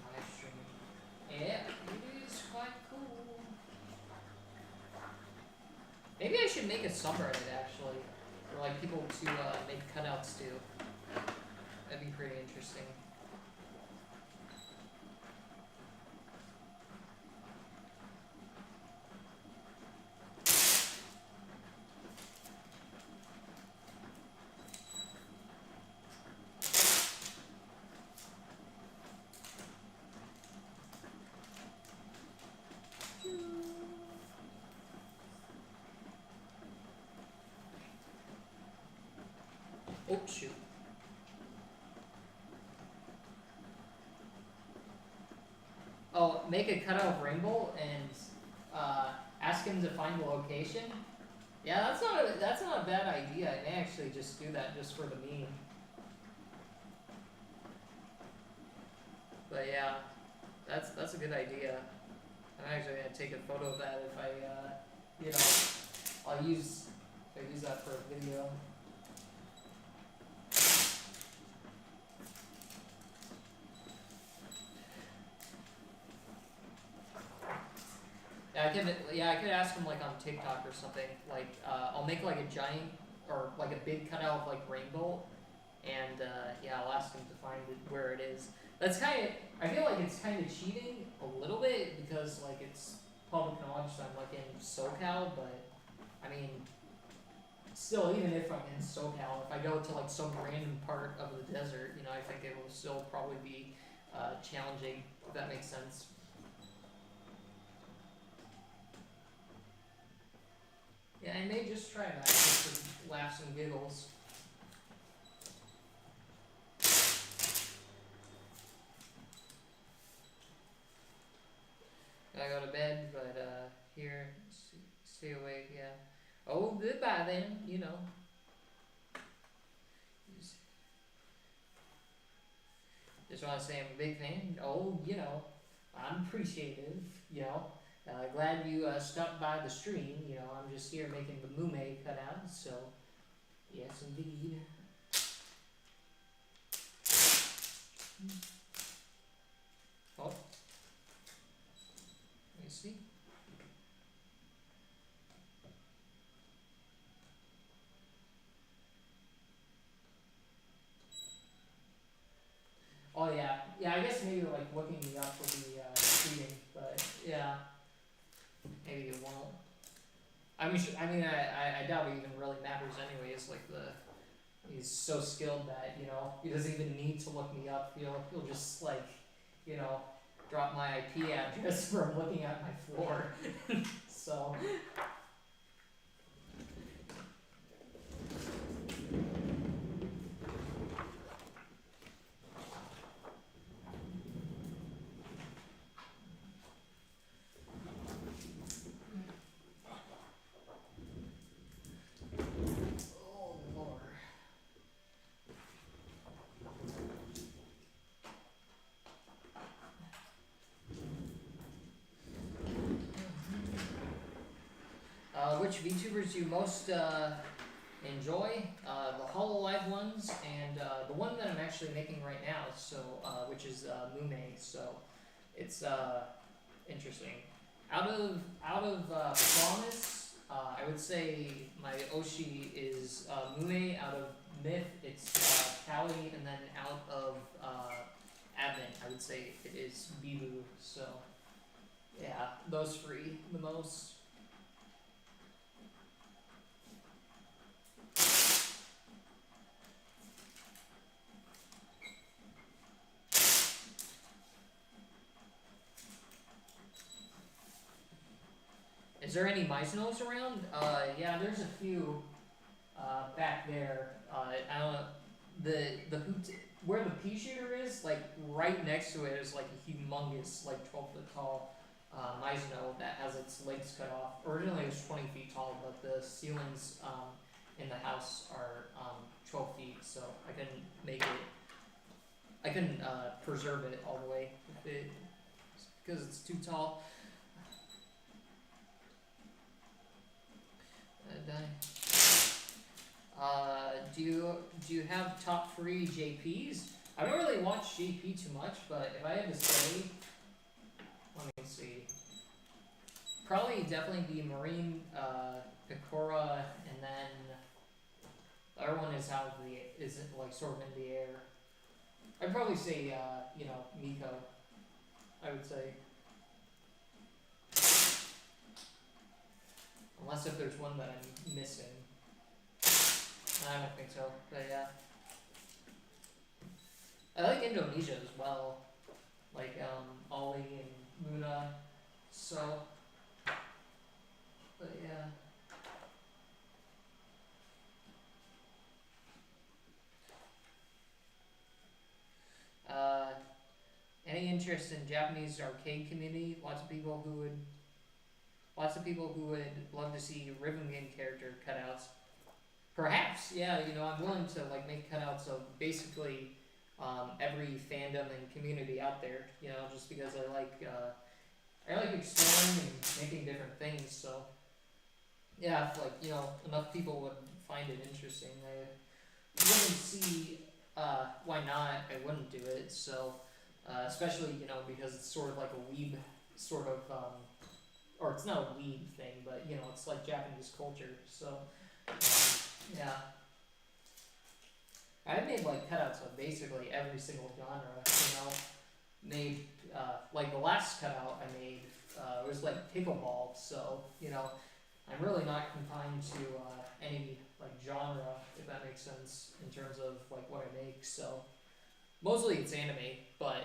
Live streaming. Yeah, it is quite cool. Maybe I should make a subreddit actually, for like people to make cutouts to. That'd be pretty interesting. Oh shoot. Oh, make a cutout of Rainbow and ask him to find the location. Yeah, that's not a bad idea. I may actually just do that just for the meme. But yeah, that's a good idea. I'm actually gonna take a photo of that if I you know I'll use that for a video. I could ask him like on TikTok or something. Like I'll make like a giant or like a big cutout of like Rainbow, and yeah, I'll ask him to find it where it is. That's kind of I feel like it's kind of cheating a little bit because like it's public knowledge that I'm like in SoCal, but I mean, still, even if I'm in SoCal, if I go to like some random part of the desert, you know, I think it will still probably be challenging. If that makes sense. Yeah, I may just try that just for laughs and giggles. I go to bed, but here, stay awake. Yeah. Oh, goodbye then. You know. Just want to say I'm a big fan. Oh, you know, I'm appreciative. You know, glad you stopped by the stream. You know, I'm just here making the mume cutouts. So, yes, indeed. Oh, let me see. Oh yeah, yeah. I guess maybe like looking me up would be cheating, but yeah, maybe it won't. I doubt it even really matters anyways. Like he's so skilled that you know he doesn't even need to look me up. He'll just like, you know, drop my IP address from looking at my floor. So oh Lord. Which VTubers do you most enjoy? The HoloLive ones and the one that I'm actually making right now. So which is Mume. So it's interesting. Out of Promise, I would say my Oshi is Mume. Out of Myth, it's Kali, and then out of Advent, I would say it is Bibu. So yeah, those three the most. Is there any Meisnos around? Yeah, there's a few back there. I don't know. Where the pea shooter is, like right next to it is like a humongous, like 12-foot tall Meisno that has its legs cut off. Originally it was 20 feet tall, but the ceilings in the house are 12 feet, so I couldn't make it. I couldn't preserve it all the way because it's too tall. Do you have top 3 JPs? I don't really watch JP too much, but if I had to say, let me see. Probably definitely be Marine, Picora, and then the other one is isn't like sort of in the air. I'd probably say you know, Miko. I would say. Unless if there's one that I'm missing. I don't think so, but yeah. I like Indonesia as well. Like Ollie and Luna. So but yeah. Any interest in Japanese arcade community. Lots of people who would love to see rhythm game character cutouts. Perhaps, yeah. I'm willing to like make cutouts of basically every fandom and community out there. Just because I like exploring and making different things. So yeah, if enough people would find it interesting, I wouldn't see why not. I wouldn't do it. So especially because it's sort of like a weeb sort of or it's not a weeb thing, but it's like Japanese culture. So yeah, I've made like cutouts of basically every single genre. Made like the last cutout I made was like pickleball. So I'm really not confined to any like genre, if that makes sense, in terms of like what I make. So mostly it's anime, but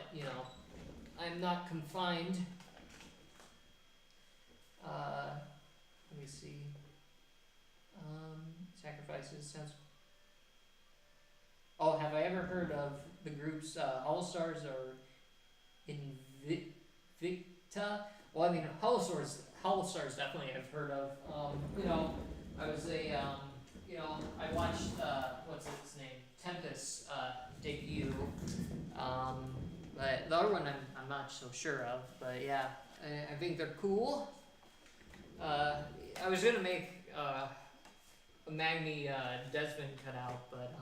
I'm not confined. Let me see. Sacrifices sounds. Oh, have I ever heard of the groups All Stars or Invicta? Well, I mean, Hollow Stars definitely I've heard of. I was I watched what's its name, Tempest debut. But the other one I'm not so sure of. But yeah, I think they're cool. I was gonna make a Magni Desmond cutout, but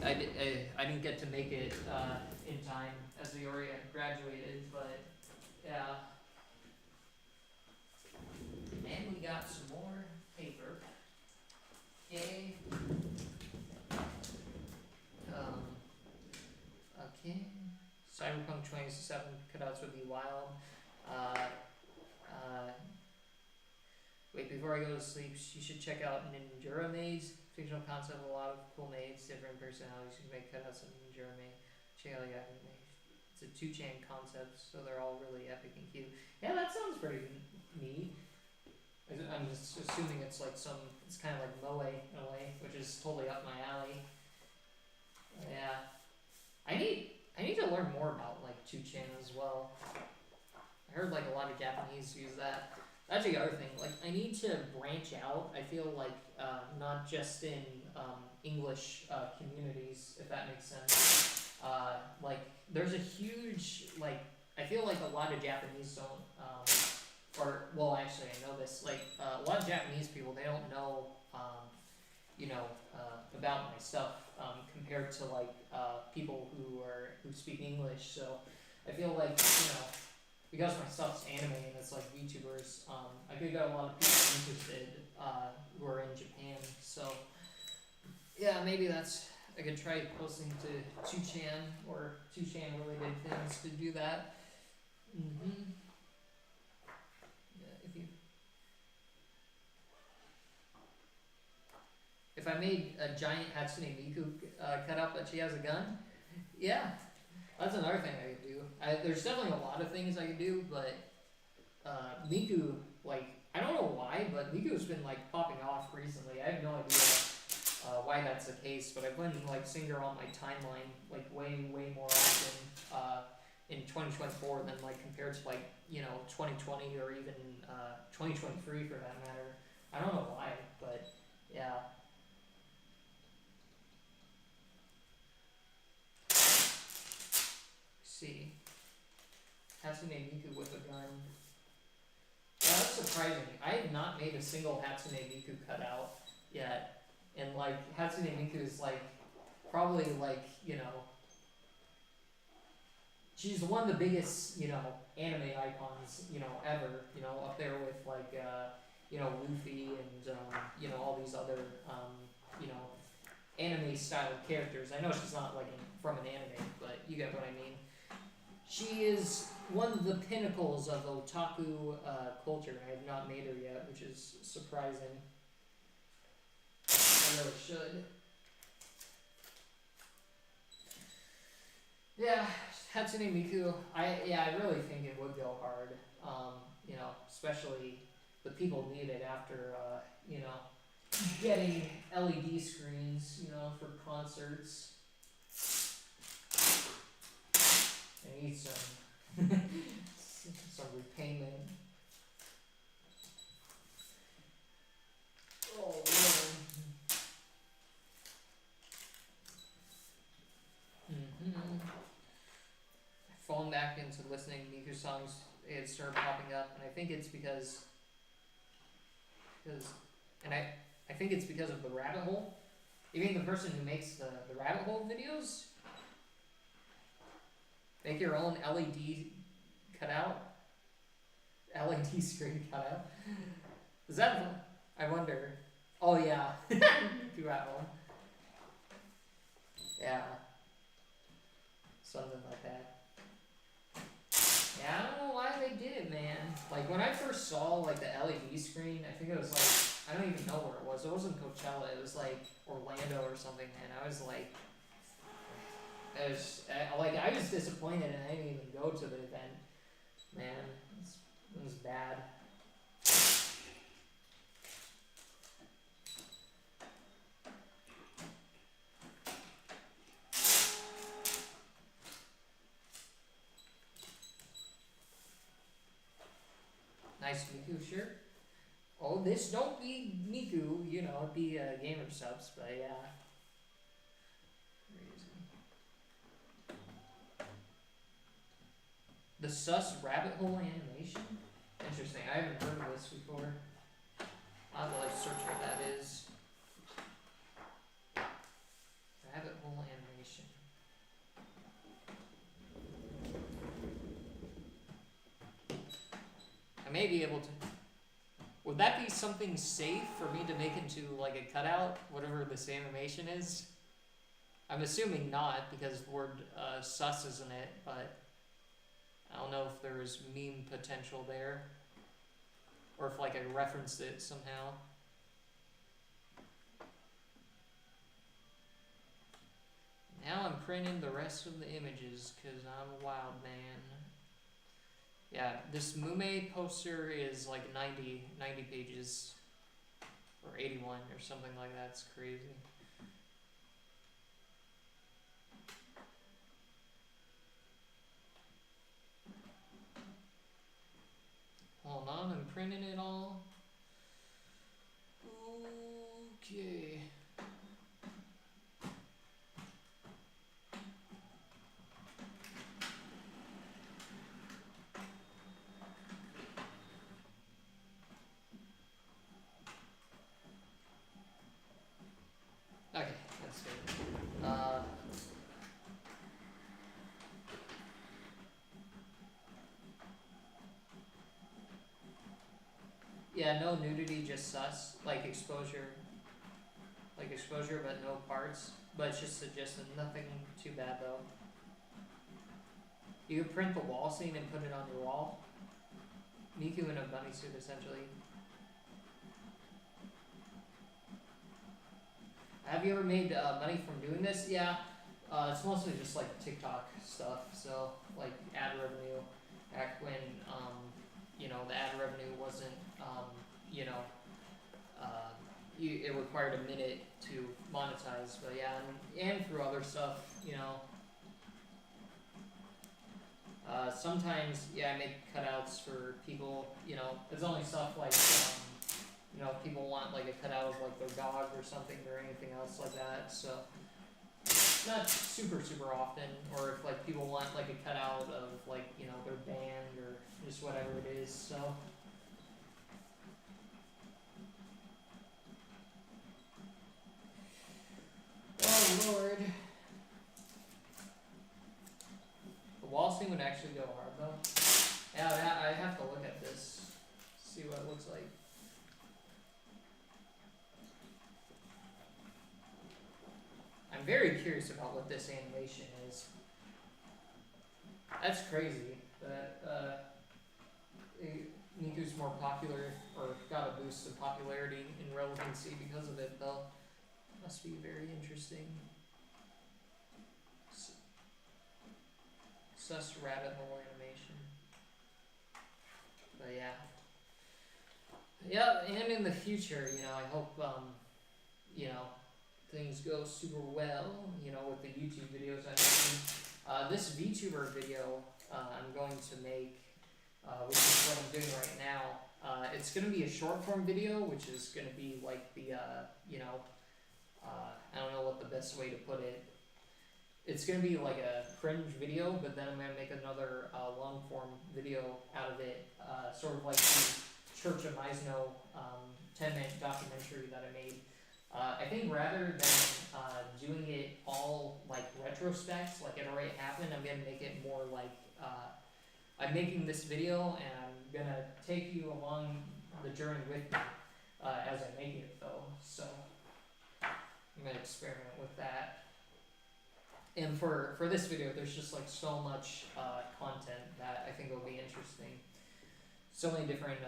I didn't get to make it in time as we already graduated. But yeah. And we got some more paper. Yay. Okay. Cyberpunk 2077 cutouts would be wild. Wait, before I go to sleep, you should check out Ninjura Maids. Fictional concept, a lot of cool maids, different personalities. You can make cutouts of Ninjura Maid. Check out the It's a 2-chain concept, so they're all really epic and cute. Yeah, that sounds pretty neat. I'm just assuming it's like it's kind of like moe in a way, which is totally up my alley. Yeah, I need to learn more about like 2chan as well. I heard like a lot of Japanese use that. That's the other thing. Like I need to branch out. I feel like not just in English communities, if that makes sense. Like there's a huge I feel like a lot of Japanese don't. Actually, I know this. Like a lot of Japanese people, they don't know, about my stuff compared to like people who speak English. So I feel like because my stuff's anime and it's like VTubers, I could get a lot of people interested who are in Japan. So yeah, maybe I could try posting to 2chan or 2chan related things to do that. Mm-hmm. If I made a giant Hatsune Miku cutout but she has a gun, yeah, that's another thing I could do. There's definitely a lot of things I could do, but Miku, I don't know why, but Miku's been popping off recently. I have no idea why that's the case, but I've been seeing her on my timeline way more often in 2024 than compared to 2020 or even 2023 for that matter. I don't know why, but yeah. See, Hatsune Miku with a gun. Yeah, that's surprising. I have not made a single Hatsune Miku cutout yet, and Hatsune Miku is probably she's one of the biggest anime icons ever. Up there with Luffy and all these other anime style characters. I know she's not from an anime, but you get what I mean. She is one of the pinnacles of otaku culture. I have not made her yet, which is surprising. I really should. Yeah, Hatsune Miku. I really think it would go hard. Especially the people need it after getting LED screens, for concerts. I need some Some repayment. Oh, Lord. I fallen back into listening to Miku songs. It started popping up, and I think it's because I think it's because of the rabbit hole. You mean the person who makes the rabbit hole videos? Make your own LED cutout? LED screen cutout? Is that, I wonder. Oh yeah, do that one. Yeah. Something like that. Yeah, I don't know why they did it, man. Like, when I first saw, like, the LED screen, I think it was, like, I don't even know where it was. It wasn't Coachella. It was, like, Orlando or something, and I was, like, I was disappointed, and I didn't even go to the event. Man, it was bad. Nice Miku shirt. Oh, this don't be Miku, you know, it'd be gamer subs, but yeah. Crazy. The sus rabbit hole animation? Interesting, I haven't heard of this before. I'll have to like search what that is. Rabbit hole animation. I may be able to. Would that be something safe for me to make into like a cutout, whatever this animation is? I'm assuming not, because the word sus is in it, but I don't know if there's meme potential there, or if like I referenced it somehow. Now I'm printing the rest of the images because I'm a wild man. Yeah, this Mume poster is like 90 pages, or 81 or something like that. It's crazy. Hold on, I'm printing it all. Okay. Okay, that's good. Yeah, no nudity, just sus, like exposure but no parts. But it's just suggested, nothing too bad though. You could print the wall scene and put it on your wall. Miku in a bunny suit, essentially. Have you ever made money from doing this? Yeah, it's mostly just like TikTok stuff. So like ad revenue, back when you know, the ad revenue wasn't you know, it required a minute to monetize. But yeah, and through other stuff, you know. Sometimes, yeah, I make cutouts for people, you know, it's only stuff like, you know, if people want like a cutout of like their dog or something or anything else like that, so not super often, or if like people want like a cutout of like, you know, their band or just whatever it is, so. Oh Lord. The wall scene would actually go hard though. Yeah, I have to look at this, see what it looks like. I'm very curious about what this animation is. That's crazy that Miku's more popular, or got a boost of popularity and relevancy because of it though. Must be very interesting. Sus rabbit hole animation. But yeah. Yeah, and in the future, you know, I hope, you know, things go super well, you know, with the YouTube videos I mentioned. This VTuber video, I'm going to make, which is what I'm doing right now. It's going to be a short form video, which is going to be like the, I don't know what the best way to put it. It's going to be like a cringe video, but then I'm going to make another long form video out of it, sort of like the Church of Meisno 10-minute documentary that I made. I think rather than doing it all like retrospects, like it already happened, I'm going to make it more like, I'm making this video and I'm going to take you along the journey with me as I make it though. So I'm going to experiment with that. And for this video, there's just like so much content that I think will be interesting. So many different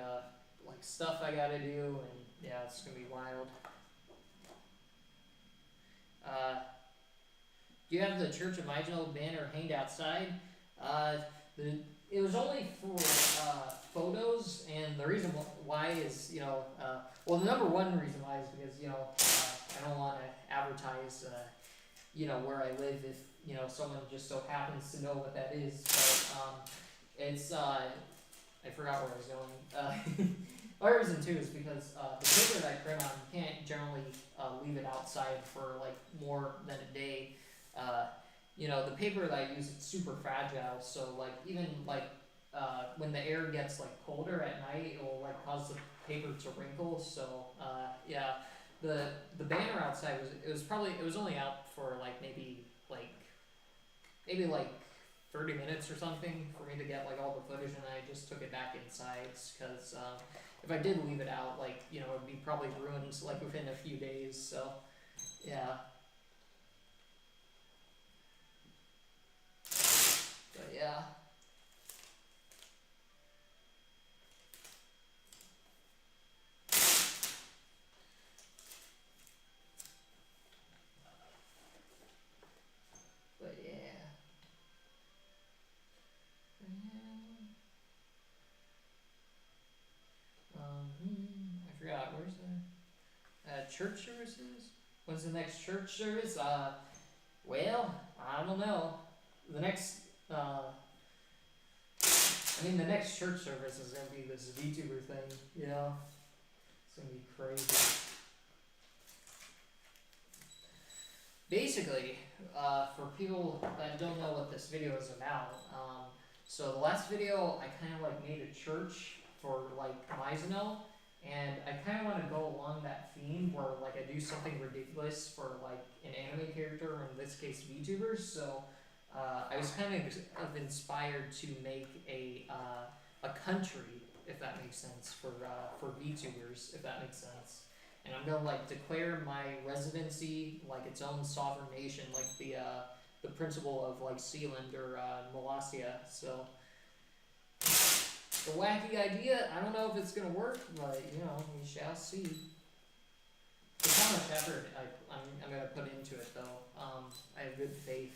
like stuff I gotta do, and yeah, it's gonna be wild. Do you have the Church of Meisno banner hanged outside? It was only for photos, and the reason why is, well, the number one reason why is because, I don't want to advertise, where I live if, someone just so happens to know what that is. But it's, I forgot where I was going. Other reason too is because the paper that I print on, you can't generally leave it outside for like more than a day. The paper that I use, it's super fragile, so like even like when the air gets like colder at night, it will like cause the paper to wrinkle. So yeah, the banner outside was only out for like maybe 30 minutes or something for me to get like all the footage, and I just took it back inside because if I did leave it out, it would be probably ruined like within a few days. So yeah. But yeah. But yeah. I forgot, where's the church services? When's the next church service? Well, I don't know. The next the next church service is gonna be this Vtuber thing, It's gonna be crazy. Basically, for people that don't know what this video is about, so the last video I kind of made a church for Meisno, and I kind of want to go along that theme where I do something ridiculous for an anime character, or in this case VTubers. So I was kind of inspired to make a country, if that makes sense, for VTubers, if that makes sense. And I'm gonna declare my residency its own sovereign nation, the principle of Sealand or Molossia. So it's a wacky idea. I don't know if it's gonna work, but we shall see. It's how much effort I'm gonna put into it, though. I have good faith.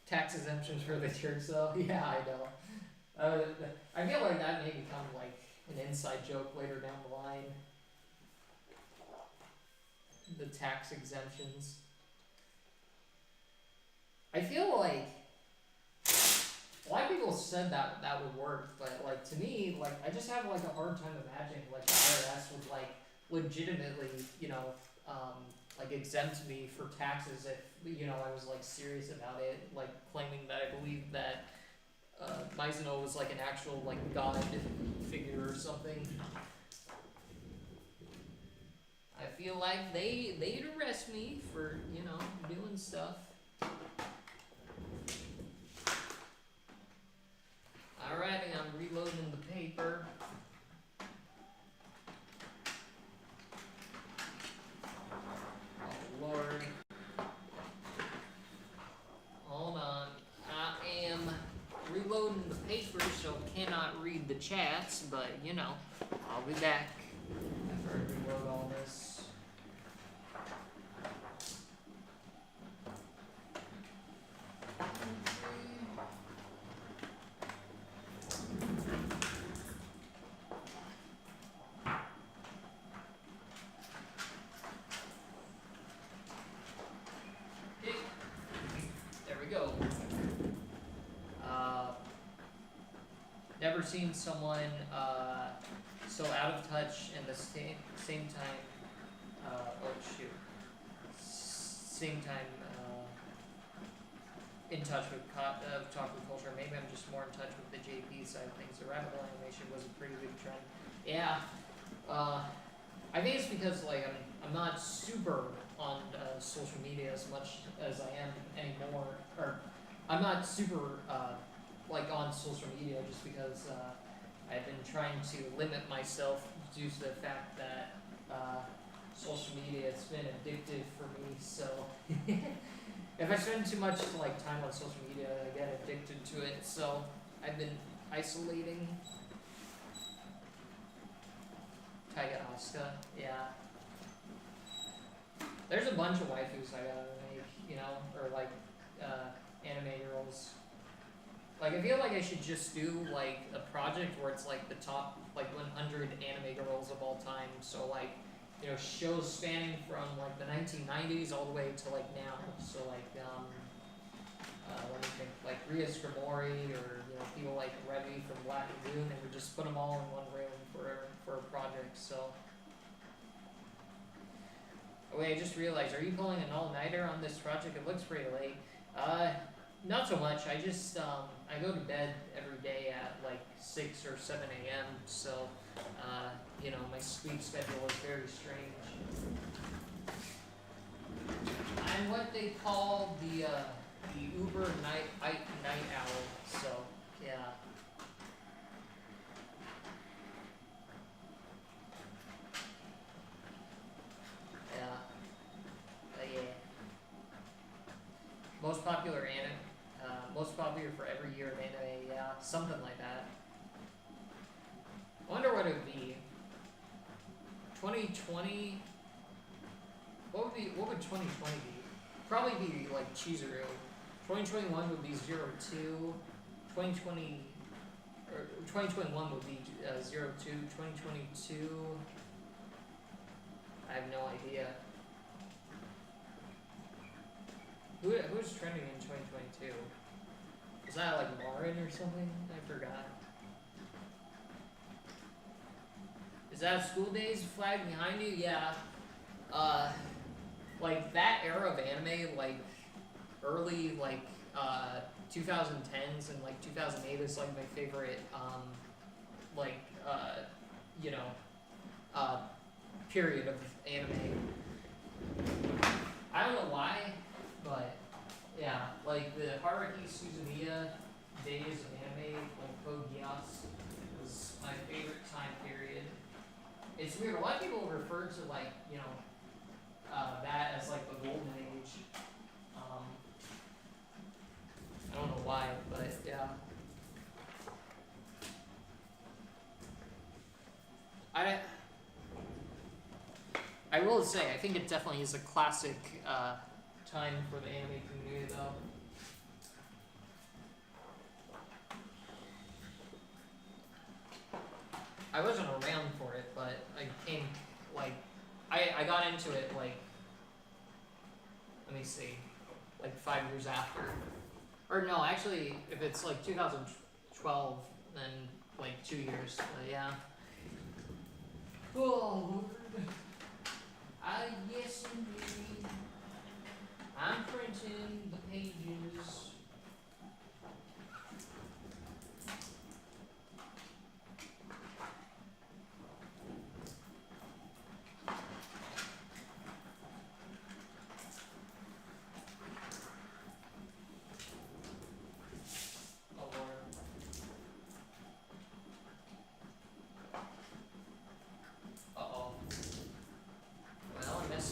Tax exemptions for the church, though. Yeah, I know. I feel like that may become an inside joke later down the line. The tax exemptions. I feel like a lot of people said that would work, but to me, I just have a hard time imagining the IRS would legitimately, exempt me for taxes if I was serious about it, claiming that I believe that Meisno was an actual god figure or something. I feel like they'd arrest me for doing stuff. Alrighty, I'm reloading the paper. Oh Lord. Hold on. I am reloading the paper, so cannot read the chats, but I'll be back after I reload all this. seen someone so out of touch and the same time, same time in touch with otaku culture. Maybe I'm just more in touch with the JP side of things. The rabbit hole animation was a pretty big trend. Yeah, I think it's because like I'm not super on social media as much as I am anymore, or I'm not super like on social media just because I've been trying to limit myself due to the fact that social media has been addictive for me. So if I spend too much like time on social media, I get addicted to it. So I've been isolating. Taiga Asuka, yeah. There's a bunch of waifus I gotta make, you know, or like anime girls. Like I feel like I should just do like a project where it's like the top like 100 anime girls of all time. So like, you know, shows spanning from like the 1990s all the way to like now. So like let me think, like Ria Scrimori, or you know, people like Revy from Black Lagoon, and we just put them all in one room for a project. So oh wait, I just realized, are you pulling an all-nighter on this project? It looks pretty late. Not so much. I just I go to bed every day at like 6 or 7 a.m. So you know, my sleep schedule is very strange. I'm what they call the Uber night owl. So yeah. Yeah. Most popular for every year of anime, yeah, something like that. I wonder what it would be. 2020. What would 2020 be? Probably be like Chizuru. 2021 would be 02. 2020 or 2021 would be 02. 2022. I have no idea. Who's trending in 2022? Is that like Lauren or something? I forgot. Is that School Days flag behind you? Yeah. Like that era of anime, like early like 2010s and like 2008 is like my favorite like you know period of anime. I don't know why, but yeah, like the Haruhi Suzumiya days of anime, like Code Geass, was my favorite time period. It's weird, a lot of people refer to like, you know, that as like the golden age. I don't know why, but yeah. I will say, I think it definitely is a classic time for the anime community, though. I wasn't around for it, but I came, like, I got into it, like, let me see, like 5 years after. Or no, actually, if it's like 2012, then like 2 years, yeah. Oh, I guess indeed. I'm printing the pages.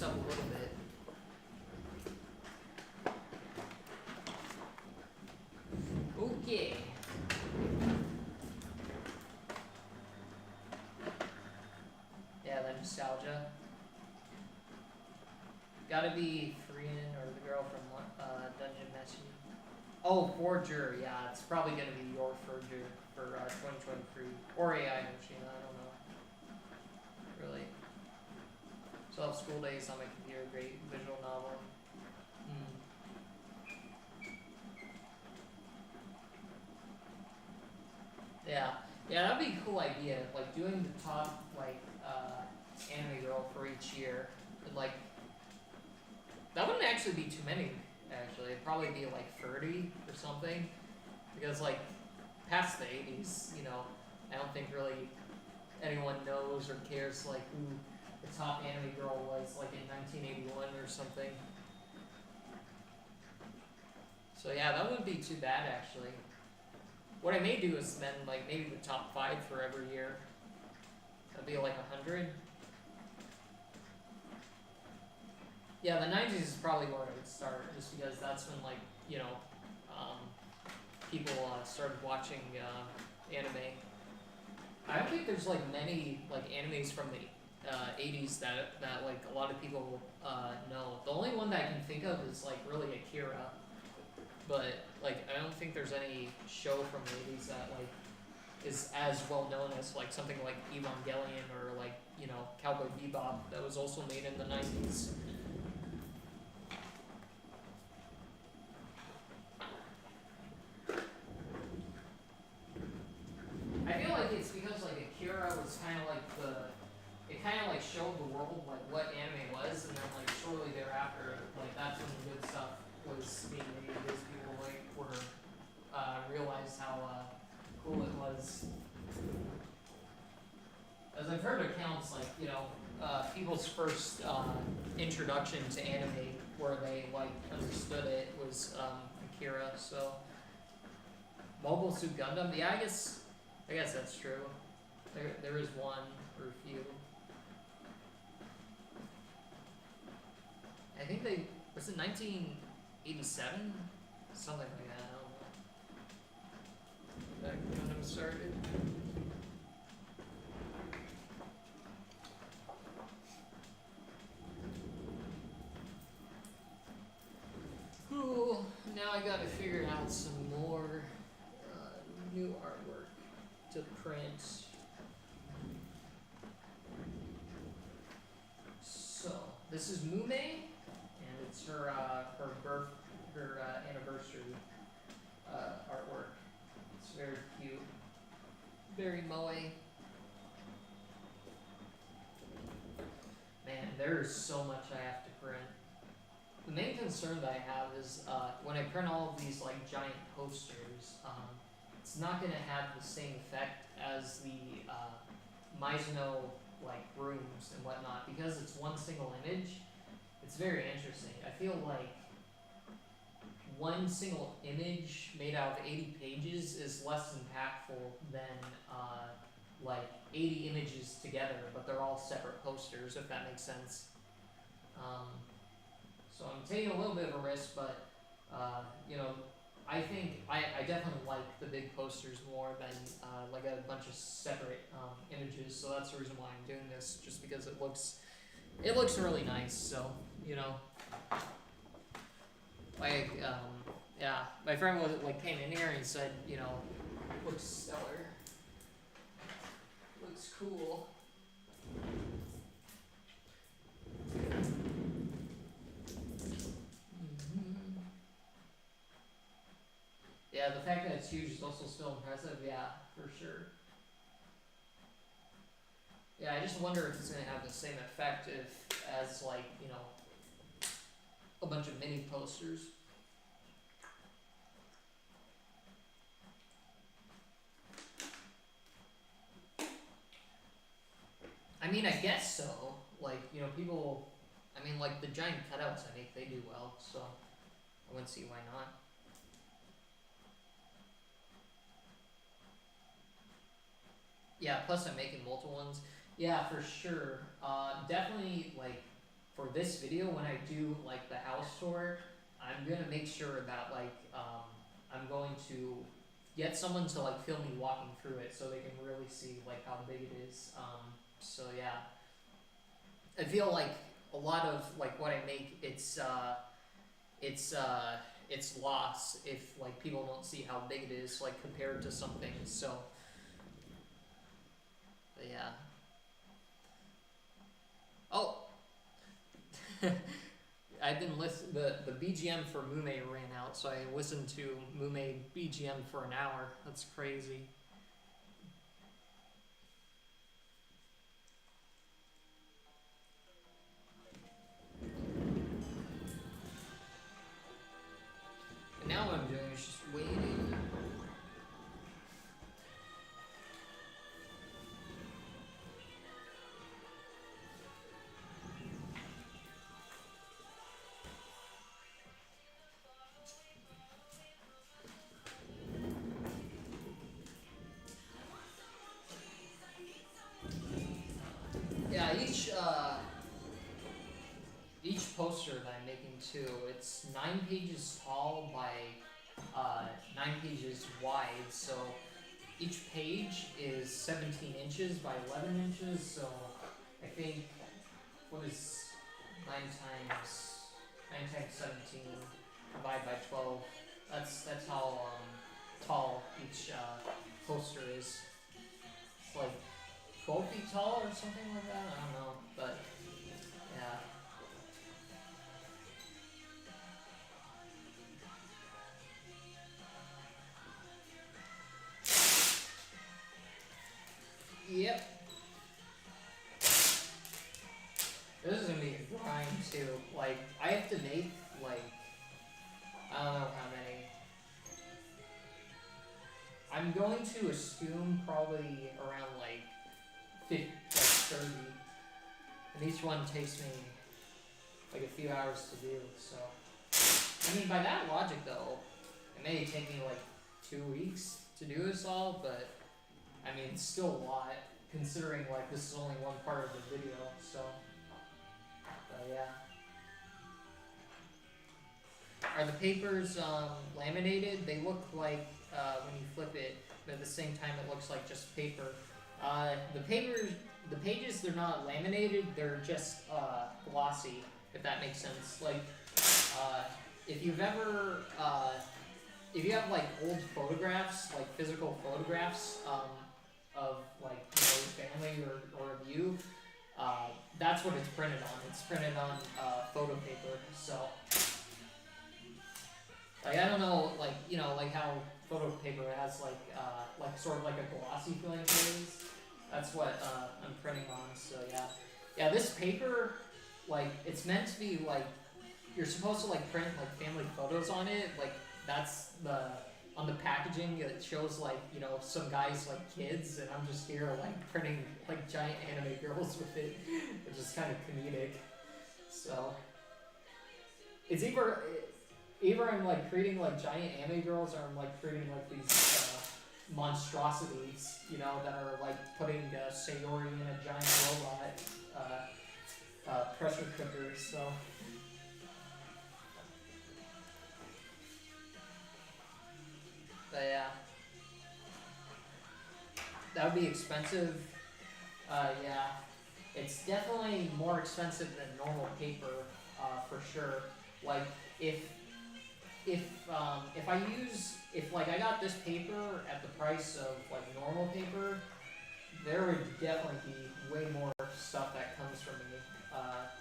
Up a little bit. Okay. Yeah, that nostalgia. Gotta be Frieren or the girl from Dungeon Meshi. Oh, Forger. Yeah, it's probably gonna be your Forger for 2023 or AI machine. I don't know. Really. So I'll have School Days on my computer, great visual novel. Yeah. Yeah, that'd be a cool idea. Like doing the top like anime girl for each year. And, like that wouldn't actually be too many. Actually, it'd probably be like 30 or something. Because like past the 80s, you know, I don't think really anyone knows or cares like who the top anime girl was like in 1981 or something. So yeah, that wouldn't be too bad actually. What I may do is spend like maybe the top 5 for every year. That'd be like 100. Yeah, the 90s is probably where I would start, just because that's when like, you know, people started watching anime. I don't think there's like many like animes from the 80s that like a lot of people know. The only one that I can think of is like really Akira, but like I don't think there's any show from the 80s that like is as well known as like something like Evangelion or like, you know, Cowboy Bebop that was also made in the 90s. I feel like it's because like Akira was kind of like it kind of like showed the world like what anime was, and then like shortly thereafter, like that's when the good stuff was being made, because people like were realized how cool it was. As I've heard accounts, like, you know, people's first introduction to anime, where they like understood it, was Akira. So Mobile Suit Gundam, yeah, I guess that's true. There is one or a few. I think was it 1987? Something like that. I don't know. That Gundam started. Cool. Now I gotta figure out some more new artwork to print. So this is Mume, and it's her anniversary artwork. It's very cute, very moe. Man, there is so much I have to print. The main concern that I have is when I print all of these like giant posters, it's not going to have the same effect as the Mizuno like rooms and whatnot, because it's one single image. It's very interesting. I feel like one single image made out of 80 pages is less impactful than like 80 images together, but they're all separate posters, if that makes sense. So I'm taking a little bit of a risk, but you know, I think I definitely like the big posters more than like a bunch of separate images. So that's the reason why I'm doing this, just because it looks really nice. So, you know, like yeah, my friend was like came in here and he said, you know, looks stellar, looks cool. Yeah, the fact that it's huge is also still impressive. Yeah, for sure. Yeah, I just wonder if it's gonna have the same effect as like, you know, a bunch of mini posters. I mean, I guess so. Like, you know, people, I mean, like the giant cutouts I make, they do well, so I wouldn't see why not. Yeah, plus I'm making multiple ones. Yeah, for sure. Definitely, like, for this video, when I do, like, the house tour, I'm gonna make sure that, like, I'm going to get someone to, like, film me walking through it so they can really see, like, how big it is. So, yeah. I feel like a lot of, like, what I make, it's lost if, like, people don't see how big it is, like, compared to something, so... But yeah. Oh! I've been listening. The BGM for Mume ran out, so I listened to Mume BGM for an hour. That's crazy. it's just waiting. Yeah, each poster that I'm making too, it's 9 pages tall by 9 pages wide, so each page is 17 inches by 11 inches, so I think, what is 9 times 17 divided by 12, that's how tall each poster is. It's like 12 feet tall or something like that, I don't know, but yeah. Yep. This is gonna be a grind too. Like, I have to make, like, I don't know how many. I'm going to assume probably around like 50, like 30. And each one takes me like a few hours to do, so. I mean, by that logic though, it may take me like 2 weeks to do this all, but I mean, it's still a lot, considering like this is only one part of the video, so. But yeah. Are the papers laminated? They look like, when you flip it, but at the same time it looks like just paper. The pages, they're not laminated, they're just glossy, if that makes sense. Like, if you've ever, if you have like old photographs, like physical photographs of like, you know, your family or of you, that's what it's printed on. It's printed on photo paper, so. Like, I don't know, like, you know, like how photo paper has like sort of like a glossy feeling to it. That's what I'm printing on, so yeah. Yeah, this paper, like, it's meant to be like, you're supposed to like print like family photos on it, like that's on the packaging it shows like, you know, some guys like kids, and I'm just here like printing like giant anime girls with it, which is kind of comedic. So it's either I'm like creating like giant anime girls, or I'm like creating like these monstrosities, you know, that are like putting Sayori in a giant robot pressure cooker. So. But yeah, that would be expensive. Yeah, it's definitely more expensive than normal paper, for sure. Like if I got this paper at the price of like normal paper, there would definitely be way more stuff that comes from me.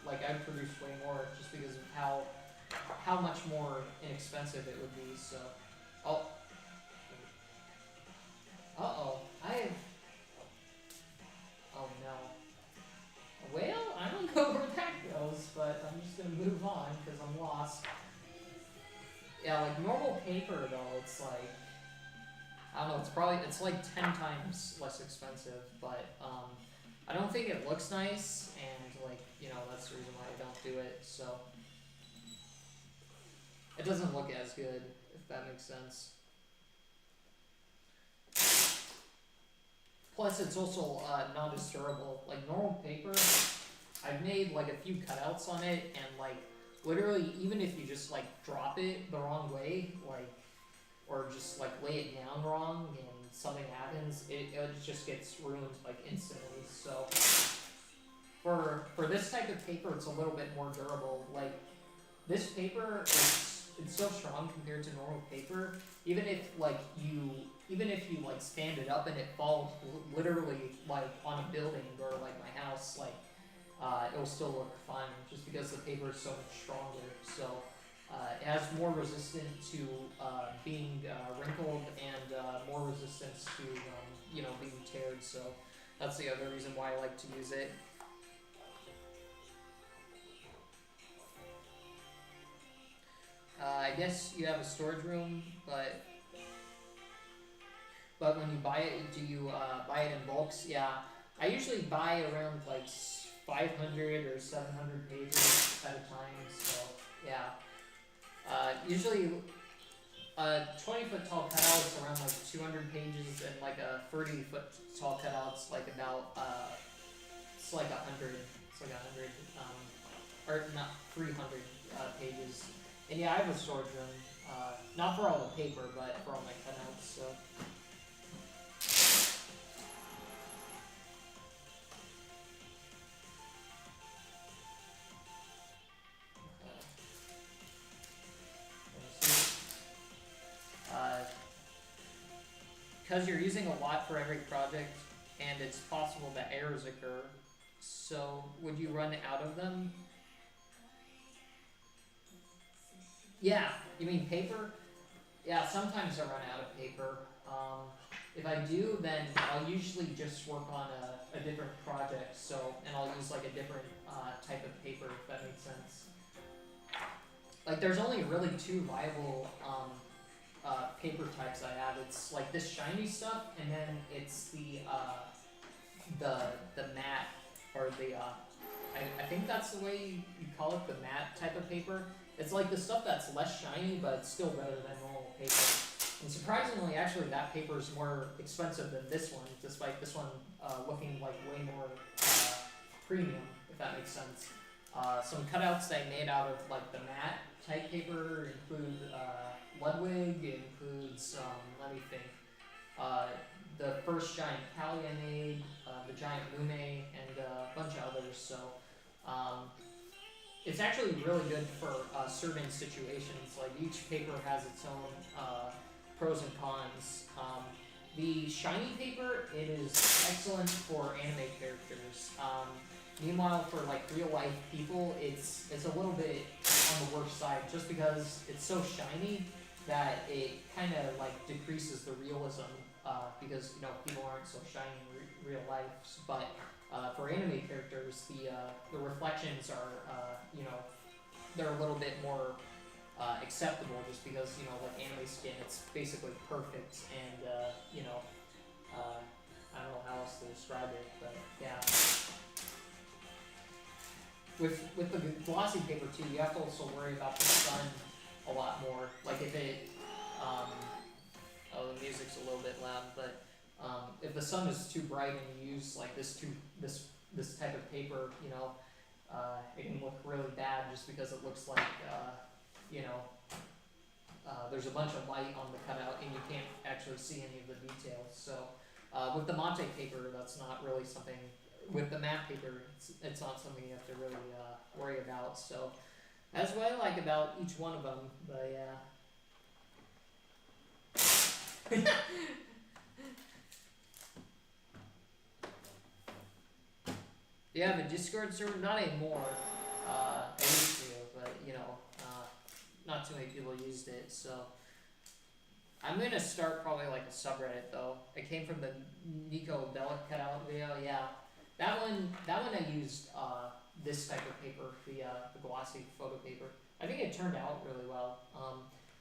Like I'd produce way more just because of how much more inexpensive it would be. So, oh. Uh-oh, oh no. Well, I don't know where that goes, but I'm just gonna move on because I'm lost. Yeah, like normal paper though, it's like, I don't know, it's like 10 times less expensive, but I don't think it looks nice, and like, you know, that's the reason why I don't do it, so. It doesn't look as good, if that makes sense. Plus, it's also not as durable. Like normal paper, I've made like a few cutouts on it, and like literally, even if you just like drop it the wrong way, like, or just like lay it down wrong and something happens, it just gets ruined like instantly. So for this type of paper, it's a little bit more durable. Like this paper, it's so strong compared to normal paper. Even if you like stand it up and it falls literally like on a building or like my house, like it'll still look fine just because the paper is so much stronger. So it has more resistance to being wrinkled, and more resistance to you know, being teared. So that's the other reason why I like to use it. I guess you have a storage room, but when you buy it, do you buy it in bulks? Yeah, I usually buy around like 500 or 700 pages at a time. So yeah, usually 20-foot tall cutouts around like 200 pages, and like a 30-foot tall cutouts like about it's like 100. It's like 100, or not 300 pages. And yeah, I have a storage room. Not for all the paper, but for all my cutouts. So. Because you're using a lot for every project, and it's possible that errors occur. So, would you run out of them? Yeah, you mean paper? Yeah, sometimes I run out of paper. If I do, then I'll usually just work on a different project. So, and I'll use like a different type of paper, if that makes sense. Like, there's only really two viable paper types I have. It's like this shiny stuff, and then it's the matte, or the I think that's the way you call it, the matte type of paper. It's like the stuff that's less shiny, but it's still better than normal paper. And surprisingly, actually, that paper is more expensive than this one, despite this one looking like way more premium, if that makes sense. Some cutouts that I made out of like the matte type paper include Ludwig. It includes, let me think, the first giant Kali I made, the giant Lume, and a bunch of others. So it's actually really good for certain situations. Like each paper has its own pros and cons. The shiny paper, it is excellent for anime characters. Meanwhile, for like real life people, it's a little bit on the worst side, just because it's so shiny that it kind of like decreases the realism, because people aren't so shiny in real life. But for anime characters, the reflections are they're a little bit more acceptable, just because like anime skin, it's basically perfect, and I don't know how else to describe it, but yeah. With the glossy paper too, you have to also worry about the sun a lot more. Like if it, oh, the music's a little bit loud, but if the sun is too bright and you use like this type of paper, it can look really bad, just because it looks like there's a bunch of light on the cutout and you can't actually see any of the details. So with the Mate paper, that's not really something. With the matte paper, it's not something you have to really worry about. So that's what I like about each one of them. But yeah. Yeah, the Discord server, not anymore. I used to, but not too many people used it. So I'm gonna start probably like a subreddit though. It came from the Nico Bellic cutout video. Yeah. That one I used this type of paper, the glossy photo paper. I think it turned out really well.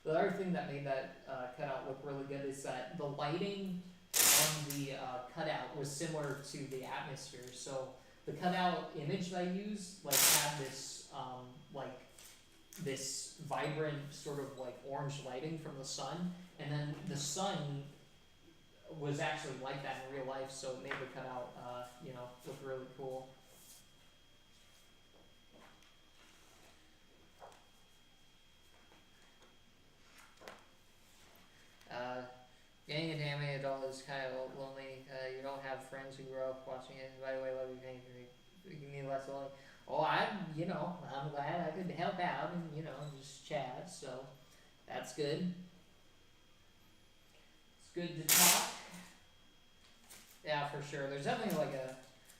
The other thing that made that cutout look really good is that the lighting on the cutout was similar to the atmosphere. So the cutout image that I used had this this vibrant sort of like orange lighting from the sun, and then the sun was actually like that in real life, so it made the cutout, look really cool. Getting into anime adult is kind of lonely. You don't have friends who grow up watching it. By the way, love you, thank you. You mean less lonely? Oh, I'm glad I could help out and, just chat, so that's good. It's good to talk. Yeah, for sure. There's definitely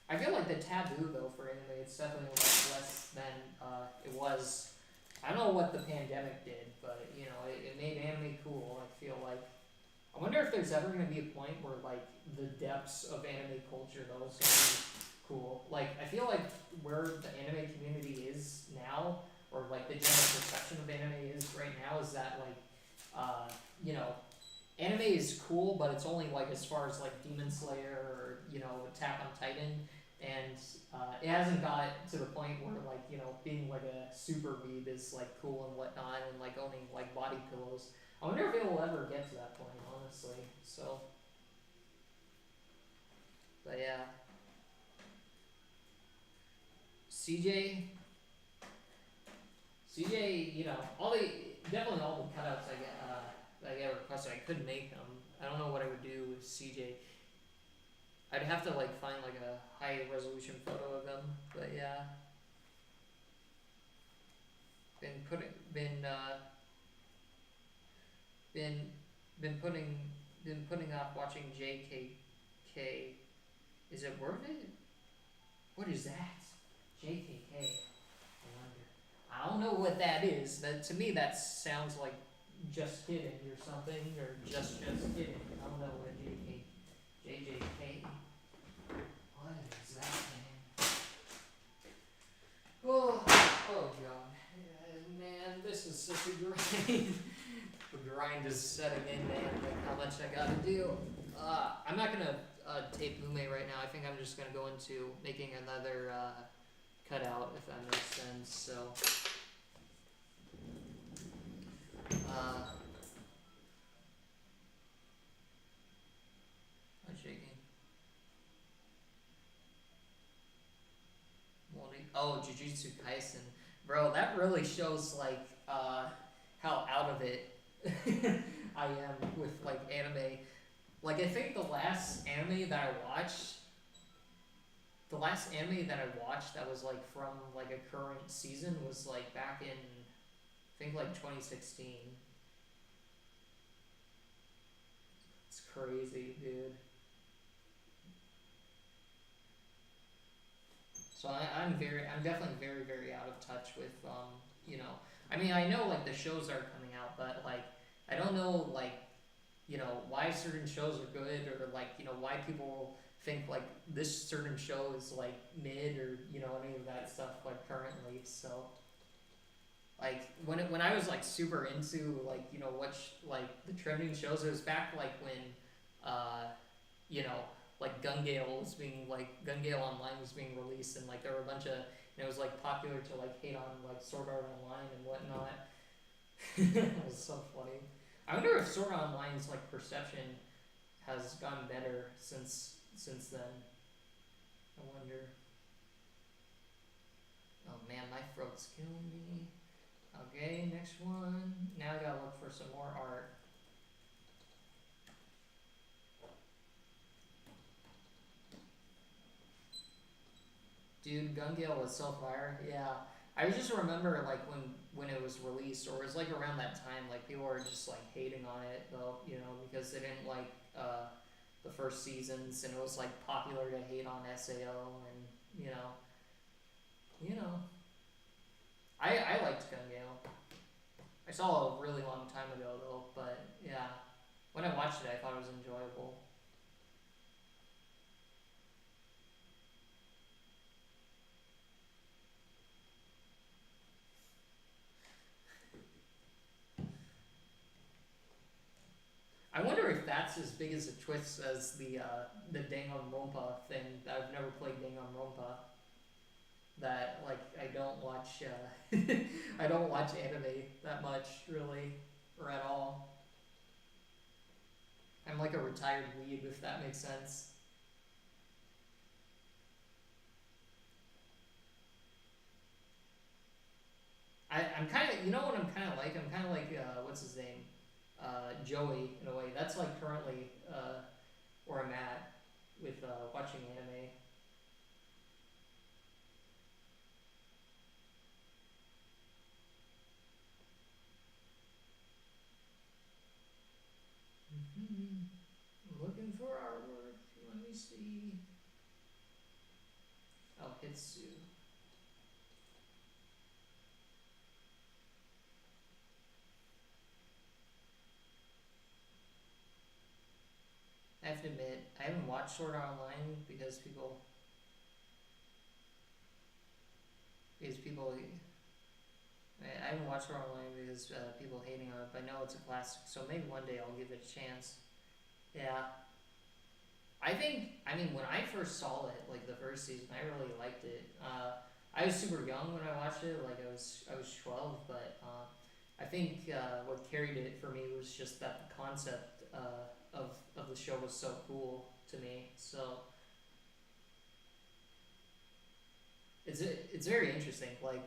I feel like the taboo though for anime, it's definitely less than it was. I don't know what the pandemic did, but it made anime cool. I feel like. I wonder if there's ever going to be a point where the depths of anime culture though is going to be cool. I feel like where the anime community is now, or like the general perception of anime is right now is that like, you know, anime is cool, but it's only like as far as like Demon Slayer or Attack on Titan, and it hasn't got to the point where like being like a super weeb is like cool and whatnot, and like owning like body pillows. I wonder if it will ever get to that point, honestly. So, but yeah, CJ, CJ, definitely all the cutouts I get requested. I couldn't make them. I don't know what I would do with CJ. I'd have to like find like a high resolution photo of them, but yeah. Been putting been been been putting off watching JKK. Is it worth it? What is that? JKK. I wonder. I don't know what that is. That to me that sounds like just kidding or something, or just kidding. I don't know what JJK. What is that thing? Oh god. Man, this is such a grind. The grind is setting in, man. Like how much I gotta do. I'm not gonna tape Mume right now. I think I'm just gonna go into making another cutout, if that makes sense. So, I'm shaking. Oh, Jujutsu Kaisen, bro. That really shows like how out of it I am with like anime. Like I think the last anime that I watched that was like from like a current season was like back in I think like 2016. It's crazy, dude. So I'm definitely very, very out of touch with, I mean, I know like the shows are coming out, but like, I don't know like, why certain shows are good, or like, why people think like this certain show is like mid, or any of that stuff like currently. So like when I was like super into like like the trending shows, it was back like when you know like Gun Gale Online was being released, and like there were a bunch of it was like popular to like hate on like Sword Art Online and whatnot. It was so funny. I wonder if Sword Art Online's like perception has gotten better since then. I wonder. Oh man, my throat's killing me. Okay, next one. Now I gotta look for some more art. Dude, Gun Gale was so fire. Yeah. I just remember like when it was released, or it was like around that time, like people were just like hating on it though, because they didn't like the first seasons, and it was like popular to hate on SAO, and you know. I liked Gun Gale. I saw it a really long time ago though, but yeah. When I watched it I thought it was enjoyable. I wonder if that's as big as a twist as the Danganronpa thing. I've never played Danganronpa. That like I don't watch I don't watch anime that much really, or at all. I'm like a retired weeb, if that makes sense. I'm kind of, what I'm kind of like? I'm kind of like, what's his name? Joey, in a way. That's like currently where I'm at with watching anime. I'm looking for artwork. Let me see. Oh, Hitsu. I have to admit, I haven't watched Sword Art Online because people I haven't watched Horror Land because people hating on it, but I know it's a classic, so maybe one day I'll give it a chance. Yeah. I think, I mean, when I first saw it, like the first season, I really liked it. I was super young when I watched it, like I was 12, but I think what carried it for me was just that the concept of the show was so cool to me. So it's very interesting. Like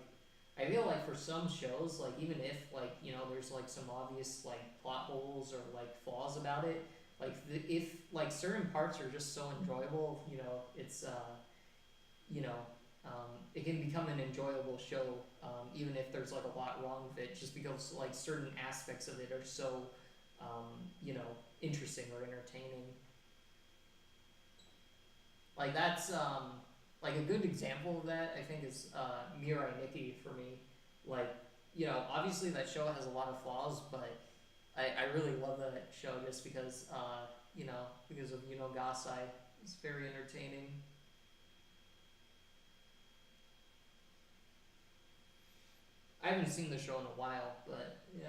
I feel like for some shows, like even if like there's like some obvious like plot holes or like flaws about it, like if like certain parts are just so enjoyable, it's you know it can become an enjoyable show, even if there's like a lot wrong with it, just because like certain aspects of it are so interesting or entertaining. Like that's like a good example of that. I think is Mirai Nikki for me. Like obviously that show has a lot of flaws, but I really love that show just because because of Gasai. It's very entertaining. I haven't seen the show in a while, but yeah.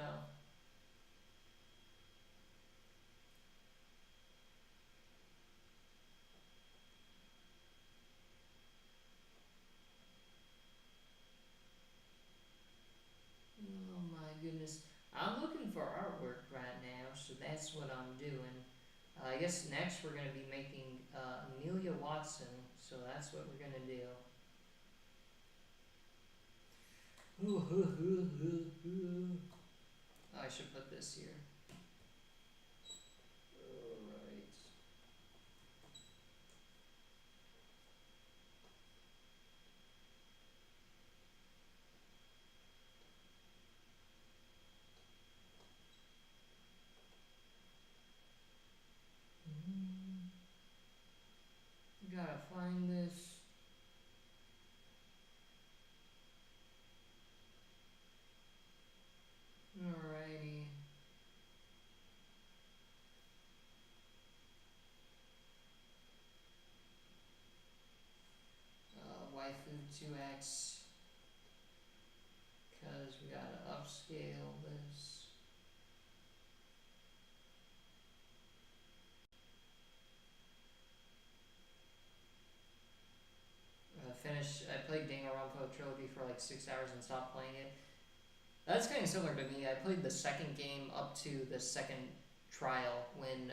Oh my goodness. I'm looking for artwork right now, so that's what I'm doing. I guess next we're going to be making Amelia Watson, so that's what we're going to do. I should put this here. Alright. Gotta find this. Alrighty. Waifu 2x. Because we gotta upscale this. I played Danganronpa Trilogy for like 6 hours and stopped playing it. That's kind of similar to me. I played the second game up to the second trial when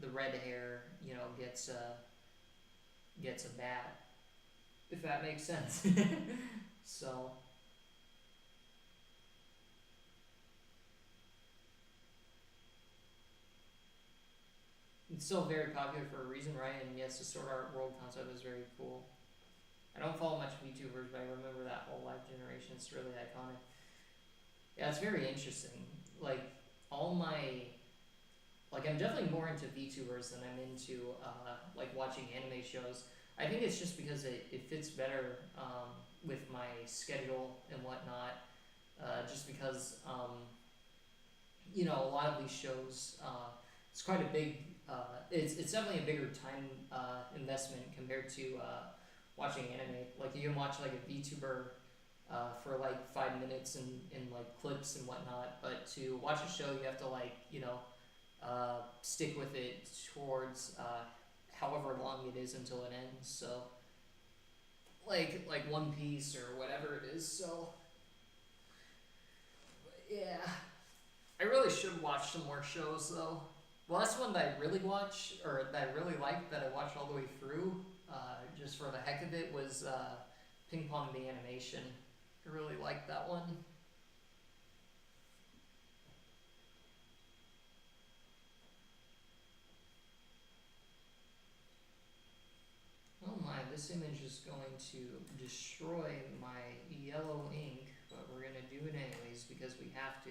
the red hair gets a bat, if that makes sense. So it's still very popular for a reason, right? And yes, the Sword Art World concept is very cool. I don't follow much VTubers, but I remember that whole Live Generation. It's really iconic. Yeah, it's very interesting. Like all my I'm definitely more into VTubers than I'm into like watching anime shows. I think it's just because it fits better with my schedule and whatnot. Just because a lot of these shows, it's quite a big. It's definitely a bigger time investment compared to watching anime. Like you can watch like a VTuber for like 5 minutes and like clips and whatnot, but to watch a show you have to like stick with it towards however long it is until it ends. So like One Piece or whatever it is. So yeah, I really should watch some more shows though. Well, that's one that I really watch or that I really liked that I watched all the way through, just for the heck of it, was Ping Pong the Animation. I really liked that one. Oh my, this image is going to destroy my yellow ink, but we're going to do it anyways because we have to.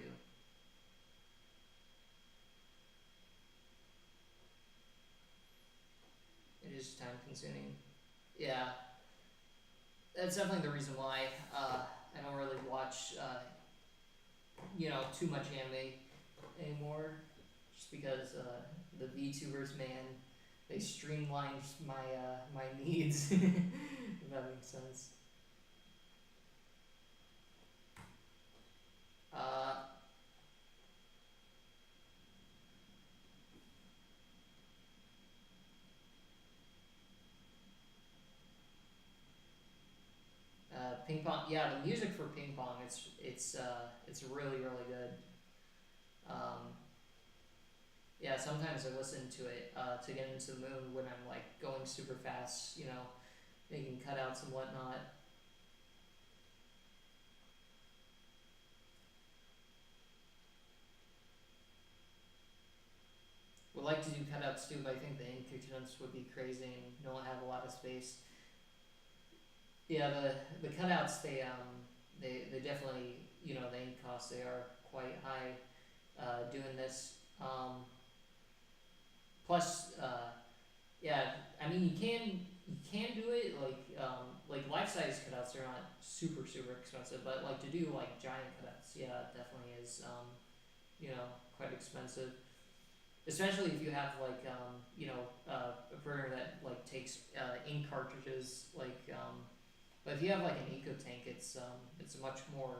It is time consuming. Yeah, that's definitely the reason why I don't really watch, too much anime anymore. Just because the VTubers, man, they streamlined my needs. If that makes sense. ping pong. Yeah, the music for ping pong. It's really really good. Um, yeah, sometimes I listen to it to get into the mood when I'm like going super fast. You know, making cutouts and whatnot. We like to do cutouts too, but I think the ink kitchens would be crazy and don't have a lot of space. Yeah, the cutouts they definitely, you know, the ink costs they are quite high doing this. Plus, yeah, I mean you can do it like life size cutouts are not super super expensive, but like to do like giant cutouts, yeah, it definitely is you know, quite expensive. Especially if you have like you know a printer that like takes ink cartridges but if you have like an eco tank, it's much more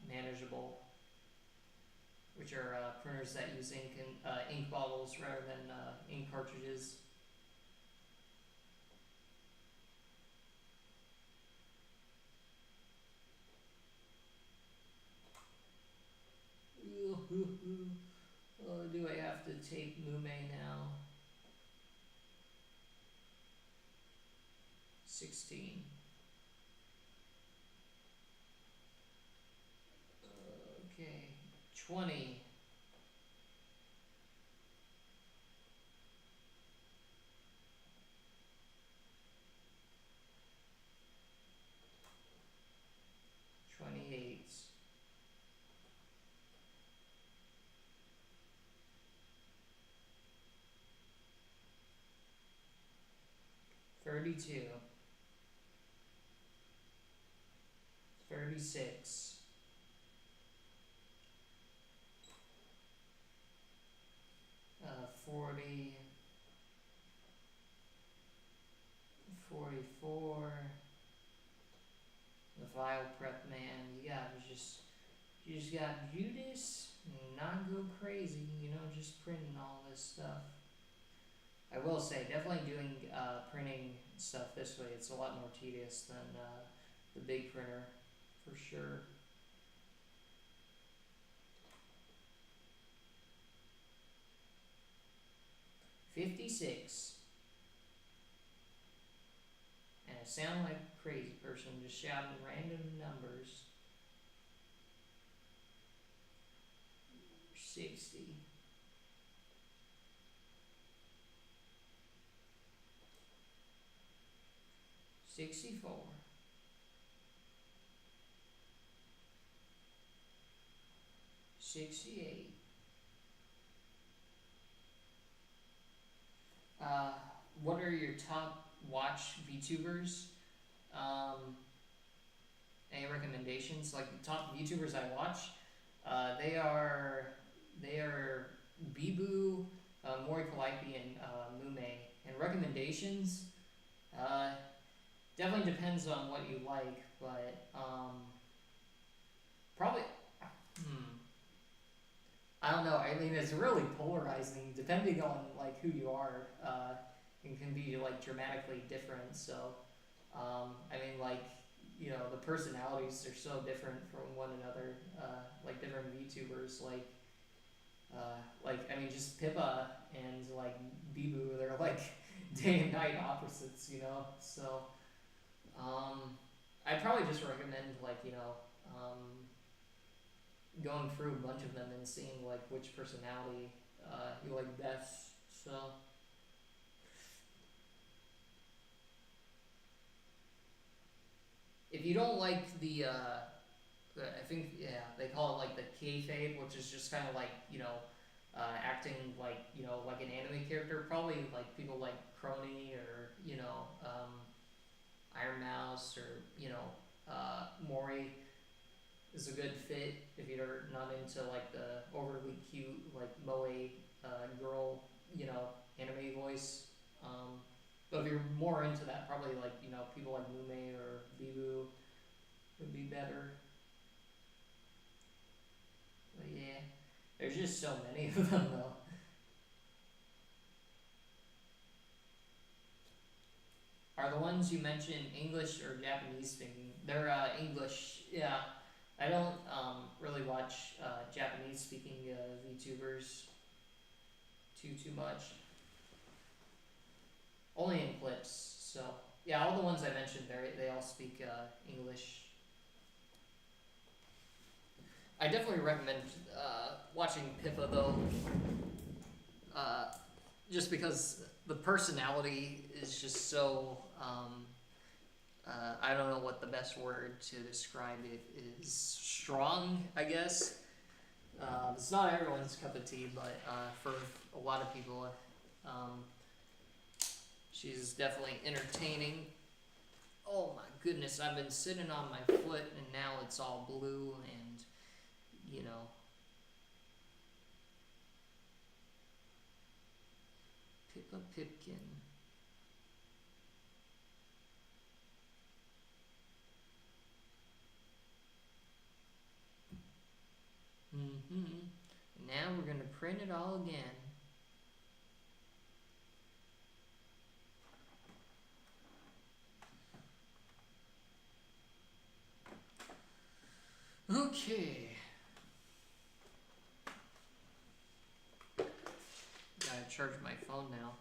manageable, which are printers that use ink bottles rather than ink cartridges. Do I have to take Mume now? 16. Okay. 20. 28. 32. 36. 40. 44. The file prep man. You just gotta do this and not go crazy, you know, just printing all this stuff. I will say, definitely doing printing stuff this way, it's a lot more tedious than the big printer, for sure. 56. And I sound like a crazy person just shouting random numbers. 60. 64. 68. Uh, what are your top watch VTubers? Um, any recommendations? Like the top VTubers I watch, they are Bibu, Mori Calliope, and Mume. And recommendations, uh, definitely depends on what you like, but probably, hmm, I don't know. I mean, it's really polarizing depending on like who you are. It can be like dramatically different. So, I mean, like you know, the personalities are so different from one another. Like different VTubers, like I mean, just Pippa and like Bibu, they're like day and night opposites. You know, so I'd probably just recommend like you know. Going through a bunch of them and seeing like which personality you like best. So if you don't like I think yeah they call it like the kayfabe, which is just kind of like you know acting like you know like an anime character. Probably like people like Crony or you know Iron Mouse or you know Mori is a good fit if you're not into like the overly cute like moe girl, you know, anime voice. Um, but if you're more into that, probably like you know people like Mume or Bibu would be better. But yeah, there's just so many of them though. Are the ones you mentioned English or Japanese speaking? They're English. Yeah, I don't really watch Japanese speaking VTubers too much. Only in clips. So yeah, all the ones I mentioned, they all speak English. I definitely recommend watching Pippa though, just because the personality is just so. I don't know what the best word to describe it is. Strong, I guess. It's not everyone's cup of tea, but for a lot of people, she's definitely entertaining. Oh my goodness, I've been sitting on my foot and now it's all blue and, you know. Pippa Pipkin. Now we're going to print it all again. Okay. Gotta charge my phone now.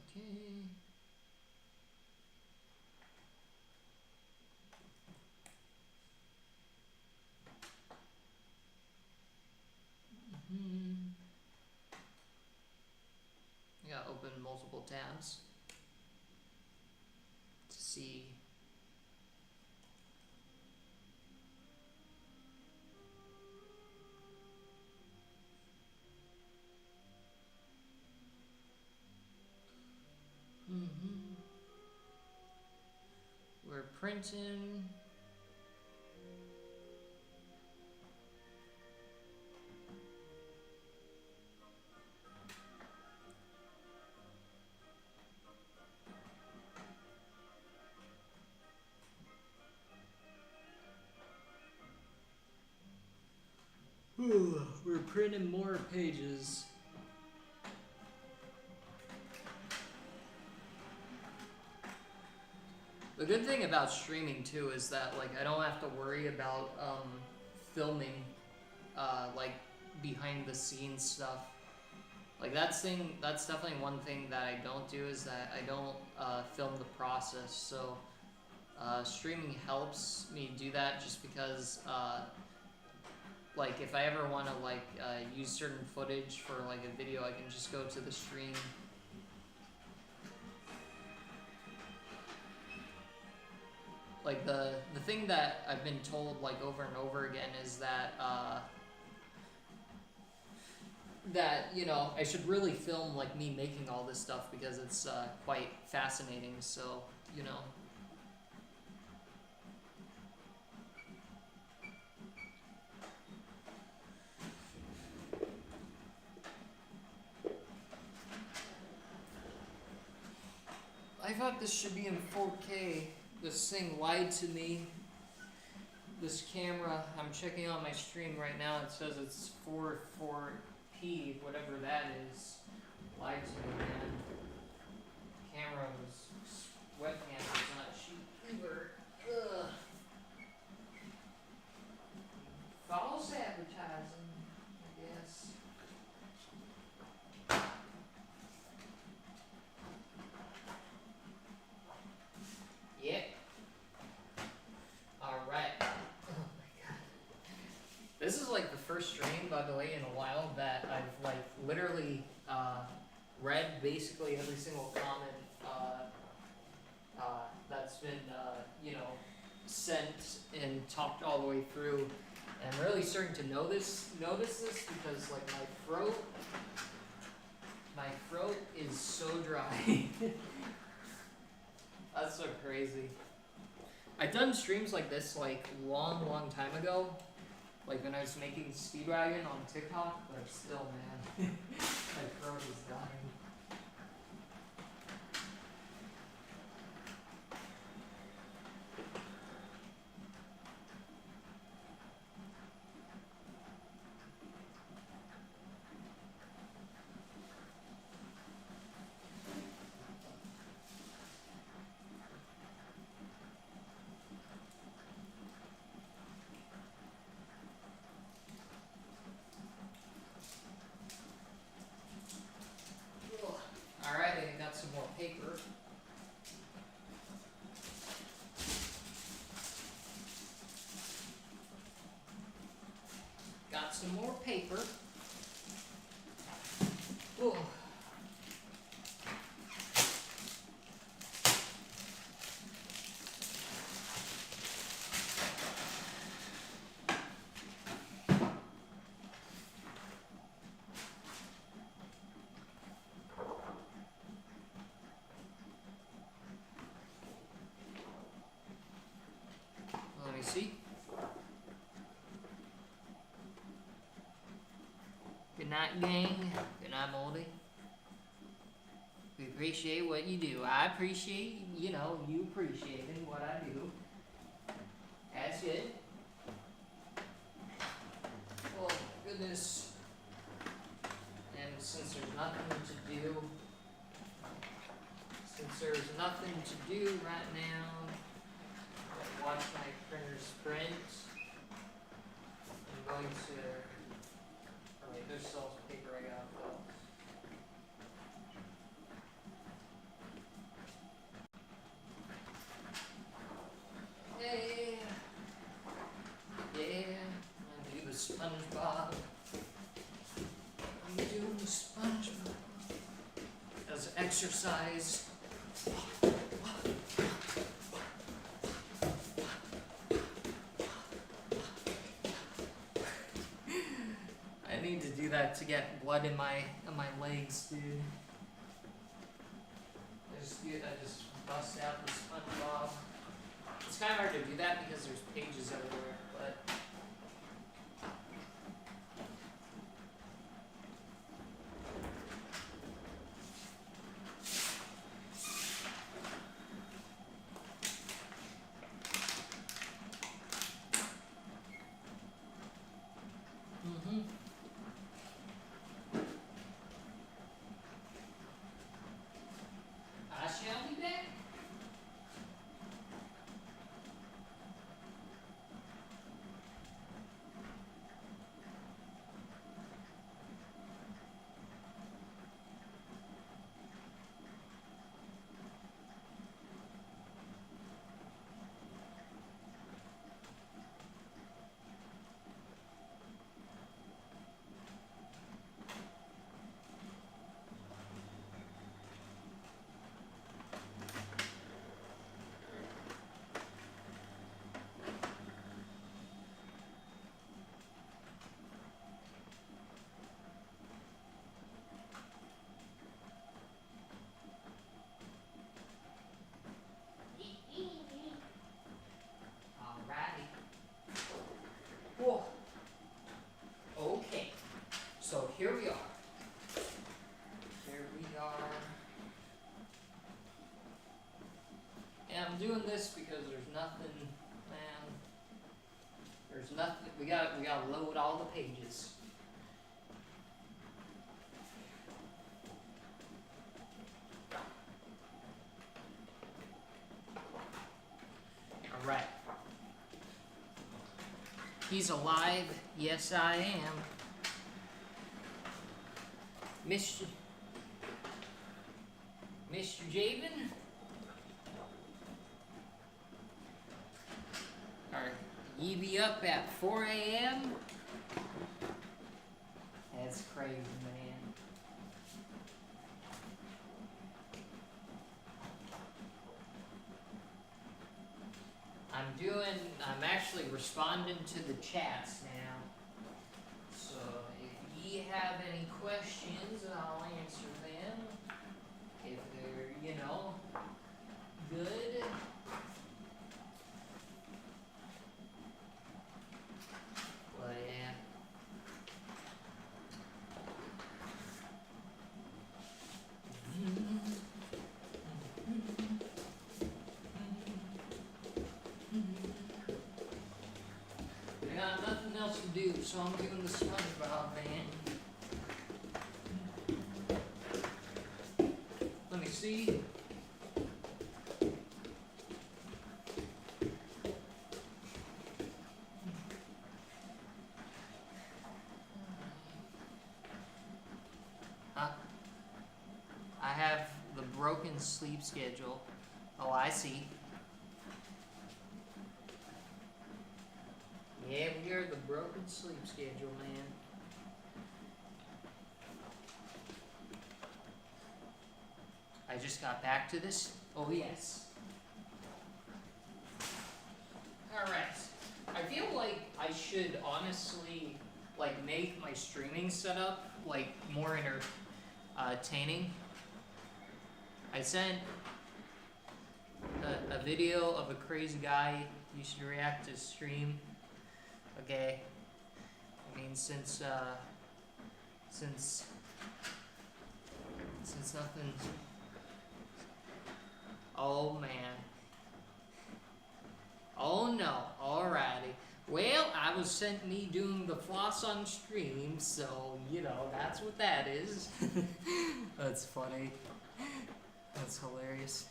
Okay. I gotta open multiple tabs to see. We're printing. We're printing more pages. The good thing about streaming too is that like I don't have to worry about filming like behind the scenes stuff. Like that's definitely one thing that I don't do is that I don't film the process. So streaming helps me do that just because like if I ever want to like use certain footage for like a video, I can just go to the stream. Like the thing that I've been told like over and over again is that that you know I should really film like me making all this stuff because it's quite fascinating. So you know. I thought this should be in 4K. This thing lied to me. This camera, I'm checking on my stream right now. It says it's 4.4p, whatever that is. Lied to me, man. Camera was webcam was not cheap either. Ugh. False advertising, I guess. Yep. Alright. Oh my god. This is like the first stream, by the way, in a while that I've like literally read basically every single comment that's been you know sent and talked all the way through. And I'm really starting to notice this because like my throat is so dry. That's so crazy. I've done streams like this like long time ago, like when I was making Speedwagon on TikTok, but still, man, my throat is dying. paper. Ooh. Let me see. Good night, gang. Good night, Moldy. We appreciate what you do. I appreciate, you appreciating what I do. That's it. Oh, goodness. And since there's nothing to do right now, watch my printer's print. I'm going to. Oh wait, there's still some paper I got though. Hey, yeah, I'm doing the SpongeBob. I'm doing the SpongeBob as exercise. I need to do that to get blood in my legs, dude. I just bust out the SpongeBob. It's kind of hard to do that because there's pages everywhere, but. I shall be back. Whoa. Okay. So here we are. And I'm doing this because there's nothing, man. There's nothing. We gotta load all the pages. All right. He's alive. Yes, I am. Mr. Javen? Are ye be up at 4 a.m.? That's crazy, man. I'm actually responding to the chats now. So if ye have any questions, I'll answer them. If they're, good. But yeah. I got nothing else to do, so I'm doing the SpongeBob, man. Let me see. Huh? I have the broken sleep schedule. Oh, I see. Yeah, we are the broken sleep schedule, man. I just got back to this. Oh yes. Alright. I feel like I should honestly like make my streaming setup like more entertaining. I sent a video of a crazy guy you should react to stream. Okay. I mean since nothing. Oh man. Oh no. Alrighty. Well, I was sent me doing the floss on stream, so you know that's what that is. That's funny. That's hilarious.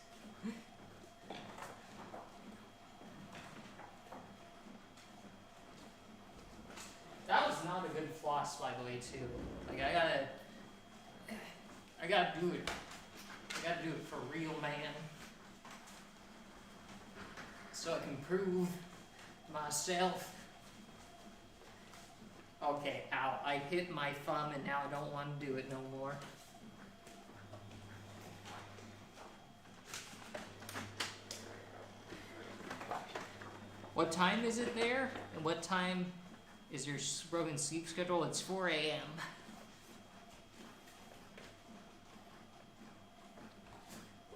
That was not a good floss, by the way, too. Like I gotta do it. I gotta do it for real, man. So I can prove myself. Okay, ow. I hit my thumb and now I don't want to do it no more. What time is it there? And what time is your broken sleep schedule? It's 4 a.m.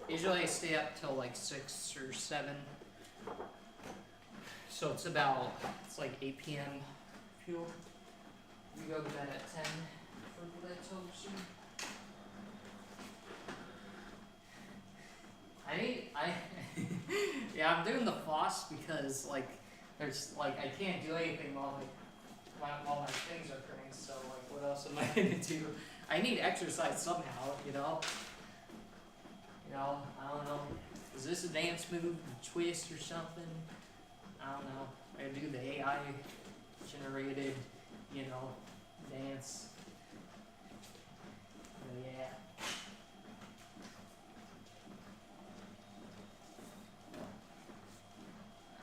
Usually I stay up till like 6 or 7. So it's like 8 p.m. We go to bed at 10 for that toast. Yeah, I'm doing the floss because like there's like I can't do anything while my things are occurring. So like what else am I gonna do? I need exercise somehow, you know. I don't know. Is this a dance move, a twist or something? I don't know. I gotta do the AI generated, dance. But yeah.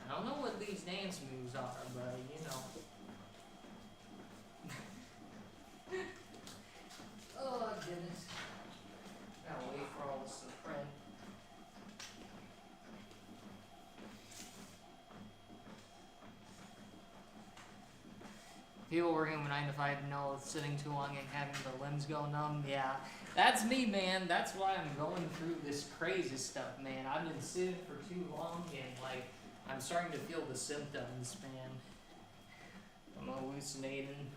I don't know what these dance moves are, but Oh goodness. Gotta wait for all this to print. People working 9 to 5 know sitting too long and having the limbs go numb. Yeah, that's me, man. That's why I'm going through this crazy stuff, man. I've been sitting for too long and I'm starting to feel the symptoms, man. I'm hallucinating.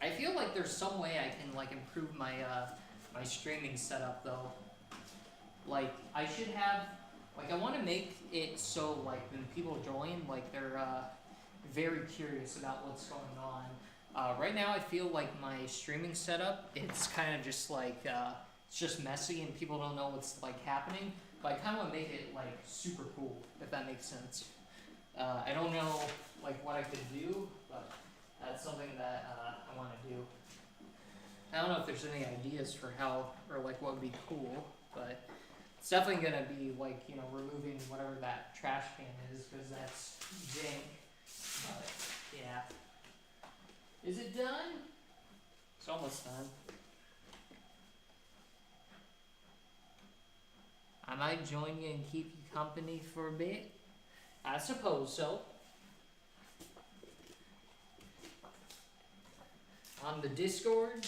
I feel like there's some way I can improve my my streaming setup though. I should have I want to make it so when people join they're very curious about what's going on. Right now I feel like my streaming setup it's kind of just it's just messy and people don't know what's happening. But I kind of want to make it super cool, if that makes sense. I don't know what I could do, but that's something that I want to do. I don't know if there's any ideas for how or what would be cool, but it's definitely gonna be removing whatever that trash can is because that's jank. But yeah, is it done? It's almost done. I might join you and keep you company for a bit. I suppose so. On the Discord,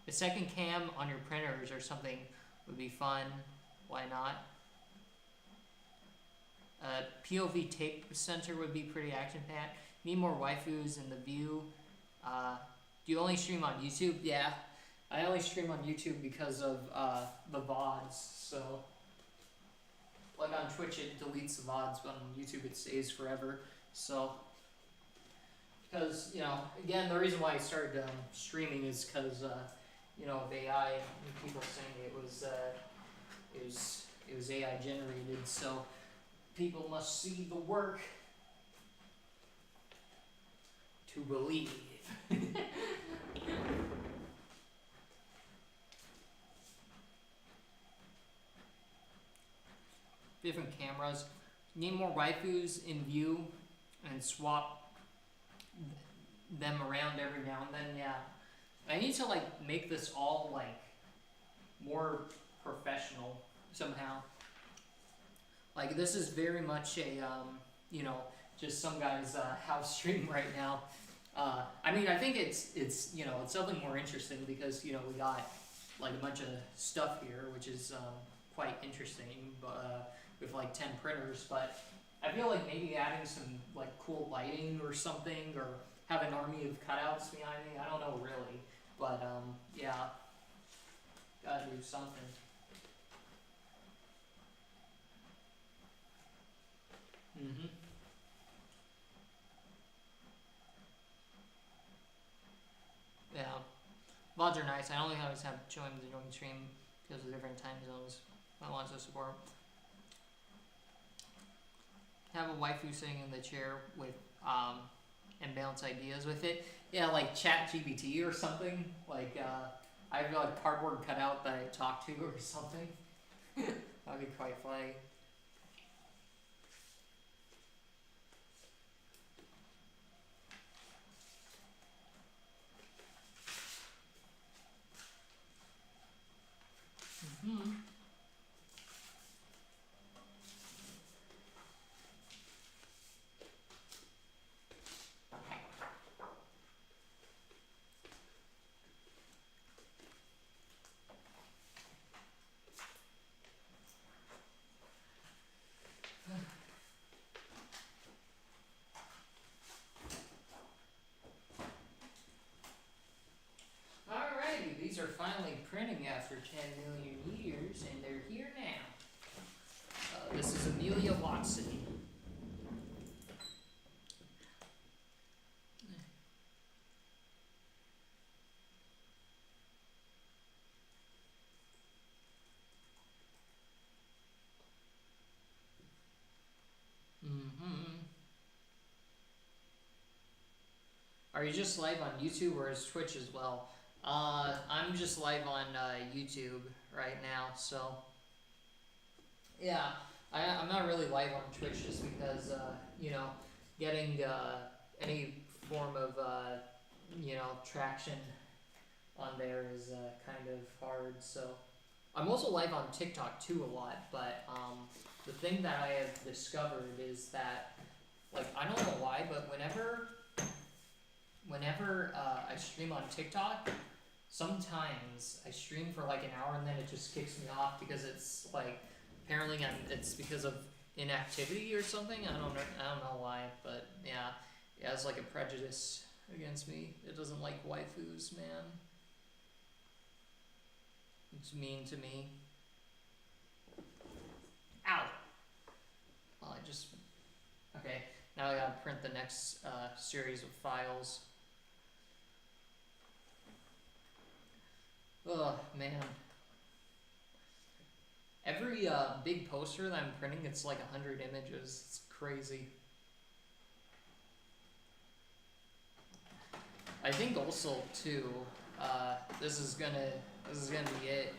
a second cam on your printers or something would be fun. Why not? POV tape center would be pretty action-packed. Need more waifus in the view. Do you only stream on YouTube? Yeah, I only stream on YouTube because of the VODs. So, on Twitch it deletes the VODs, but on YouTube it stays forever. So, because again, the reason why I started streaming is because of AI and people saying it was AI generated. So, people must see the work to believe. Different cameras. Need more waifus in view and swap them around every now and then. Yeah, I need to like make this all like more professional somehow. Like this is very much a you know, just some guy's house stream right now. I mean, I think it's you know, it's something more interesting because you know we got like a bunch of stuff here, which is quite interesting, with like 10 printers. But I feel like maybe adding some like cool lighting or something, or have an army of cutouts behind me. I don't know really, but yeah, gotta do something. Mhm. Yeah. VODs are nice. I only always have join the join stream because of different time zones I want to support. Have a waifu sitting in the chair with and bounce ideas with it. Yeah, like Chat GPT or something. Like I have like cardboard cutout that I talk to or something. That'd be quite funny. Mm-hmm. Alrighty, these are finally printing after 10 million years, and they're here now. This is Amelia Watson. Mm-hmm. Are you just live on YouTube or is Twitch as well? I'm just live on YouTube right now, so yeah, I'm not really live on Twitch just because you know, getting any form of you know, traction on there is kind of hard. So I'm also live on TikTok too a lot, but the thing that I have discovered is that, like, I don't know why, but whenever I stream on TikTok, sometimes I stream for like an hour and then it just kicks me off because it's like apparently it's because of inactivity or something. I don't know why, but yeah, it has like a prejudice against me. It doesn't like waifus, man. It's mean to me. Ow! Well, I just okay. Now I gotta print the next series of files. Oh man. Every big poster that I'm printing, it's like 100 images. It's crazy. I think also too, this is gonna be it.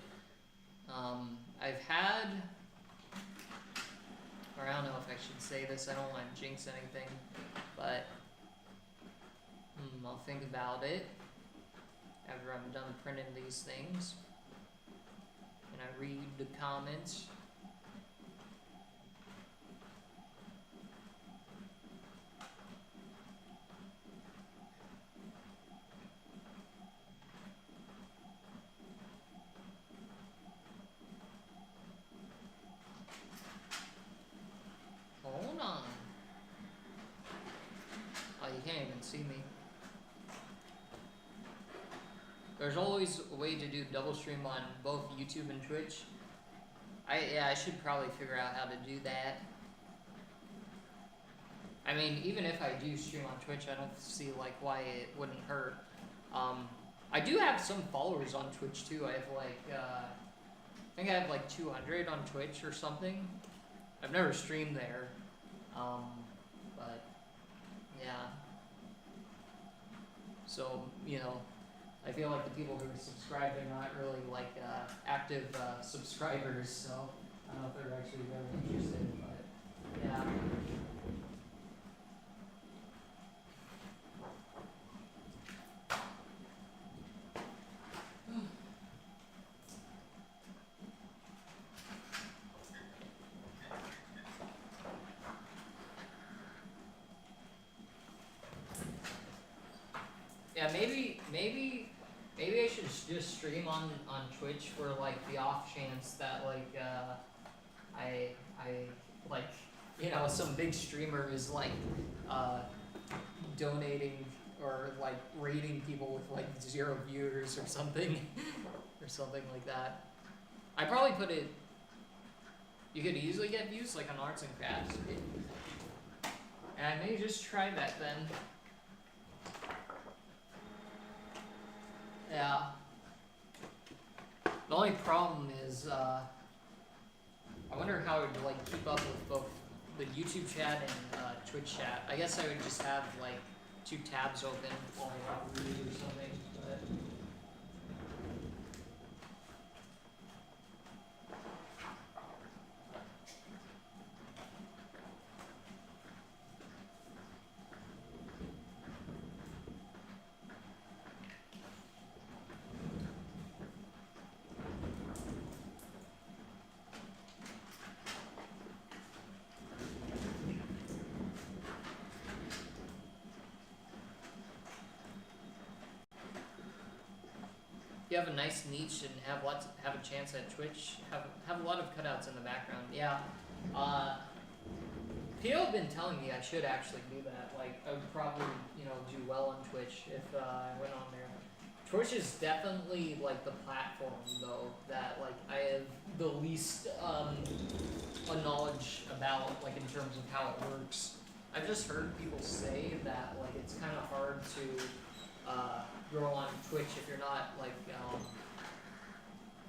I've had, or I don't know if I should say this. I don't want to jinx anything, but I'll think about it after I'm done printing these things. And I read the comments. Hold on. Oh, you can't even see me. There's always a way to do double stream on both YouTube and Twitch. I should probably figure out how to do that. I mean, even if I do stream on Twitch, I don't see like why it wouldn't hurt. I do have some followers on Twitch too. I have like I think I have like 200 on Twitch or something. I've never streamed there, but yeah. So you know, I feel like the people who are subscribed are not really like active subscribers. So I don't know if they're actually very interested, but yeah. Yeah, maybe I should just stream on Twitch for like the off chance that like I like some big streamer is like donating or like rating people with like 0 viewers or something or something like that. I probably put it. You could easily get views like on arts and crafts. And I may just try that then. Yeah. The only problem is, I wonder how it would like keep up with both the YouTube chat and Twitch chat. I guess I would just have like 2 tabs open while I read or something. But you have a nice niche and have a chance at Twitch. Have a lot of cutouts in the background. Yeah. People have been telling me I should actually do that. Like I would probably do well on Twitch if I went on there. Twitch is definitely like the platform though that like I have the least knowledge about, like in terms of how it works. I've just heard people say that like it's kind of hard to grow on Twitch if you're not like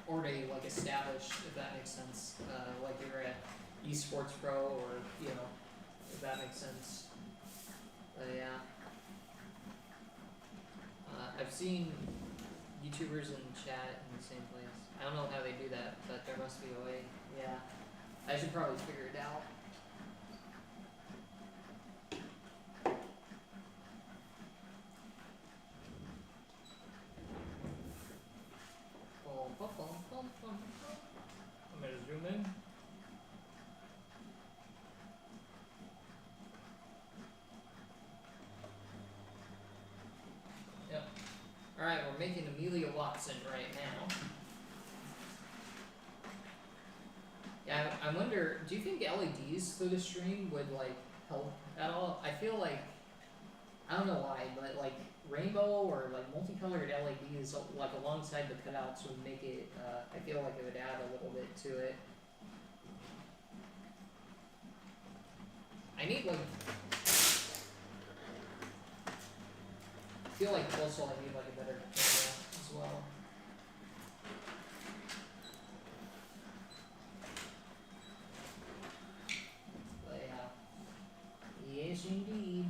already like established, if that makes sense. Like you're at esports pro or if that makes sense. Yeah. I've seen YouTubers in chat in the same place. I don't know how they do that, but there must be a way. Yeah. I should probably figure it out. I'm gonna zoom in. Yep. Alright, we're making Amelia Watson right now. Yeah, I wonder, do you think LEDs through the stream would like help at all? I feel like, I don't know why, but like rainbow or like multicolored LEDs like alongside the cutouts would make it, I feel like it would add a little bit to it. I need like, I feel like also I need like a better camera as well. But yeah, yes indeed.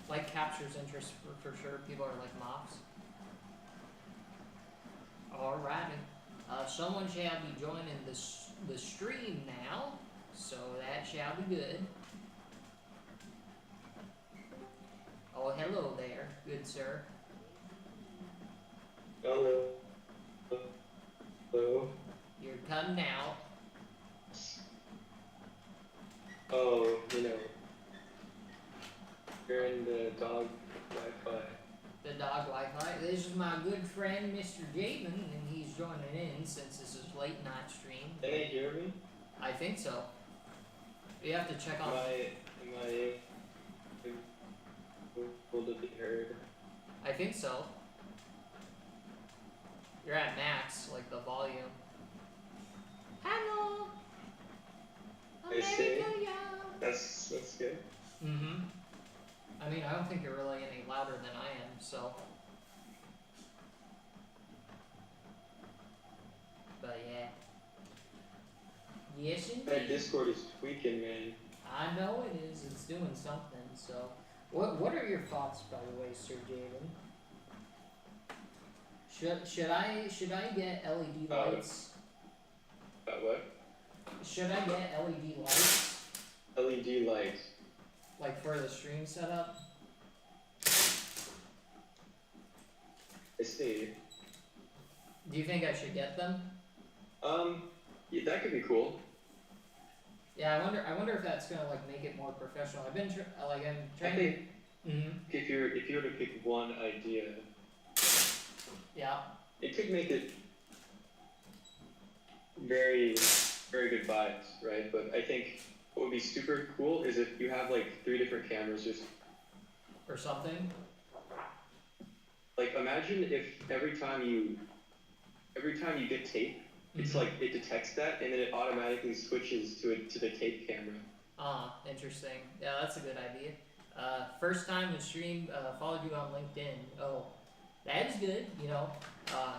Like captures interest for sure. People are like mops. Alrighty. Someone shall be joining the stream now, so that shall be good. Oh, hello there, good sir. Hello. Hello. You're cutting out. Oh, you're in the dog Wi-Fi. The dog Wi-Fi. This is my good friend, Mr. Jaden, and he's joining in since this is late night stream. Can they hear me? I think so. You have to check on. Am I able to be heard? I think so. You're at max, like the volume. Hello. I see. America, yeah. That's good. Mm-hmm. I mean, I don't think you're really any louder than I am, so. But yeah. Yes, indeed. That Discord is tweaking, man. I know it is. It's doing something. So, what are your thoughts, by the way, Sir Jaden? Should I get LED lights? What? Should I get LED lights? LED lights. Like for the stream setup? I see. Do you think I should get them? Yeah, that could be cool. Yeah, I wonder if that's gonna like make it more professional. I'm I trying think to. Mm-hmm. if you were to pick one idea, Yeah. it could make it very, very good vibes, right? But I think what would be super cool is if you have like 3 different cameras just Or something. like imagine if every time you get tape, it's like it detects that and then it automatically switches to the tape camera. Ah, interesting. Yeah, that's a good idea. First time in stream, followed you on LinkedIn. Oh, that is good. You know,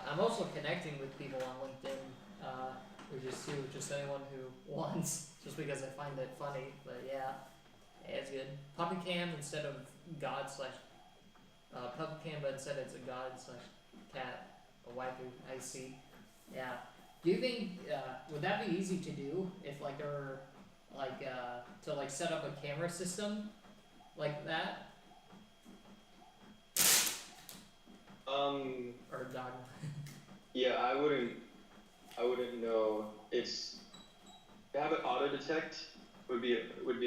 I'm also connecting with people on LinkedIn. Just anyone who wants, just because I find it funny. But yeah, it's good. Puppy cam instead of god slash puppy cam, but instead it's a god slash cat, a waifu. I see. Yeah. Do you think would that be easy to do if like there were like to like set up a camera system like that? Or dog? Yeah, I wouldn't know. It's to have it auto detect would be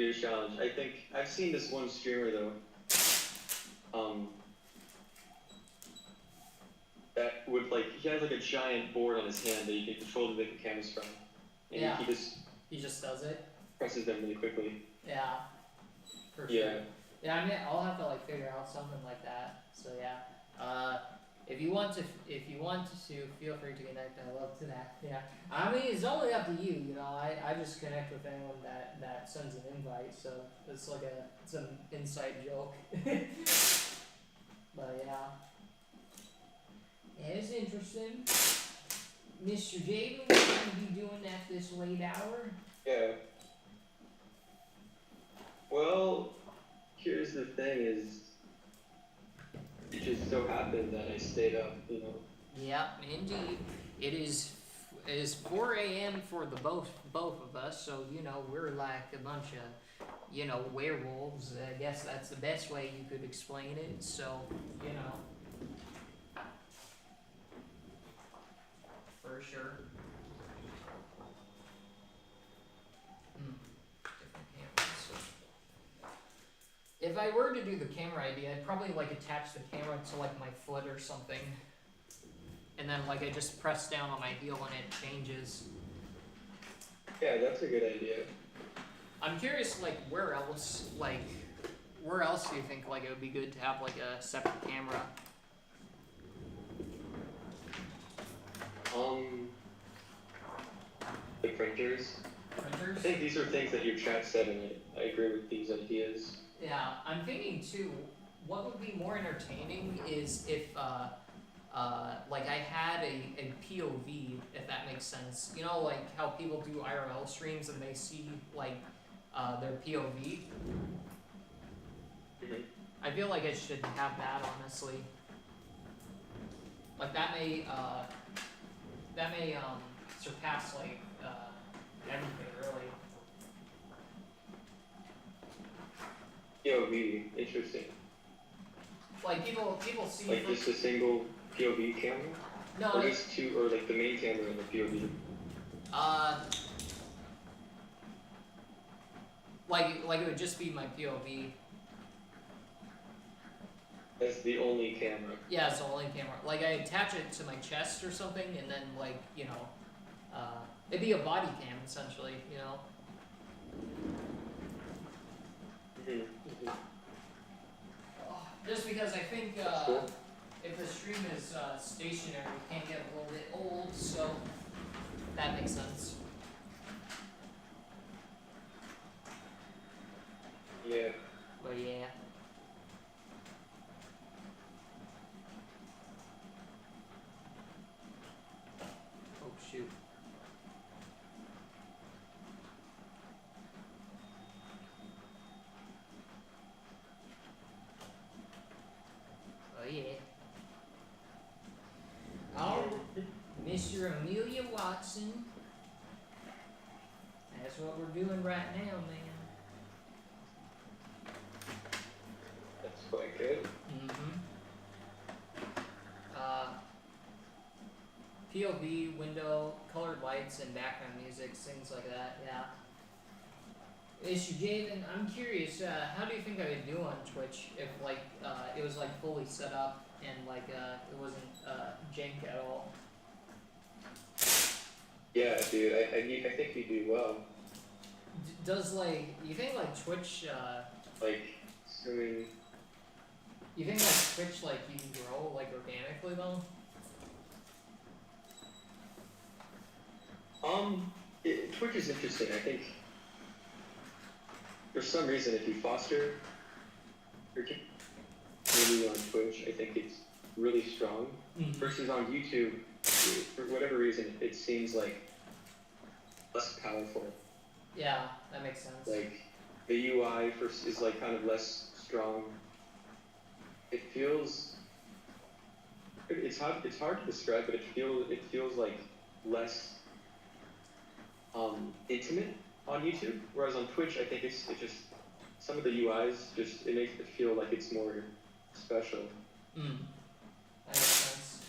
a challenge. I think I've seen this one streamer though. That would like he has like a giant board on his hand that you can control the different cameras from, and Yeah. he just does it. presses them really quickly. Yeah. For Yeah. sure. Yeah, I mean, I'll have to like figure out something like that. So yeah. If you want to, feel free to connect. I love to that. Yeah. I mean, it's only up to you. You know, I just connect with anyone that sends an invite. So it's like it's an inside joke. But yeah. Yeah, it's interesting. Mr. Jaden, what are you gonna be doing at this late hour? Yeah. Well, here's the thing: is it just so happened that I stayed up, you know. Yeah, indeed. It is 4 a.m. for the both of us, so you know we're like a bunch of werewolves. I guess that's the best way you could explain it. So you know. For sure. Different cameras. If I were to do the camera idea, I'd probably like attach the camera to like my foot or something, and then like I just press down on my heel and it changes. Yeah, that's a good idea. I'm curious, like where else do you think like it would be good to have like a separate camera? The printers. Printers? I think these are things that your chat said, and I agree with these ideas. Yeah, I'm thinking too, what would be more entertaining is if like I had a POV, if that makes sense. You know, like how people do IRL streams and they see like their POV. Mm-hmm. I feel like I should have that, honestly. Like that may surpass like everything really. POV, interesting. Like people see like just a single POV camera? No, or just two, or like the main camera and the POV? Like it would just be my POV. That's the only camera. Yeah, it's the only camera. Like I attach it to my chest or something, and then like it'd be a body cam essentially, you know. Mm-hmm. Just because I think cool. if the stream is stationary, it can get a little bit old, so that makes sense. Yeah. But yeah. Oh shoot. Oh yeah. Oh, Mr. Amelia Watson. That's what we're doing right now, man. That's quite good. Mm-hmm. POV, window, colored lights, and background music, things like that. Yeah. Issue Jaden, I'm curious. How do you think I would do on Twitch if like it was like fully set up and like it wasn't jank at all? Yeah, dude, I think you do well. Does like you think like Twitch? Like swimming. You think like Twitch like you can grow like organically though? Twitch is interesting. I think for some reason, if you foster your community on Twitch, I think it's really strong. Versus on YouTube, for whatever reason, it seems like less powerful. Yeah, that makes sense. Like the UI is like kind of less strong. It feels. It's hard to describe, but it feels like less intimate on YouTube. Whereas on Twitch, I think it just some of the UIs it makes it feel like it's more special. That makes sense.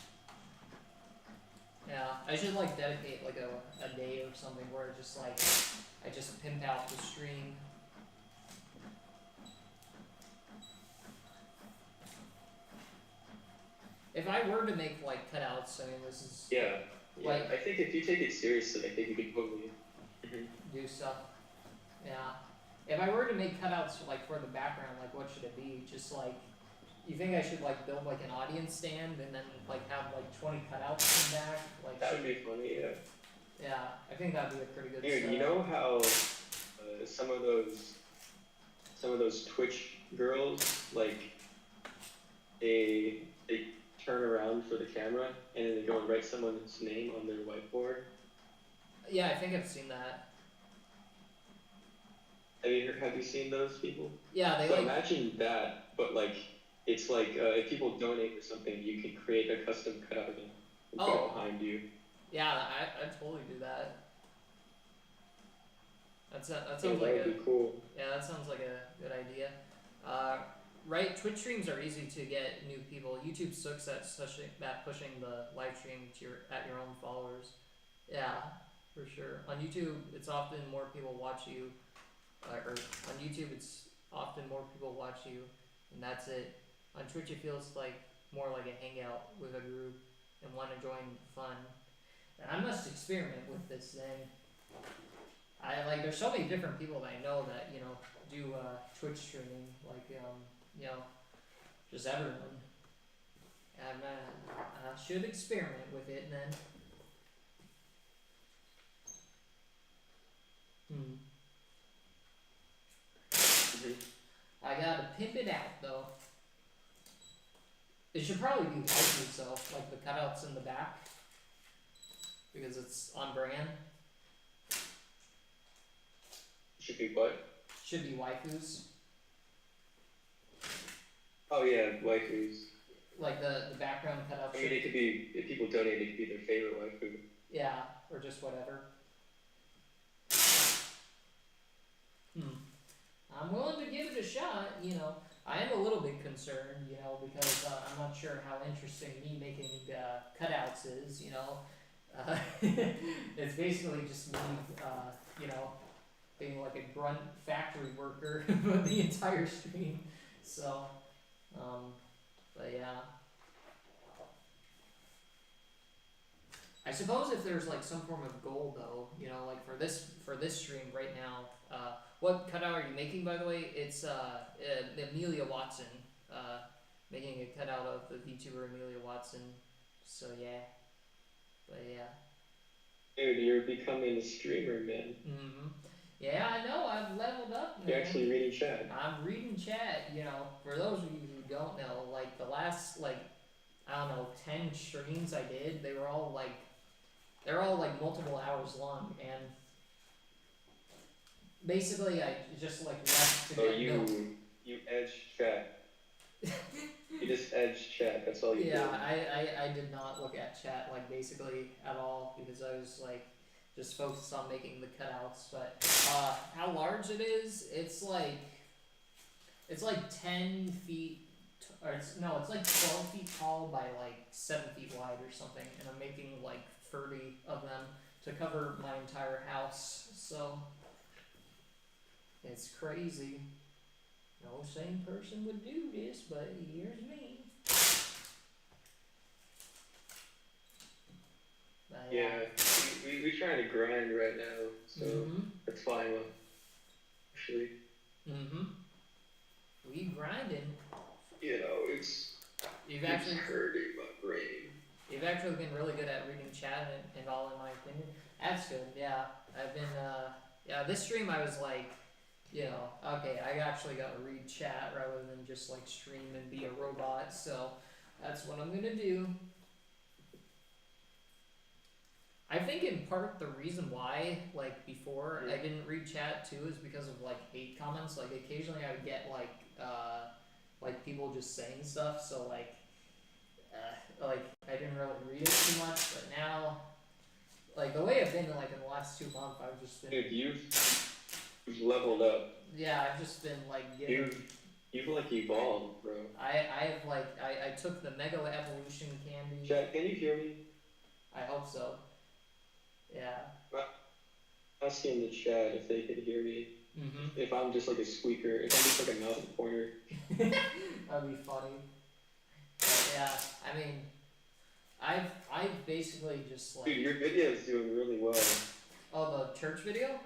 Yeah, I should like dedicate like a day or something where just like I just pimp out the stream. If I were to make like cutouts, I mean this is Yeah. like I think if you take it seriously, I think you could totally do stuff. Yeah. If I were to make cutouts like for the background, like what should it be? Just like you think I should like build like an audience stand and then like have like 20 cutouts in back? Like that would be funny, yeah. Yeah, I think that'd be a pretty good Dude, setup. you know how some of those Twitch girls like they turn around for the camera and then they go and write someone's name on their whiteboard? Yeah, I think I've seen that. Have you seen those people? Yeah, they so like imagine that, but like it's like if people donate or something, you can create a custom cutout of them and put it behind you. Yeah, I'd totally do that. That sounds that would be cool. Yeah, that sounds like a good idea. Right, Twitch streams are easy to get new people. YouTube sucks at pushing the live stream to at your own followers. Yeah, for sure. On YouTube, it's often more people watch you, or on YouTube, it's often more people watch you, and that's it. On Twitch, it feels like more like a hangout with a group and want to join the fun. And I must experiment with this thing. There's so many different people that I know that do Twitch streaming, just everyone. And I should experiment with it then. I gotta pimp it out though. It should probably be waifus though, like the cutouts in the back, because it's on brand. Should be what? Should be waifus. Oh yeah, waifus. Like the background cutout. I mean, it could be, if people donate, it could be their favorite waifu. Yeah, or just whatever. I'm willing to give it a shot, I am a little bit concerned, because I'm not sure how interesting me making cutouts is, it's basically just me, being like a grunt factory worker for the entire stream. So, but yeah. I suppose if there's like some form of goal though, like for this stream right now, what cutout are you making, by the way? It's Amelia Watson, making a cutout of the VTuber Amelia Watson. So yeah, but yeah. Dude, you're becoming a streamer, man. Yeah, I know. I've leveled up, man. You're actually reading chat. I'm reading chat. For those of you who don't know, like the last 10 streams I did, they're all like multiple hours long, and basically I just like left to get milk. You edge chat. You just edge chat. That's all you do. Yeah, I did not look at chat basically at all, because I was just focused on making the cutouts. But how large it is, it's like 10 feet. It's like 12 feet tall by 7 feet wide or something, and I'm making 30 of them to cover my entire house. So it's crazy. No sane person would do this, but here's me. But Yeah, we trying to grind right now, so that's fine. Actually, we grinding. you know, it's hurting my brain. You've actually been really good at reading chat and all, in my opinion. That's good. Yeah, I've been. Yeah, this stream I was like, you know, okay, I actually got to read chat rather than just like stream and be a robot. So that's what I'm gonna do. I think in part the reason why, like before, I didn't read chat too is because of like hate comments. Like occasionally I would get like people just saying stuff. So like I didn't really read it too much. But now, like the way I've been like in the last 2 months, I've just been. Dude, you've leveled up. Yeah, I've just been like getting. You've like evolved, bro. I have like I took the Mega Evolution candy. Chat, can you hear me? I hope so. Yeah. Asking the chat if they could hear me. If I'm just like a squeaker, if I'm just like a mouse pointer. That'd be funny. But yeah, I mean, I've basically just like. Dude, your video is doing really well. Oh, the church video?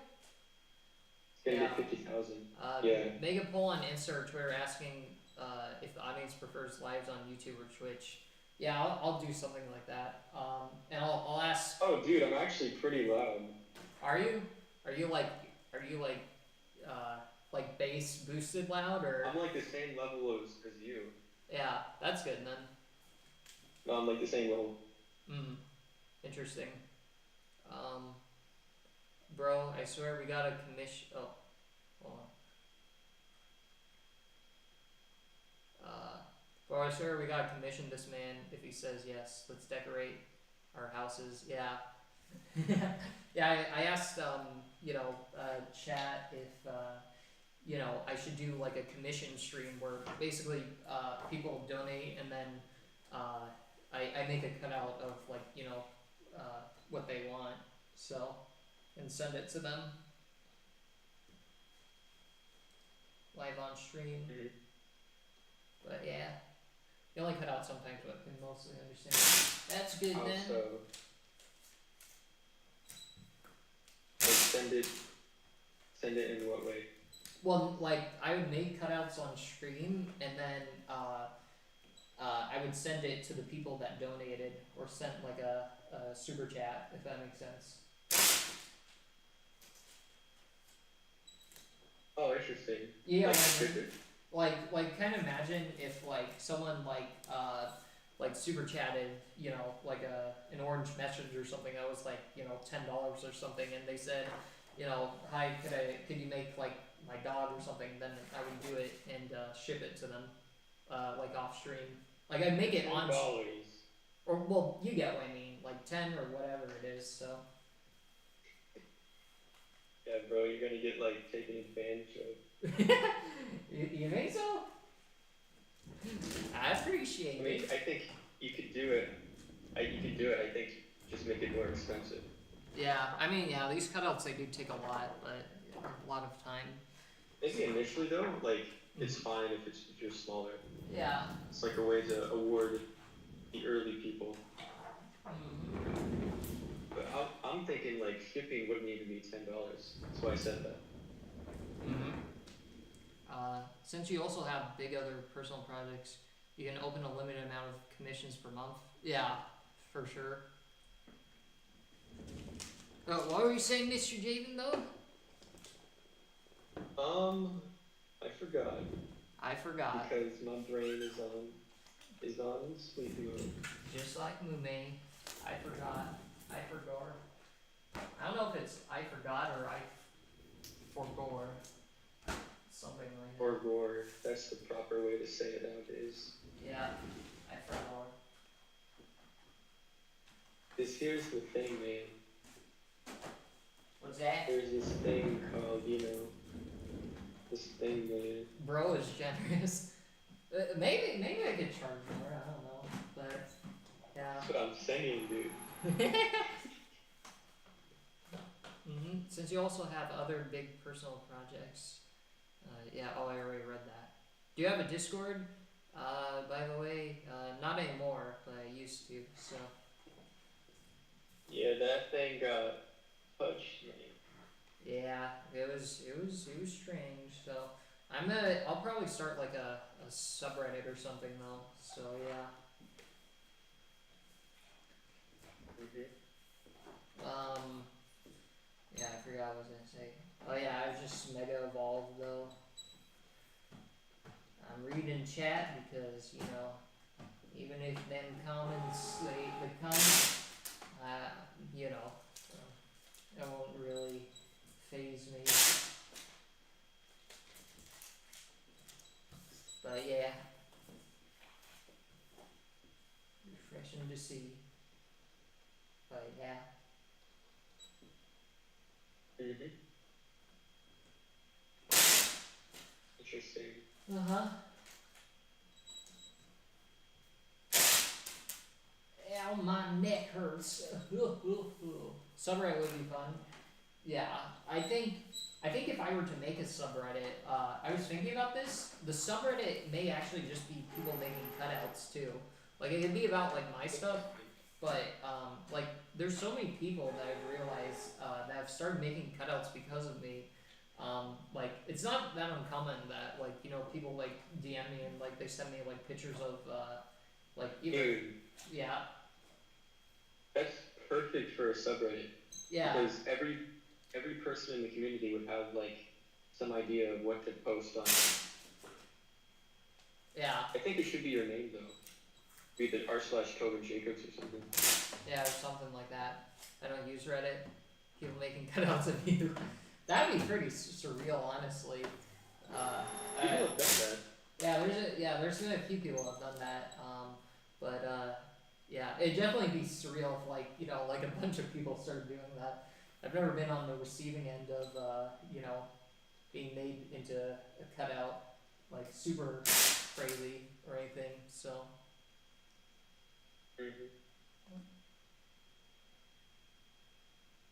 It's gonna get 50,000. Yeah. Make a poll on Insta or Twitter asking if the audience prefers lives on YouTube or Twitch. Yeah, I'll do something like that. And I'll ask. Oh, dude, I'm actually pretty loud. Are you? Are you like bass boosted loud or? I'm like the same level as you. Yeah, that's good then. No, I'm like the same level. Interesting. Bro, I swear we got a commission. Oh, hold on. Bro, I swear we gotta commission this man if he says yes. Let's decorate our houses. Yeah. Yeah, I asked, chat if, I should do like a commission stream where basically people donate and then I make a cutout of like, what they want, so, and send it to them. Live on stream. But yeah. You only cut out sometimes, but I can mostly understand. That's good then. Also, like send it in what way? Well, like I would make cutouts on stream, and then I would send it to the people that donated, or sent like a super chat, if that makes sense. Oh, interesting. Yeah. Like kind of imagine if like someone like super chatted, like an orange message or something that was like, $10 or something, and they said, hi, could you make like my dog or something, then I would do it and ship it to them, like off stream. Like I'd make it on $10. Or well, you get what I mean, like 10 or whatever it is, so. Yeah, bro, you're gonna get like taken advantage of. You think so? I appreciate it. I mean, I think you could do it. I think just make it more expensive. Yeah, I mean, yeah, these cutouts, they do take a lot, but a lot of time. Maybe initially though, like it's fine if you're smaller. Yeah. It's like a way to award the early people. But I'm thinking like shipping wouldn't need to be $10. That's why I said that. Since you also have big other personal projects, you can open a limited amount of commissions per month. Yeah, for sure. What were you saying, Mr. Javen, though? I forgot. Because my brain is on sleep mode. Just like Mume, I forgot. I don't know if it's I forgot or I forgore. Something like that. Forgore. That's the proper way to say it nowadays. Yeah, I forgot. Because here's the thing, man. What's that? There's this thing called, this thing, man. Bro is generous. Maybe I could charge more, I don't know. But, yeah. That's what I'm saying, dude. Since you also have other big personal projects. Yeah, oh, I already read that. Do you have a Discord? By the way, not anymore, but I used to. So Yeah, that thing got touched me. yeah, it was strange. So I'll probably start like a subreddit or something though. So yeah. Um, yeah, I forgot what I was gonna say. Oh yeah, I was just mega evolved though. I'm reading chat because even if them comments the comments, you know, it won't really phase me. But yeah, refreshing to see. But yeah. Interesting. Uh-huh. Ow, my neck hurts. Subreddit would be fun. Yeah, I think if I were to make a subreddit, I was thinking about this. The subreddit may actually just be people making cutouts too. Like it could be about like my stuff, but like there's so many people that I've realized that have started making cutouts because of me. Like it's not that uncommon that like people like DM me and like they send me like pictures of like either Dude, yeah that's perfect for a subreddit. yeah Because every person in the community would have like some idea of what to post on. yeah I think it should be your name though. Be the r/Tobin Jacobs or something. yeah or something like that. I don't use Reddit. People making cutouts of you. That'd be pretty surreal, honestly. People have done that. There's been a few people who have done that. But yeah, it'd definitely be surreal if like a bunch of people started doing that. I've never been on the receiving end of being made into a cutout, like super crazy or anything. So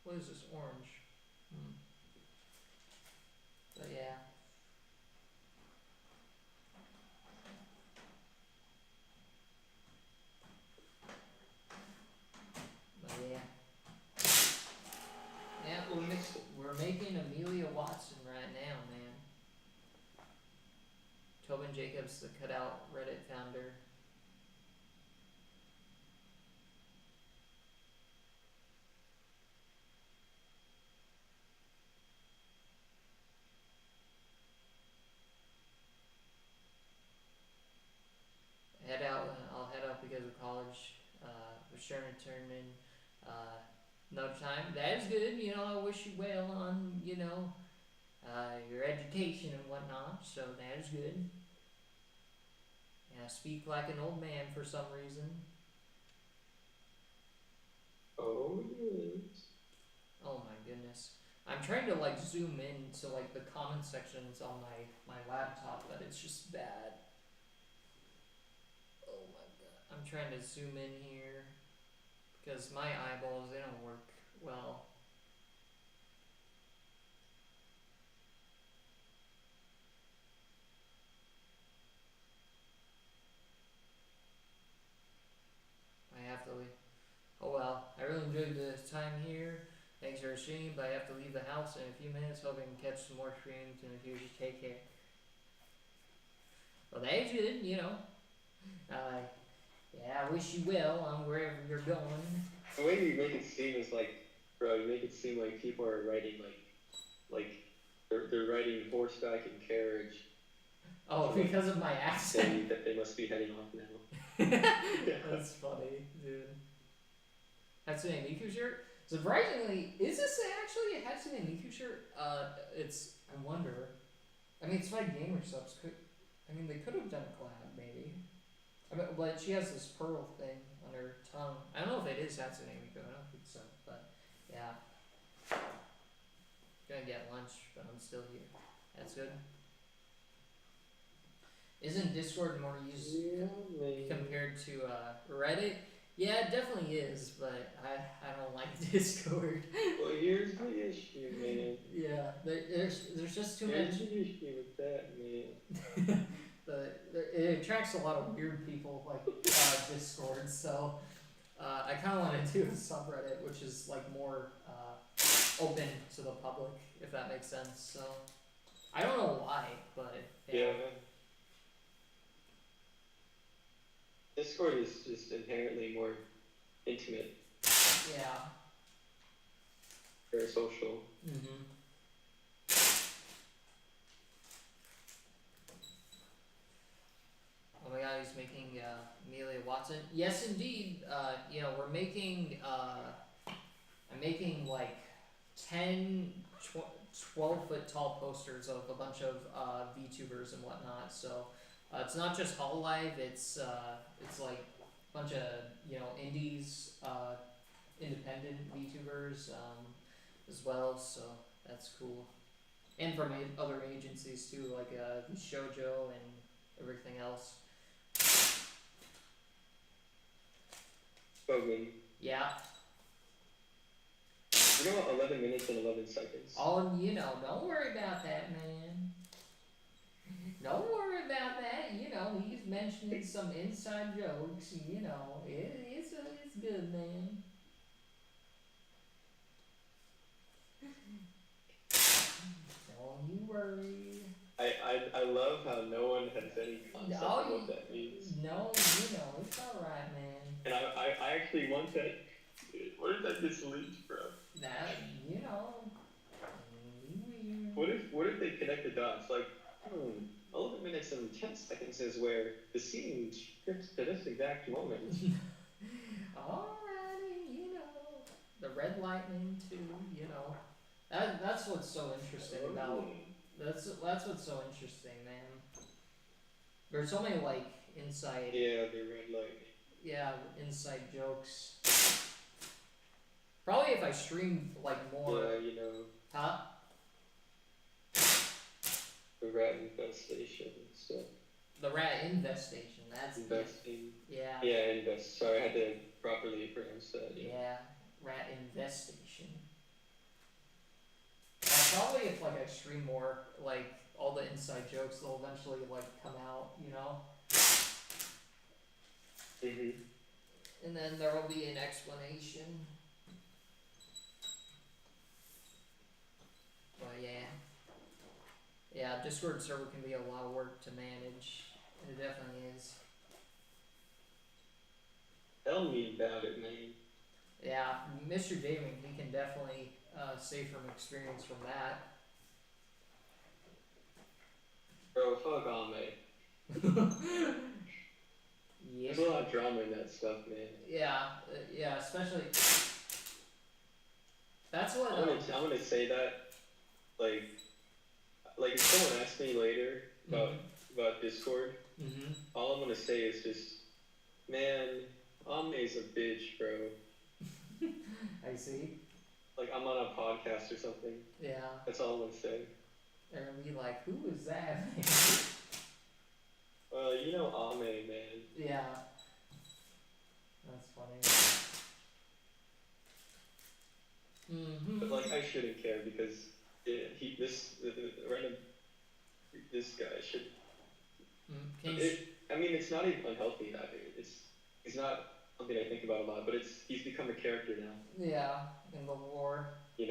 what is this orange? But yeah. But yeah. Yeah, we're making Amelia Watson right now, man. Tobin Jacobs, the cutout Reddit founder. I'll head out because of college. Was sure to turn in another time. That is good. I wish you well on your education and whatnot. So that is good. Yeah, speak like an old man for some reason. Oh yes. Oh my goodness. I'm trying to like zoom in to like the comment sections on my laptop, but it's just bad. Oh my god. I'm trying to zoom in here because my eyeballs they don't work well. I have to leave. Oh well, I really enjoyed the time here. Thanks for streaming, but I have to leave the house in a few minutes. Hope I can catch some more streams in the future. Take care. Well, that's good, yeah, I wish you well on wherever you're going. The way you make it seem is like, bro, you make it seem like people are writing like they're riding horseback and carriage. Oh, so because of my accent. Saying that they must be heading off now. That's funny, dude. Hatsune Miku shirt? Surprisingly, is this actually a Hatsune Miku shirt? I wonder. I mean, it's my gamer subs. They could have done a collab, maybe. But she has this pearl thing on her tongue. I don't know if it is Hatsune Miku. I don't think so. But, yeah. Gonna get lunch, but I'm still here. That's good. Isn't Discord more used compared to Reddit? Yeah, it definitely is, but I don't like Discord. Well, here's the issue, man. Yeah, there's just too Here's much. the issue with that, man. It attracts a lot of weird people like Discord, so I kind of want to do a subreddit which is like more open to the public, if that makes sense. So I don't know why, but yeah. Yeah. Discord is just inherently more intimate, Yeah. very social. Mhm. Oh my god, he's making Amelia Watson. Yes, indeed. You know, we're making. I'm making like 10, 12-foot tall posters of a bunch of VTubers and whatnot. So it's not just Hololive. It's like a bunch of indies, independent VTubers as well. So that's cool. And from other agencies too, like Shoujo and everything else. Bogan. Yeah. You know what? 11 minutes and 11 seconds. Oh, don't worry about that, man. Don't worry about that. He's mentioning some inside jokes. It's good, man. Don't you worry. I love how no one has any concept of what that means. No, it's alright, man. And I actually want that. Where did that just leak from? That, What if they connect the dots? Like, 11 minutes and 10 seconds is where the scene skips to this exact moment. Alrighty, the red lightning too, That's what's so interesting about. That's what's so interesting, man. There's so many like inside. Yeah, the red lightning. Yeah, inside jokes. Probably if I streamed like more. Yeah, Huh? the rat infestation stuff. The rat infestation. That's investing. Yeah. Yeah, invest. Sorry, I had to properly pronounce that. Yeah, rat infestation. Probably if like I stream more, like all the inside jokes, they'll eventually like come out, Mhm. And then there will be an explanation. But yeah, Discord server can be a lot of work to manage. It definitely is. Tell me about it, man. Yeah, Mr. Gaming, he can definitely say from experience from that. Bro, fuck on, mate. Yes. There's a lot of drama in that stuff, man. Yeah, especially. That's what. I'm gonna say that, like if someone asks me later about Discord, all I'm gonna say is just, man, Omne's a bitch, bro. I see. Like, I'm on a podcast or something. Yeah. That's all I'm gonna say. They're gonna be like, who is that? Ame, man. Yeah. That's funny. But like, I shouldn't care because this guy should. I mean, it's not even unhealthy either. It's not something I think about a lot, but he's become a character now. Yeah, in the war. Can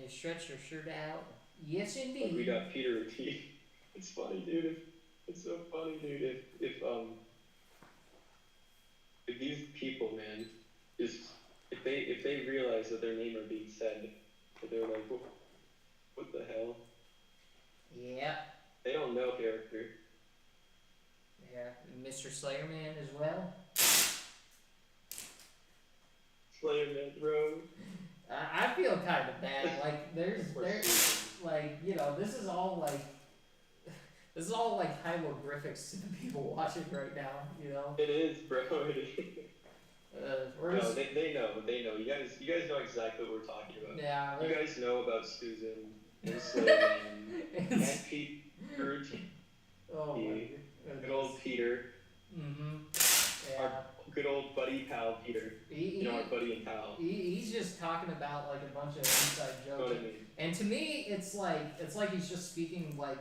you stretch your shirt out? Yes, indeed. Like we got Peter T. It's funny, dude. It's so funny, dude. If these people, man, if they realize that their name are being said, that they're like, what the hell? Yeah. They don't know character. Yeah, Mr. Slayerman as well. Slayerman, bro. I feel kind of bad. Like there's like this is all like hieroglyphics to the people watching right now. It is, bro. It is. No, they know. You guys know exactly what we're talking about. Yeah. You guys know about Susan and Slayerman and Peter. Oh my good old Peter. Yeah. Our good old buddy about like a bunch of inside You know jokes. what I mean? And to me, it's like he's just speaking like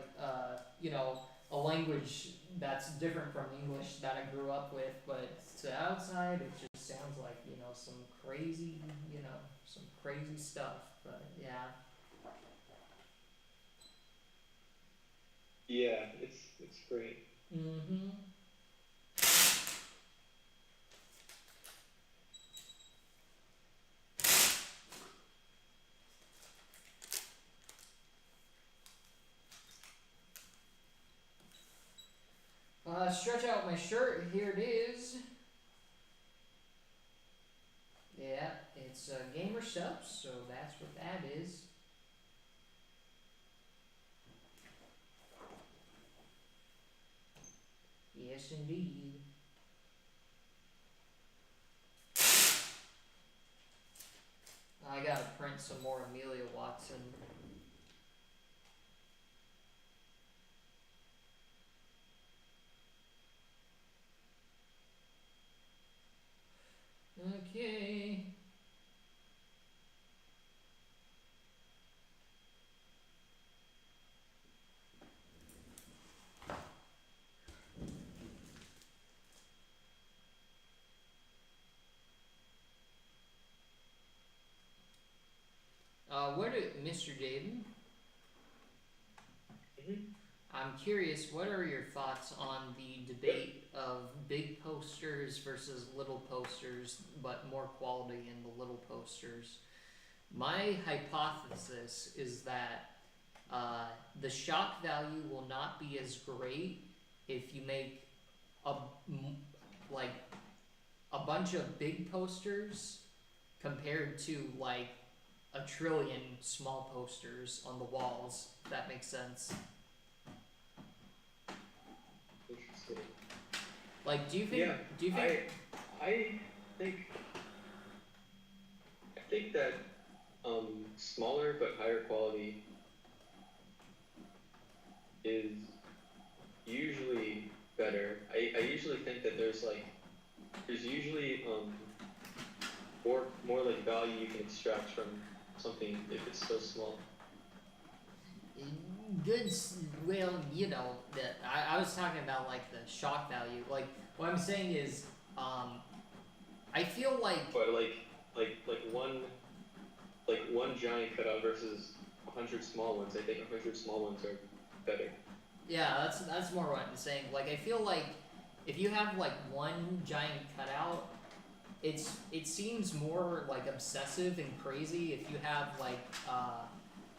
you know, a language that's different from English that I grew up with. But to outside, it just sounds like, you know, some crazy, you know, some crazy stuff. But yeah. Yeah, it's great. Mm-hmm. Stretch out my shirt. Here it is. Yeah, it's gamer subs, so that's what that is. Yes, indeed. I gotta print some more Amelia Watson. Okay. Mr. Jaden? Mm-hmm. I'm curious, what are your thoughts on the debate of big posters versus little posters, but more quality in the little posters? My hypothesis is that the shock value will not be as great if you make a like a bunch of big posters compared to like a trillion small posters on the walls. If that makes sense. Interesting. Like, do you think? Yeah, Do you think? I think I think that smaller but higher quality is usually better. I usually think that there's usually more like value you can extract from something if it's so small. Good. Well, you know that I was talking about like the shock value. Like what I'm saying is, I feel like But one giant cutout versus 100 small ones. I think 100 small ones are better. yeah, that's more what I'm saying. Like I feel like if you have like one giant cutout, it seems more like obsessive and crazy if you have like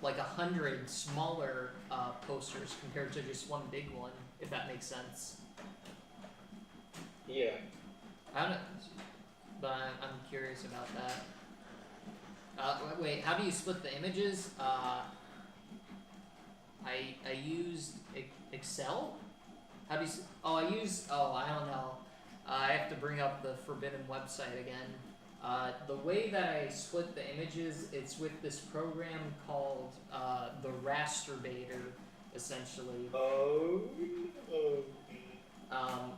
100 smaller posters compared to just one big one, if that makes sense. Yeah. I don't know, but I'm curious about that. Wait, how do you split the images? I used Excel. How do you? I use. Oh, I don't know. I have to bring up the forbidden website again. The way that I split the images, it's with this program called the Rasterbator, essentially. Oh.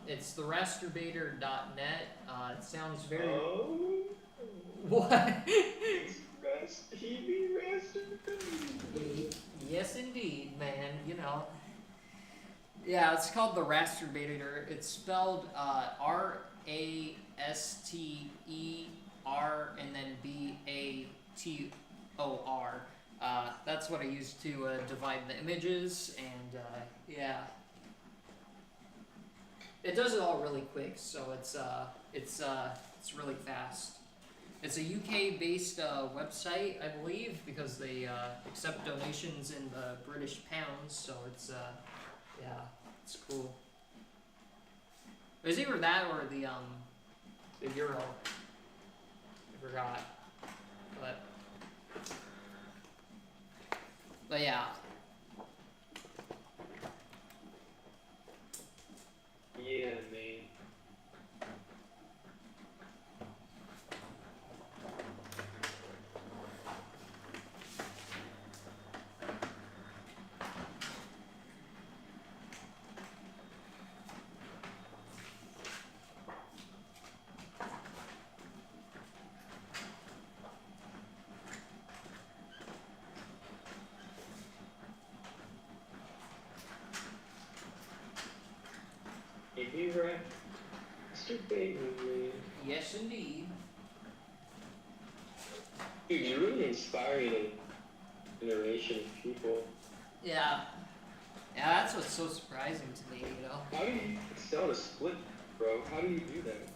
It's the rasterbator.net. It sounds very. Oh. What? He be raster. Yes, indeed, man. You know. Yeah, it's called the Rasterbator. It's spelled Rasteer and then Bator. That's what I use to divide the images, and yeah, it does it all really quick. So it's really fast. It's a UK-based website, I believe, because they accept donations in the British pounds. So it's yeah, it's cool. It was either that or the euro. I forgot, but yeah. Yeah, man. Maybe right. Masturbating. Yes, indeed. Dude, you're really inspiring a generation of people. Yeah. Yeah, that's what's so surprising to me, you know? How do you excel to split, bro? How do you do that?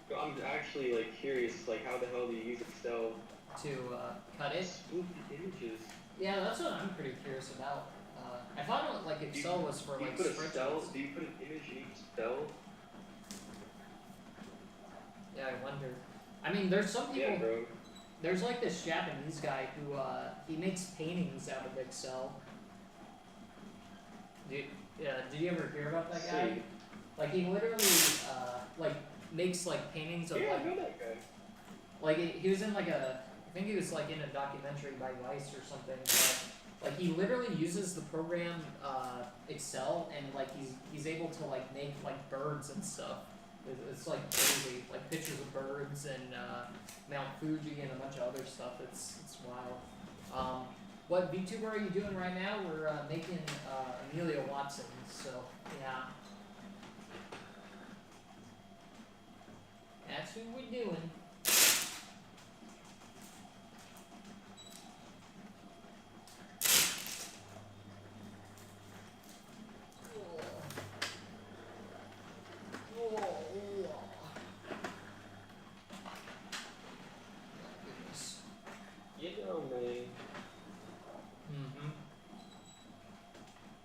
Bro, I'm actually like curious, like how the hell do you use Excel To cut it. split the images? Yeah, that's what I'm pretty curious about. I thought it, like Excel was for like Do you put spreadsheets. do you put an image in each cell? Yeah, I wonder. I mean, there's some people. Yeah, bro. There's like this Japanese guy who he makes paintings out of Excel. Did you ever hear about that guy? See. Like he literally like makes like paintings of Yeah, like I know that guy. like he was in like I think he was like in a documentary by Vice or something. But, like he literally uses the program Excel and like he's able to like make like birds and stuff. It's like crazy, like pictures of birds and Mount Fuji and a bunch of other stuff. It's wild. What Vtuber are you doing right now? We're making Amelia Watson. So yeah, that's who we're doing. You know, man. Mm-hmm.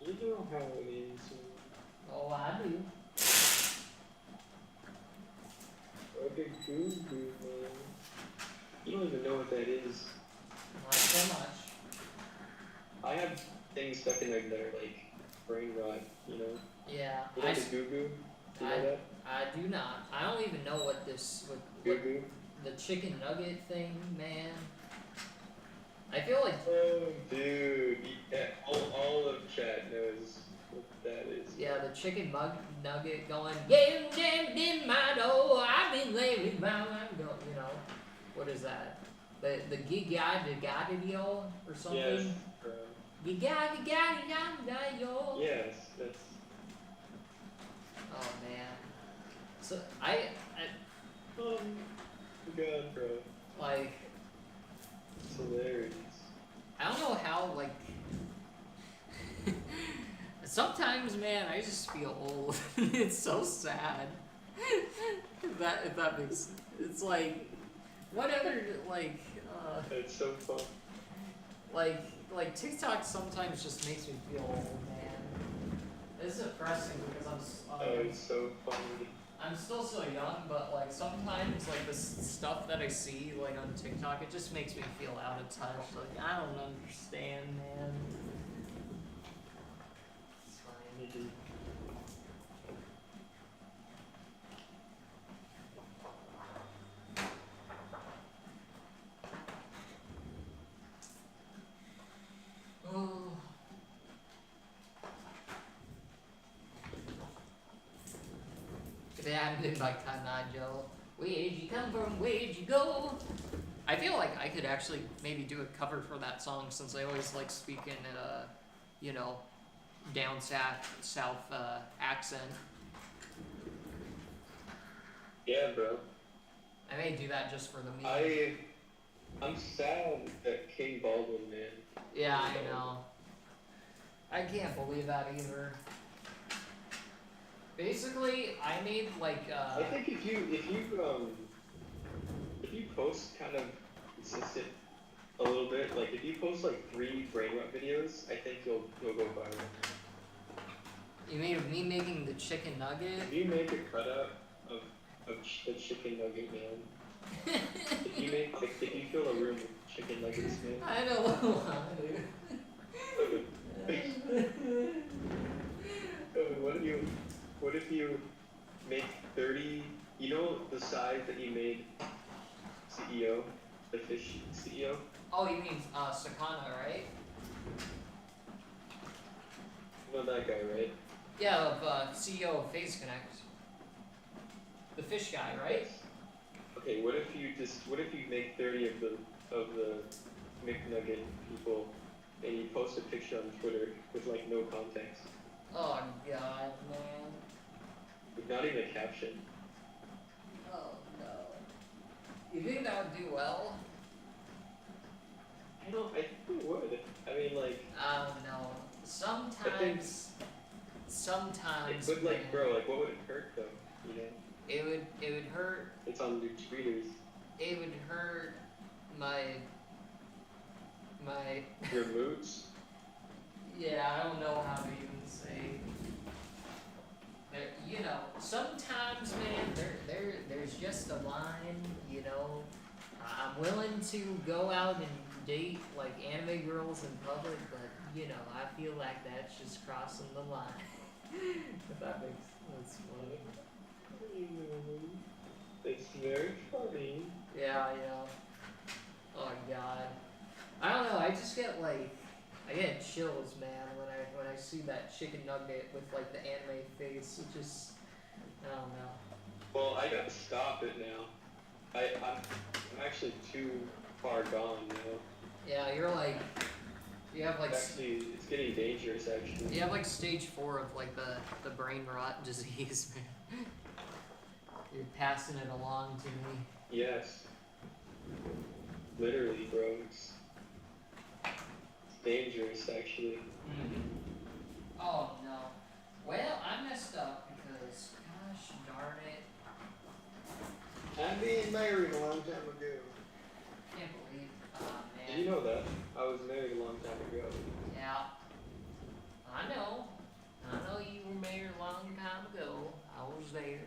You know how it is. Oh, I do. Okay, goo, man. You don't even know what that is. Not so much. I have things stuck in there that are like brain rot, you know? Yeah. You know the goo goo? Do you know that? I do not. I don't even know what Goo goo? the chicken nugget thing, man. I feel like Oh, dude. Yeah, all of chat knows what that is. yeah, the chicken nugget going, game jammed in my door, I've been laying by my door, you know. What is that? The Giga or something? Yes, bro. Giga Yes, that's. Oh man. So I Oh, God, bro. like It's hilarious. I don't know how like sometimes man I just feel old. It's so sad. if that makes it's like what other like It's so fun. like TikTok sometimes just makes me feel old, man. It's depressing because Oh, it's so funny. I'm still so young, but like sometimes like the stuff that I see like on TikTok, it just makes me feel out of touch. Like I don't understand, man. It's fine, dude. Oh. Abandoned by Kanajo. Where'd you come from? Where'd you go? I feel like I could actually maybe do a cover for that song since I always like speaking in a, you know, down south accent. Yeah, bro. I may do that just for the meme. I'm sad that King Baldwin, man. Yeah, I know. I can't believe that either. Basically, I made like I think if you post kind of consistent a little bit, like if you post like 3 brain rot videos, I think you'll go viral. You made of me making the chicken nugget. If you make a cutout of the chicken nugget, man. if you fill a room with chicken nuggets, man. I know why, What if you make 30? You know the size that you made CEO, the fish CEO. Oh, you mean Sakana, right? You know that guy, right? Yeah, of CEO of Phase Connect. The fish guy, right? Yes. Okay, what if you make 30 of the McNugget people and you post a picture on Twitter with like no context? Oh god, man. Would Not even a caption. Oh no. You think that would do well? I think it would. I mean, like. I don't know. Sometimes. It would, like, bro, like, what would it hurt though? You know. It would hurt. It's on your tweeters. It would hurt my. Your moods. Yeah, I don't know how to even say. There, you know, sometimes, man, there's just a line. You know, I'm willing to go out and date like anime girls in public, but you know, I feel like that's just crossing the line. If that makes that's funny. It's very funny. Yeah, yeah. Oh god. I don't know. I just get like, I get chills, man, when I see that chicken nugget with like the anime face. It just, I don't know. Well, I gotta stop it now. I'm actually too far gone now. Yeah, you're like, you have like. Actually, it's getting dangerous. Actually. You have like stage 4 of like the brain rot disease, man. You're passing it along to me. Yes. Literally, bro. It's dangerous, actually. Oh no. Well, I messed up because, gosh darn it. I'm being married a long time ago. Can't believe, man. Did you know that? I was married a long time ago. Yeah. I know. I know you were married a long time ago. I was there.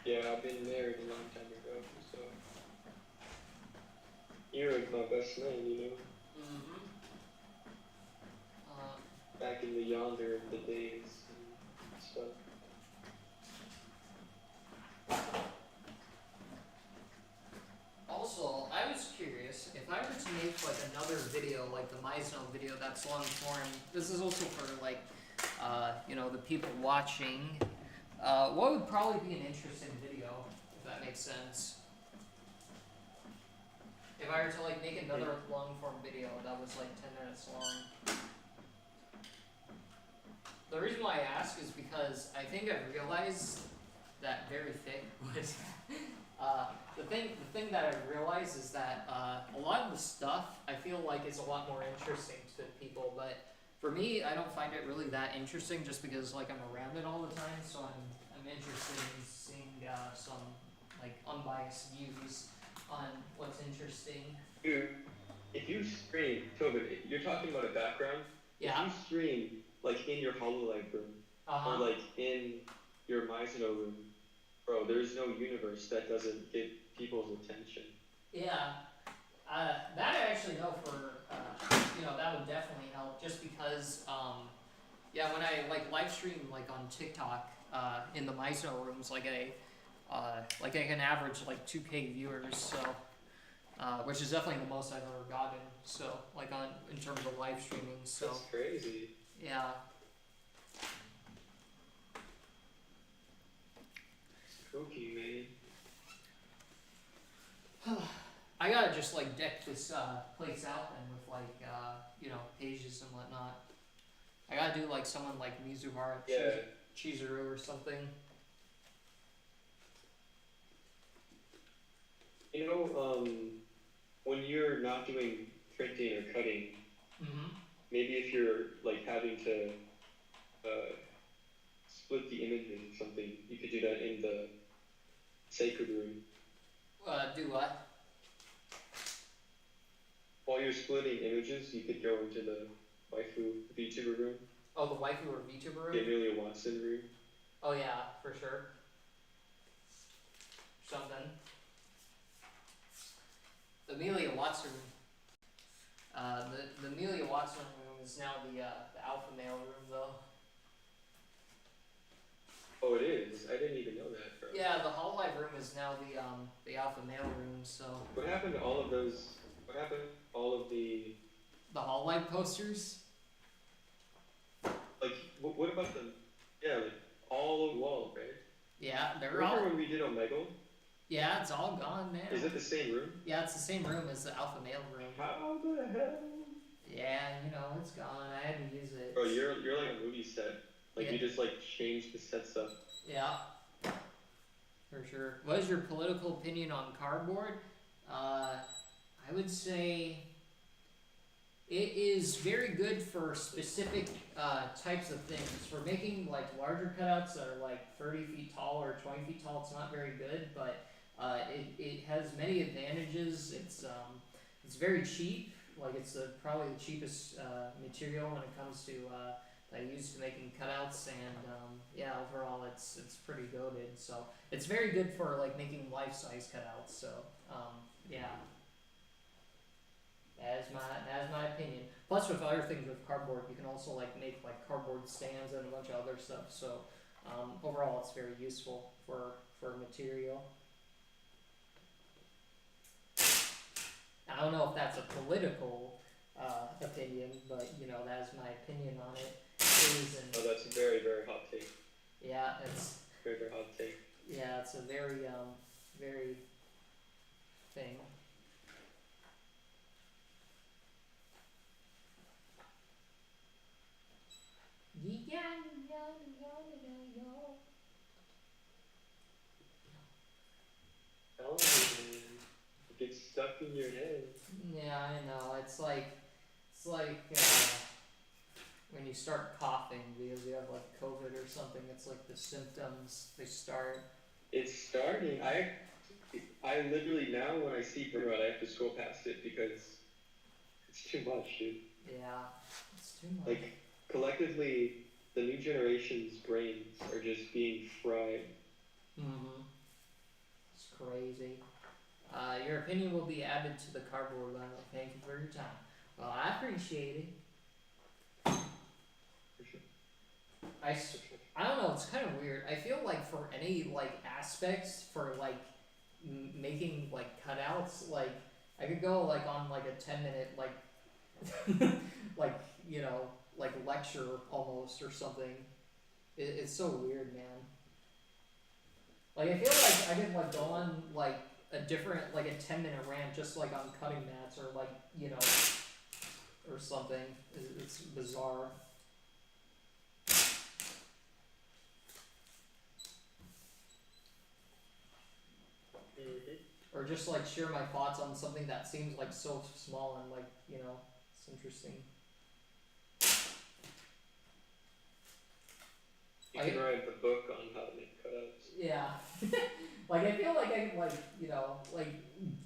Yeah, I've been married a long time ago, so. You're like my best man, you know? Back in the yonder of the days and stuff. Also, I was curious, if I were to make like another video, like the Mizno video that's long form, this is also for like, you know, the people watching, what would probably be an interesting video, if that makes sense? If I were to like make another long form video that was like 10 minutes long. The reason why I ask is because I think I realized that very thick was the thing that I realized is that a lot of the stuff I feel like is a lot more interesting to people, but for me I don't find it really that interesting just because like I'm around it all the time, so I'm interested in seeing some like unbiased views on what's interesting. Dude, if you stream, Tobin, you're talking about a background? Yeah. If you stream like in your HoloLens room, or like in your Mizno room, bro, there's no universe that doesn't get people's attention. Yeah, that I actually know for, you know, that would definitely help just because, yeah, when I like live stream like on TikTok, in the Mizno rooms, like I can average like 2K viewers, so, which is definitely the most I've ever gotten, so, like in terms of live streaming, so. That's crazy. Yeah. Spooky, man. I gotta just like deck this place out and with like you know, pages and whatnot. I gotta do like someone like Mizuhara Chizuru or something. You know, when you're not doing printing or cutting, maybe if you're like having to split the images or something, you could do that in the sacred room. Do what? While you're splitting images, you could go into the waifu Vtuber room. Oh, the waifu or Vtuber room? The Amelia Watson room. Oh yeah, for sure. Something. The Amelia Watson, the Amelia Watson room is now the alpha male room though. Oh, it is? I didn't even know that, bro. Yeah, the Hololive room is now the alpha male room, so. What happened to all of those, what happened to all of the Hololive posters? Like, what about the, yeah, like, all over the wall, right? Yeah, they're Remember all. Remember when we did Omegle? Yeah, it's all gone now. Is it the same room? Yeah, it's the same room as the alpha male room. How the hell? Yeah, you know, it's gone. I had to use it. Bro, you're like a movie set. Like Yeah. you just like change the sets up. Yeah, for sure. What is your political opinion on cardboard? I would say it is very good for specific types of things. For making like larger cutouts that are like 30 feet tall or 20 feet tall, it's not very good, but it has many advantages. It's very cheap. Like it's probably the cheapest material when it comes to that I use to making cutouts, and yeah, overall it's pretty goated. So it's very good for like making life size cutouts. So yeah. That is my opinion. Plus, with other things with cardboard, you can also like make like cardboard stands and a bunch of other stuff. So overall, it's very useful for material. I don't know if that's a political opinion, but you know that is my opinion on it. Oh, that's a very, very hot take. Yeah, it's Very, very hot take. yeah, it's a very very thing. Oh, man. It gets stuck in your head. Yeah, I know. It's like when you start coughing because you have like COVID or something. It's like the symptoms they start. It's starting. I literally now when I see burnout, I have to scroll past it because it's too much, dude. Yeah, it's too much. Like collectively, the new generation's brains are just being fried. Mm-hmm. It's crazy. Your opinion will be added to the cardboard line. Thank you for your time. Well, I appreciate it. For sure. I don't know. It's kind of weird. I feel like for any like aspects for like making like cutouts, like I could go like on like a 10-minute like like you know like lecture almost or something. It's so weird, man. Like I feel like I could like go on like a different like a 10-minute rant just like on cutting mats or like you know or something. It's bizarre. Or just like share my thoughts on something that seems like so small and like you know it's interesting. You can write a book on how to make cutouts. Yeah. Like I feel like I could like you know like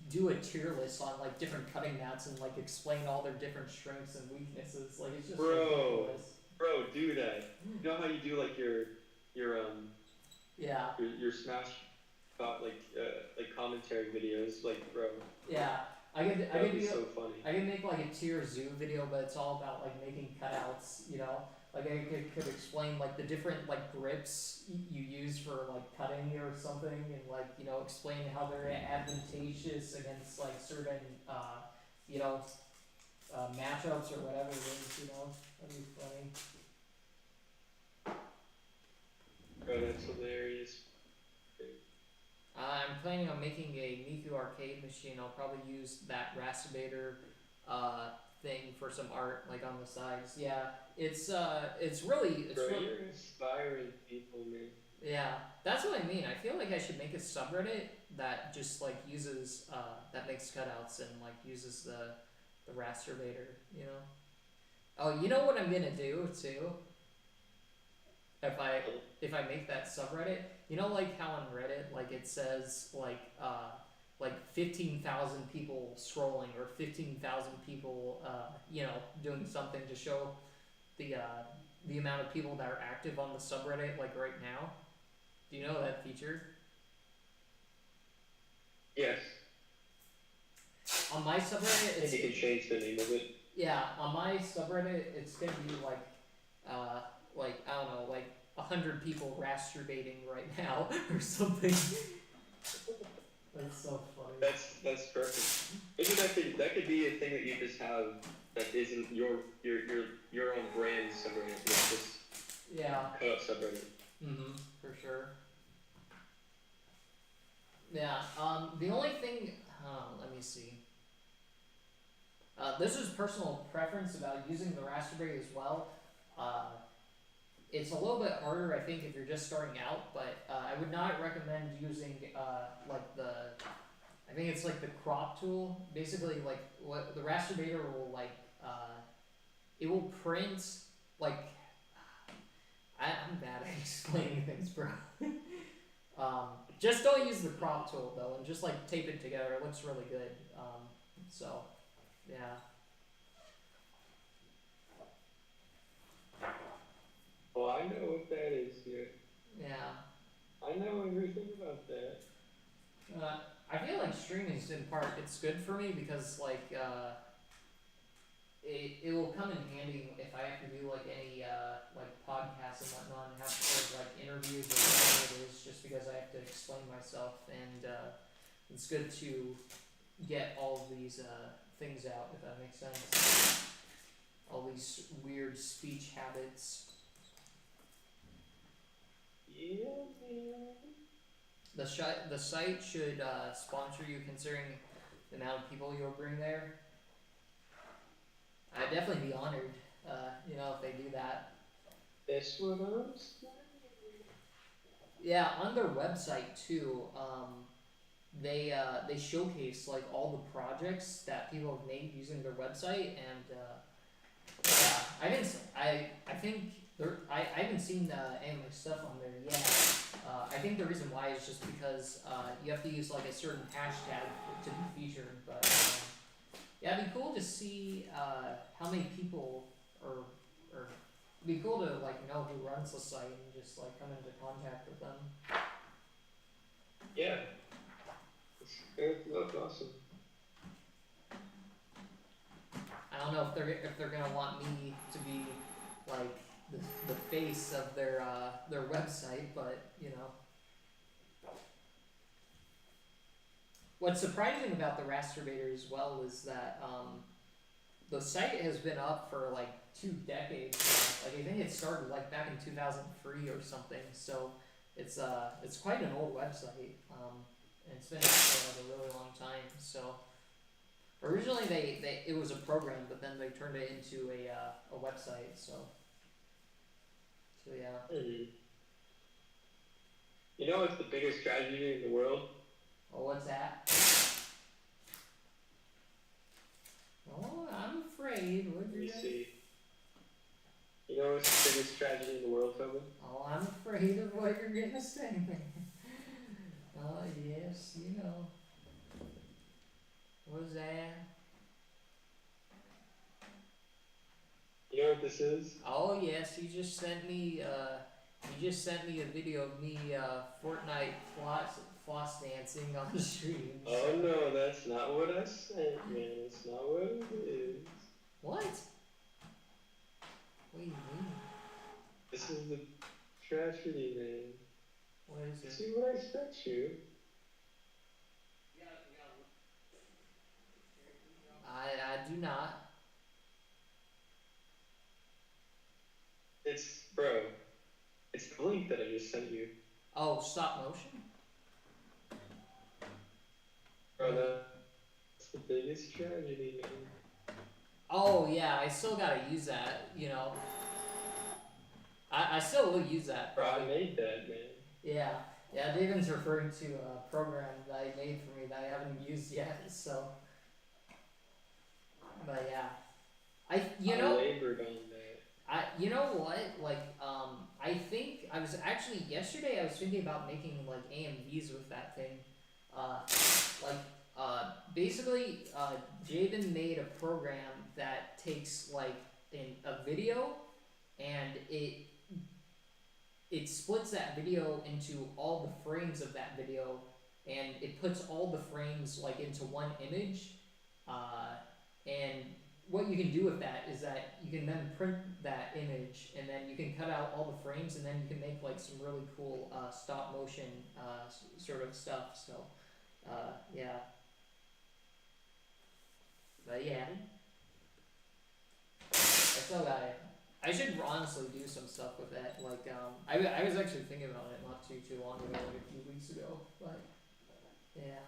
do a tier list on like different cutting mats and like explain all their different strengths and weaknesses. Like it's just ridiculous. Bro, do that. You know how you do like your Yeah. your smash thought like commentary videos, like bro. Yeah. I That would be so funny. I could make like a tier zoo video, but it's all about like making cutouts, you know? Like I could explain like the different like grips you use for like cutting or something and like, you know, explain how they're advantageous against like certain, you know, matchups or whatever it is, you know? That'd be funny. Bro, that's hilarious. I'm planning on making a Miku arcade machine. I'll probably use that Rastivator thing for some art, like on the sides. Yeah, it's really Bro, you're inspiring people, man. Yeah, that's what I mean. I feel like I should make a subreddit that just like uses that makes cutouts and like uses the Rastivator. You know. Oh, you know what I'm gonna do too? If I make that subreddit, you know, like how on Reddit, like it says like 15,000 people scrolling or 15,000 people, you know, doing something to show the amount of people that are active on the subreddit, like right now. Do you know that feature? Yes. On my subreddit, And you can change the name of it. Yeah, on my subreddit, it's gonna be like I don't know, like 100 people masturbating right now or something. That's so funny. That's perfect. Maybe that could be a thing that you just have that isn't your own brand subreddit, not just cutout subreddit. For sure. Yeah. The only thing, let me see. This is personal preference about using the Raspberry as well. it's a little bit harder, I think, if you're just starting out. But I would not recommend using like the. I think it's like the crop tool. Basically, like what the rasterbator will like. It will print like. I'm bad at explaining things, bro. Just don't use the crop tool though, and just like tape it together. It looks really good. So, yeah. Oh, I know what that is, dude. Yeah. I know everything about that. I feel like streaming is in part it's good for me because like it will come in handy if I have to do like any like podcasts and whatnot and have to like interviews or whatever it is just because I have to explain myself and it's good to get all of these things out if that makes sense. All these weird speech habits. Yeah, man. The site should sponsor you considering the amount of people you'll bring there. I'd definitely be honored, if they do that. That's what I'm saying. Yeah, on their website too, they showcase like all the projects that people have made using their website, and yeah, I think I haven't seen any of my stuff on there yet. I think the reason why is just because you have to use like a certain hashtag to be featured, but yeah, it'd be cool to see how many people or it'd be cool to like know who runs the site and just like come into contact with them. Yeah. It looked awesome. I don't know if they're gonna want me to be like the face of their website, but you know. What's surprising about the Rasterbator as well is that the site has been up for like 2 decades. Like I think it started like back in 2003 or something. So it's quite an old website. And it's been up for like a really long time. So originally they it was a program, but then they turned it into a website. So yeah. Mm-hmm. You know what's the biggest tragedy in the world? Oh, what's that? Oh, I'm afraid. What Let me you're gonna... see. You know what's the biggest tragedy in the world, Tobin? Oh, I'm afraid of what you're gonna say, man. Oh, yes, you know. What's that? You know what this is? Oh, yes, you just sent me a video of me Fortnite floss dancing on the stream. Oh no, that's not what I said, man. It's not what it is. What? What do you mean? This is the tragedy, man. What is it? See what I sent you? I do not. It's, bro, it's the link that I just sent you. Oh, stop motion? Bro, that's the biggest tragedy, man. Oh, yeah, I still gotta use that, you know. I still will use that. Bro, I made that, man. Yeah, David's referring to a program that I made for me that I haven't used yet, so. But yeah. I labored on that. you know what? Like, I think I was actually yesterday I was thinking about making like AMVs with that thing. Basically, Jaden made a program that takes like a video and it splits that video into all the frames of that video and it puts all the frames like into one image. And what you can do with that is that you can then print that image and then you can cut out all the frames and then you can make like some really cool stop motion sort of stuff. So yeah. But yeah. I should honestly do some stuff with that. Like I was actually thinking about it not too long ago, like a few weeks ago. But yeah.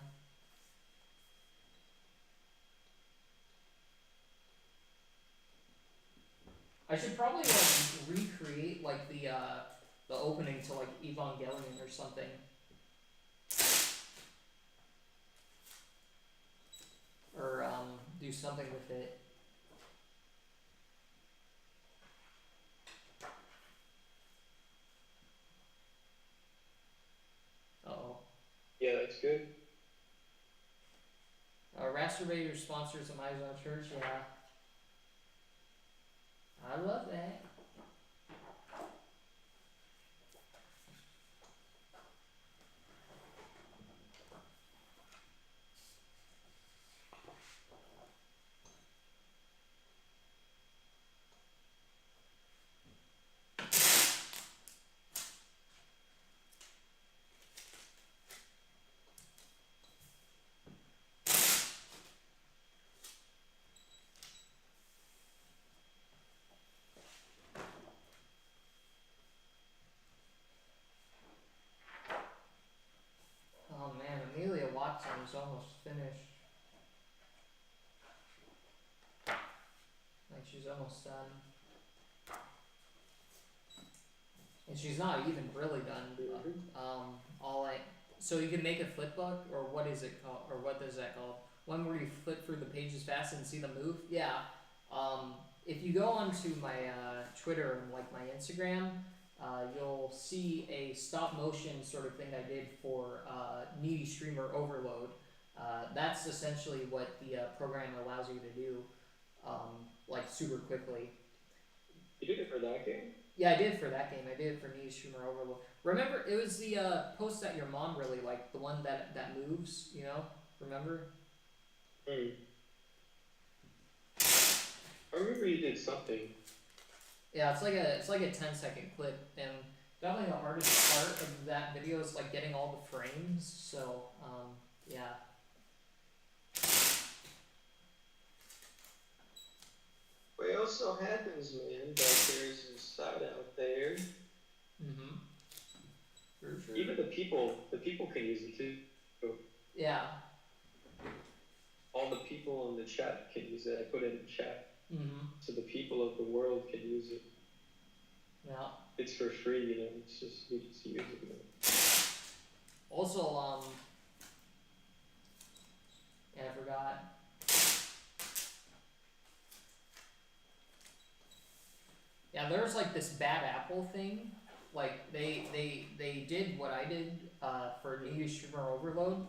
I should probably like recreate like the opening to like Evangelion or something. Or do something with it. Uh-oh. Yeah, that's good. Rasterbator sponsors the Mizone Church, yeah. I love that. Oh man, Amelia Watson is almost finished. Like she's almost done. And she's not even really done. All I so you can make a flip book, or what is it called, or what is that called? One where you flip through the pages fast and see them move. Yeah. If you go onto my Twitter and like my Instagram, you'll see a stop motion sort of thing I did for Needy Streamer Overload. That's essentially what the program allows you to do, like super quickly. You did it for that game? Yeah, I did for that game. I did it for Needy Streamer Overload. Remember, it was the post that your mom really liked, the one that moves. You know, remember? Hmm. I remember you did something. Yeah, it's like a 10-second clip, and definitely the hardest part of that video is like getting all the frames. So yeah. Well, it also happens, man, that there's a side out there. Mhm. For sure. Even the people can use it too. Yeah. All the people in the chat can use it. I put it in the chat. Mhm. So the people of the world can use it. Yeah. It's for free, you know. It's just we just use it. You know. Also, yeah, I forgot. Yeah, there's like this bad apple thing. Like they did what I did for Needy Streamer Overload,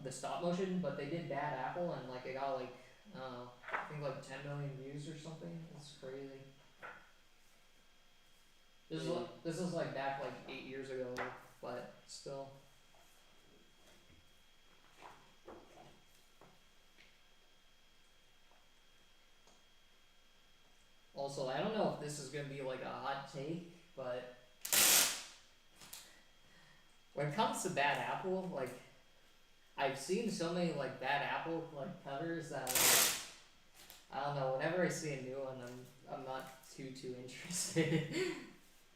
the stop motion, but they did bad apple and like it got like I think like 10 million views or something. It's crazy. This is like back like 8 years ago, but still. Also, I don't know if this is gonna be like a hot take, but when it comes to bad apple, like I've seen so many like bad apple like covers that like, I don't know. Whenever I see a new one, I'm not too interested.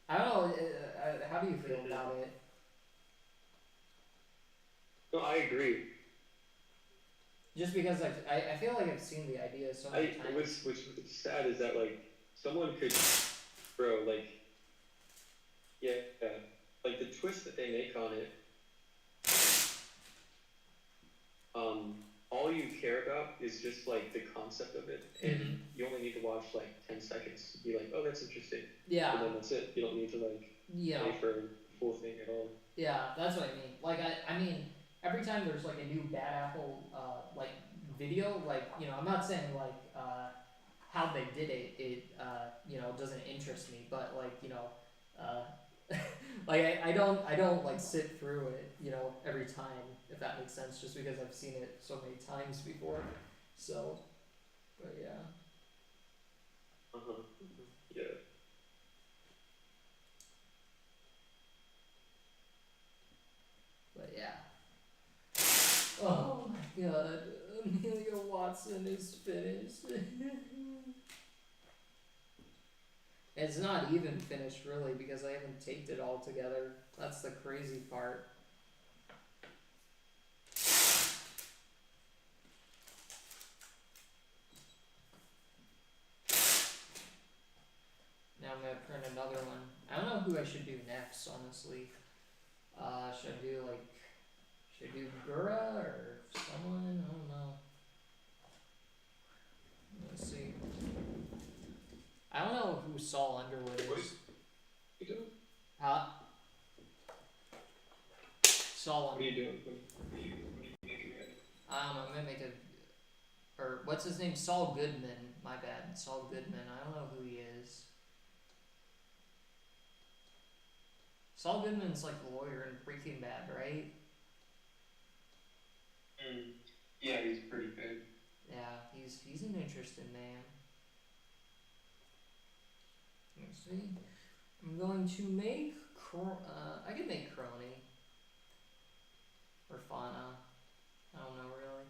I don't know. How do you feel about it? No, I agree. Just because I feel like I've seen the idea so many times. What's sad is that like someone could, bro, like, yeah, like the twist that they make on it. All you care about is just like the concept of it, and you only need to watch like 10 seconds to be like, oh, that's interesting. Yeah. And then that's it. You don't need to like pay for the full thing at all. Yeah, that's what I mean. Like I mean, every time there's like a new bad apple like video, like I'm not saying like how they did it doesn't interest me, but like like I don't like sit through it every time, if that makes sense, just because I've seen it so many times before. So, but yeah. Yeah. But yeah. Oh my god, Amelia Watson is finished. It's not even finished really because I haven't taped it all together. That's the crazy part. don't know who I should do next, honestly. Should I do Gura or someone? I don't know. Let's see. I don't know who Saul Underwood What is. you doing? Huh? Saul. What are you doing? What are you making? I'm gonna make a. Or what's his name? Saul Goodman. My bad. Saul Goodman. I don't know who he is. Saul Goodman's like the lawyer in Breaking Bad, right? Yeah, he's pretty good. Yeah, he's an interesting man. Let's see. I'm going to make I could make Crony or Fauna. I don't know really.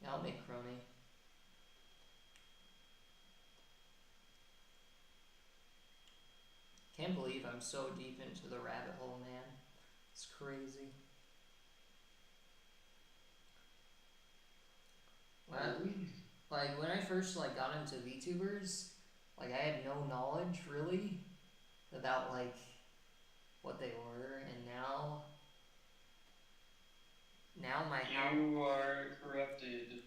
Yeah, I'll make Crony. Can't believe I'm so deep into the rabbit hole, man. It's crazy. When I first got into VTubers, I had no knowledge really about what they were, and now my house. You are corrupted.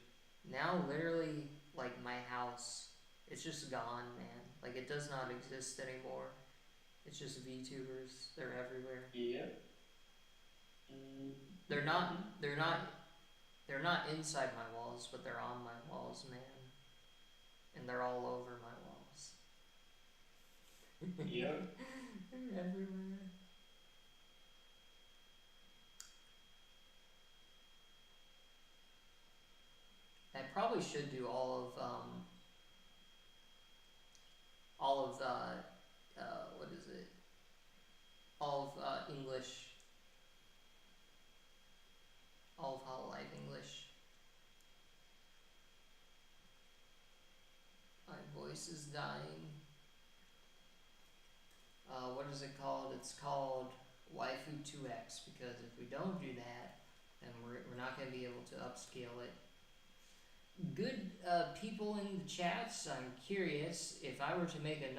Now literally my house, it's just gone, man. It does not exist anymore. It's just VTubers. They're everywhere. Yep. They're not inside my walls, but they're on my walls, man. And they're all over my walls. Yep. They're everywhere. I probably should do all of what is it? All of English. All of Hololive English. My voice is dying. What is it called? It's called Waifu 2X, because if we don't do that, then we're not going to be able to upscale it. Good people in the chats, I'm curious if I were to make a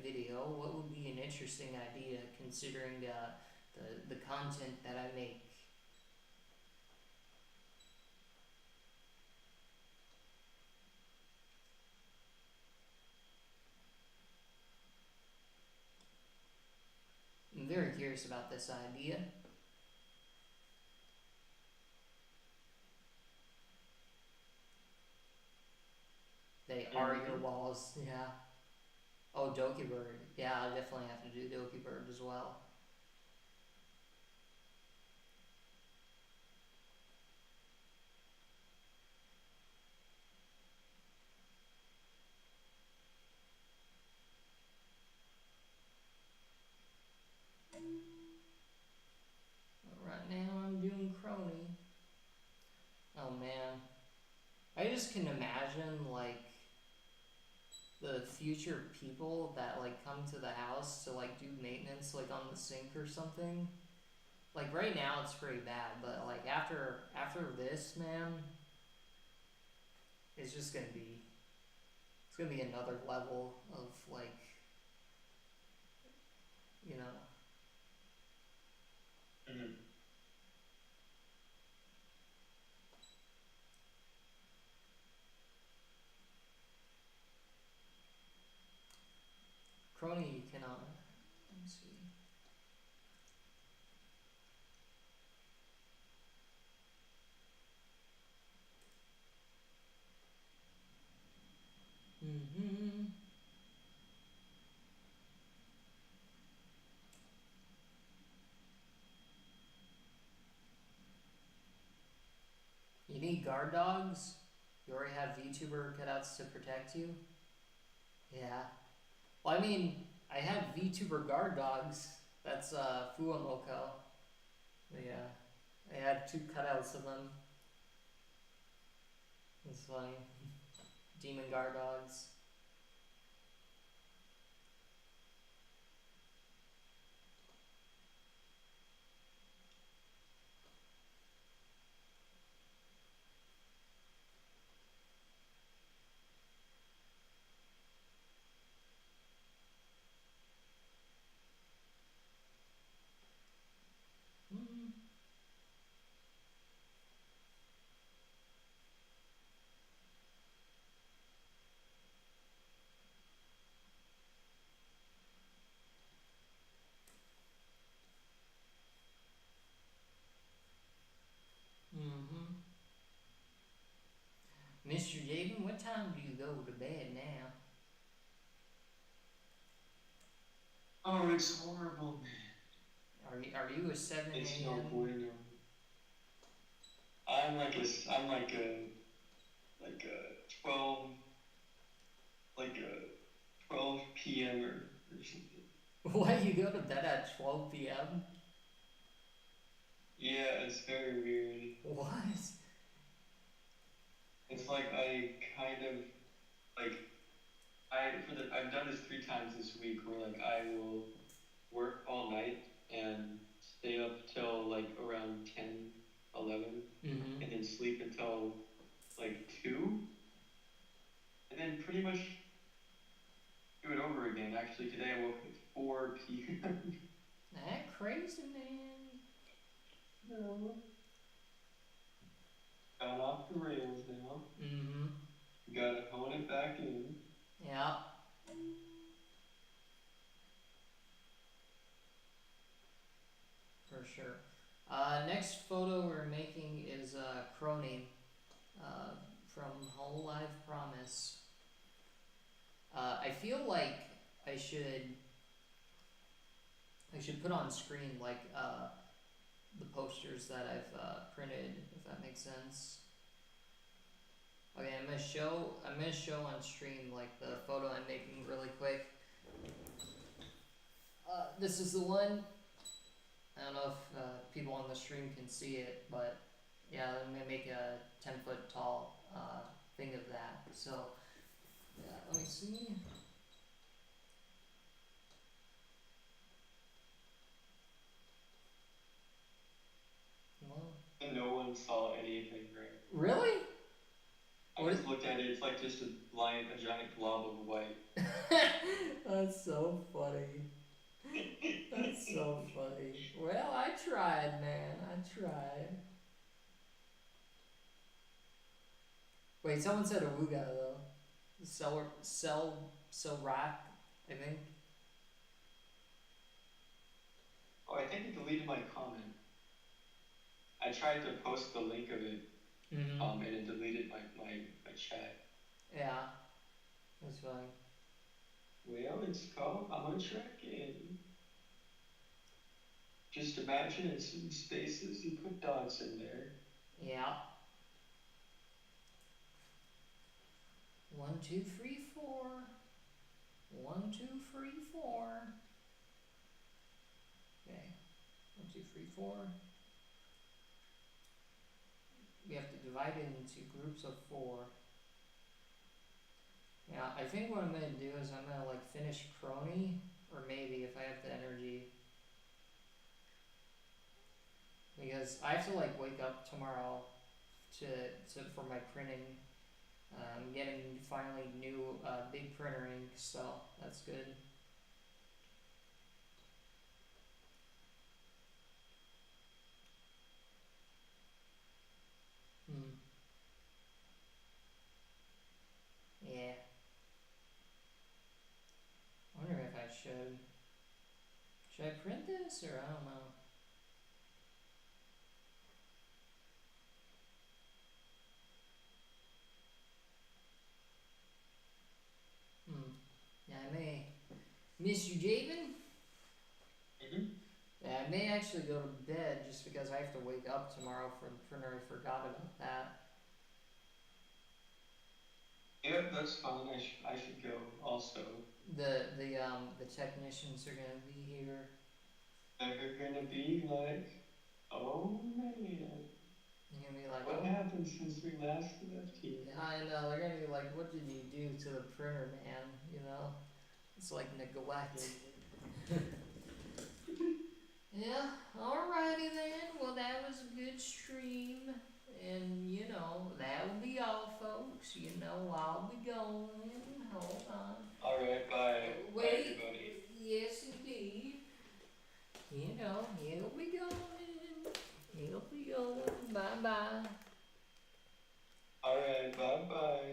video, what would be an interesting idea considering the content that I make? I'm very curious about this idea. They are your walls, yeah. Oh, Doki Bird. Yeah, I definitely have to do Doki Bird as well. But right now I'm doing Crony. Oh man. I just can imagine the future people that come to the house to do maintenance on the sink or something. Right now it's pretty bad, but after this, man, it's just gonna be another level of you know. Crony, you cannot. Let me see. You need guard dogs? You already have VTuber cutouts to protect you? Yeah. Well, I mean, I have VTuber guard dogs. That's Fuamoko. Yeah. I had 2 cutouts of them. It's funny. Demon guard dogs. what time do you go to bed now? Oh, it's horrible, man. Are you a 7 a.m.? It's no bueno. I'm like a 12 12 p.m. or something. What, you go to bed at 12 p.m.? Yeah, it's very weird. What? It's like I kind of like I've done this 3 times this week where like I will work all night and stay up till like around 10, 11, Mm-hmm. and then sleep until like 2, and then pretty much do it over again. Actually, today I woke up at 4 p.m. That crazy, man. No. Got off the rails now. Mm-hmm. Gotta hone it back in. Yeah. For sure. Next photo we're making is Crony from Whole Life Promise. I feel like I should put on screen like the posters that I've printed, if that makes sense. Okay, I'm gonna show on stream like the photo I'm making really quick. This is the one. I don't know if people on the stream can see it, but yeah, I'm gonna make a 10-foot tall thing of that. So yeah, let me see. Well, And no one saw anything, right? really? I just looked at it. It's like just a giant blob of white. That's so funny. That's so funny. Well, I tried, man. I tried. Wait, someone said Awuga though. Sell rack, I think. Oh, I think it deleted my comment. I tried to post the link of it, Mm-hmm. and it deleted my chat. Yeah, that's fine. Well, it's called I'm untracking. Just imagine it's in spaces, you put dots in there. Yeah. 1, 2, 3, 4. 1, 2, 3, 4. Okay. 1, 2, 3, 4. We have to divide it into groups of 4. Yeah, I think what I'm gonna do is I'm gonna like finish Crony, or maybe if I have the energy. Because I have to like wake up tomorrow to for my printing. I'm getting finally new big printer ink, so that's good. Yeah. I wonder if I should. Should I print this or I don't know. Yeah, I may. Miss you, Javen? Mm-hmm. Yeah, I may actually go to bed just because I have to wake up tomorrow for the printer. I forgot about that. Yep, that's fine. I should go also. The technicians are gonna be here. They're gonna be like, oh man. They're gonna be like, what happened since we last left here? I know, they're gonna be like, what did you do to the printer, man? You know? It's like neglect. Yeah, alrighty then. Well, that was a good stream. And, you know, that'll be all, folks. You know, I'll be going. Hold on. Alright, bye. Wait. Bye, everybody. Yes, indeed. You know, he'll be going. He'll be going. Bye-bye. Alright, bye-bye.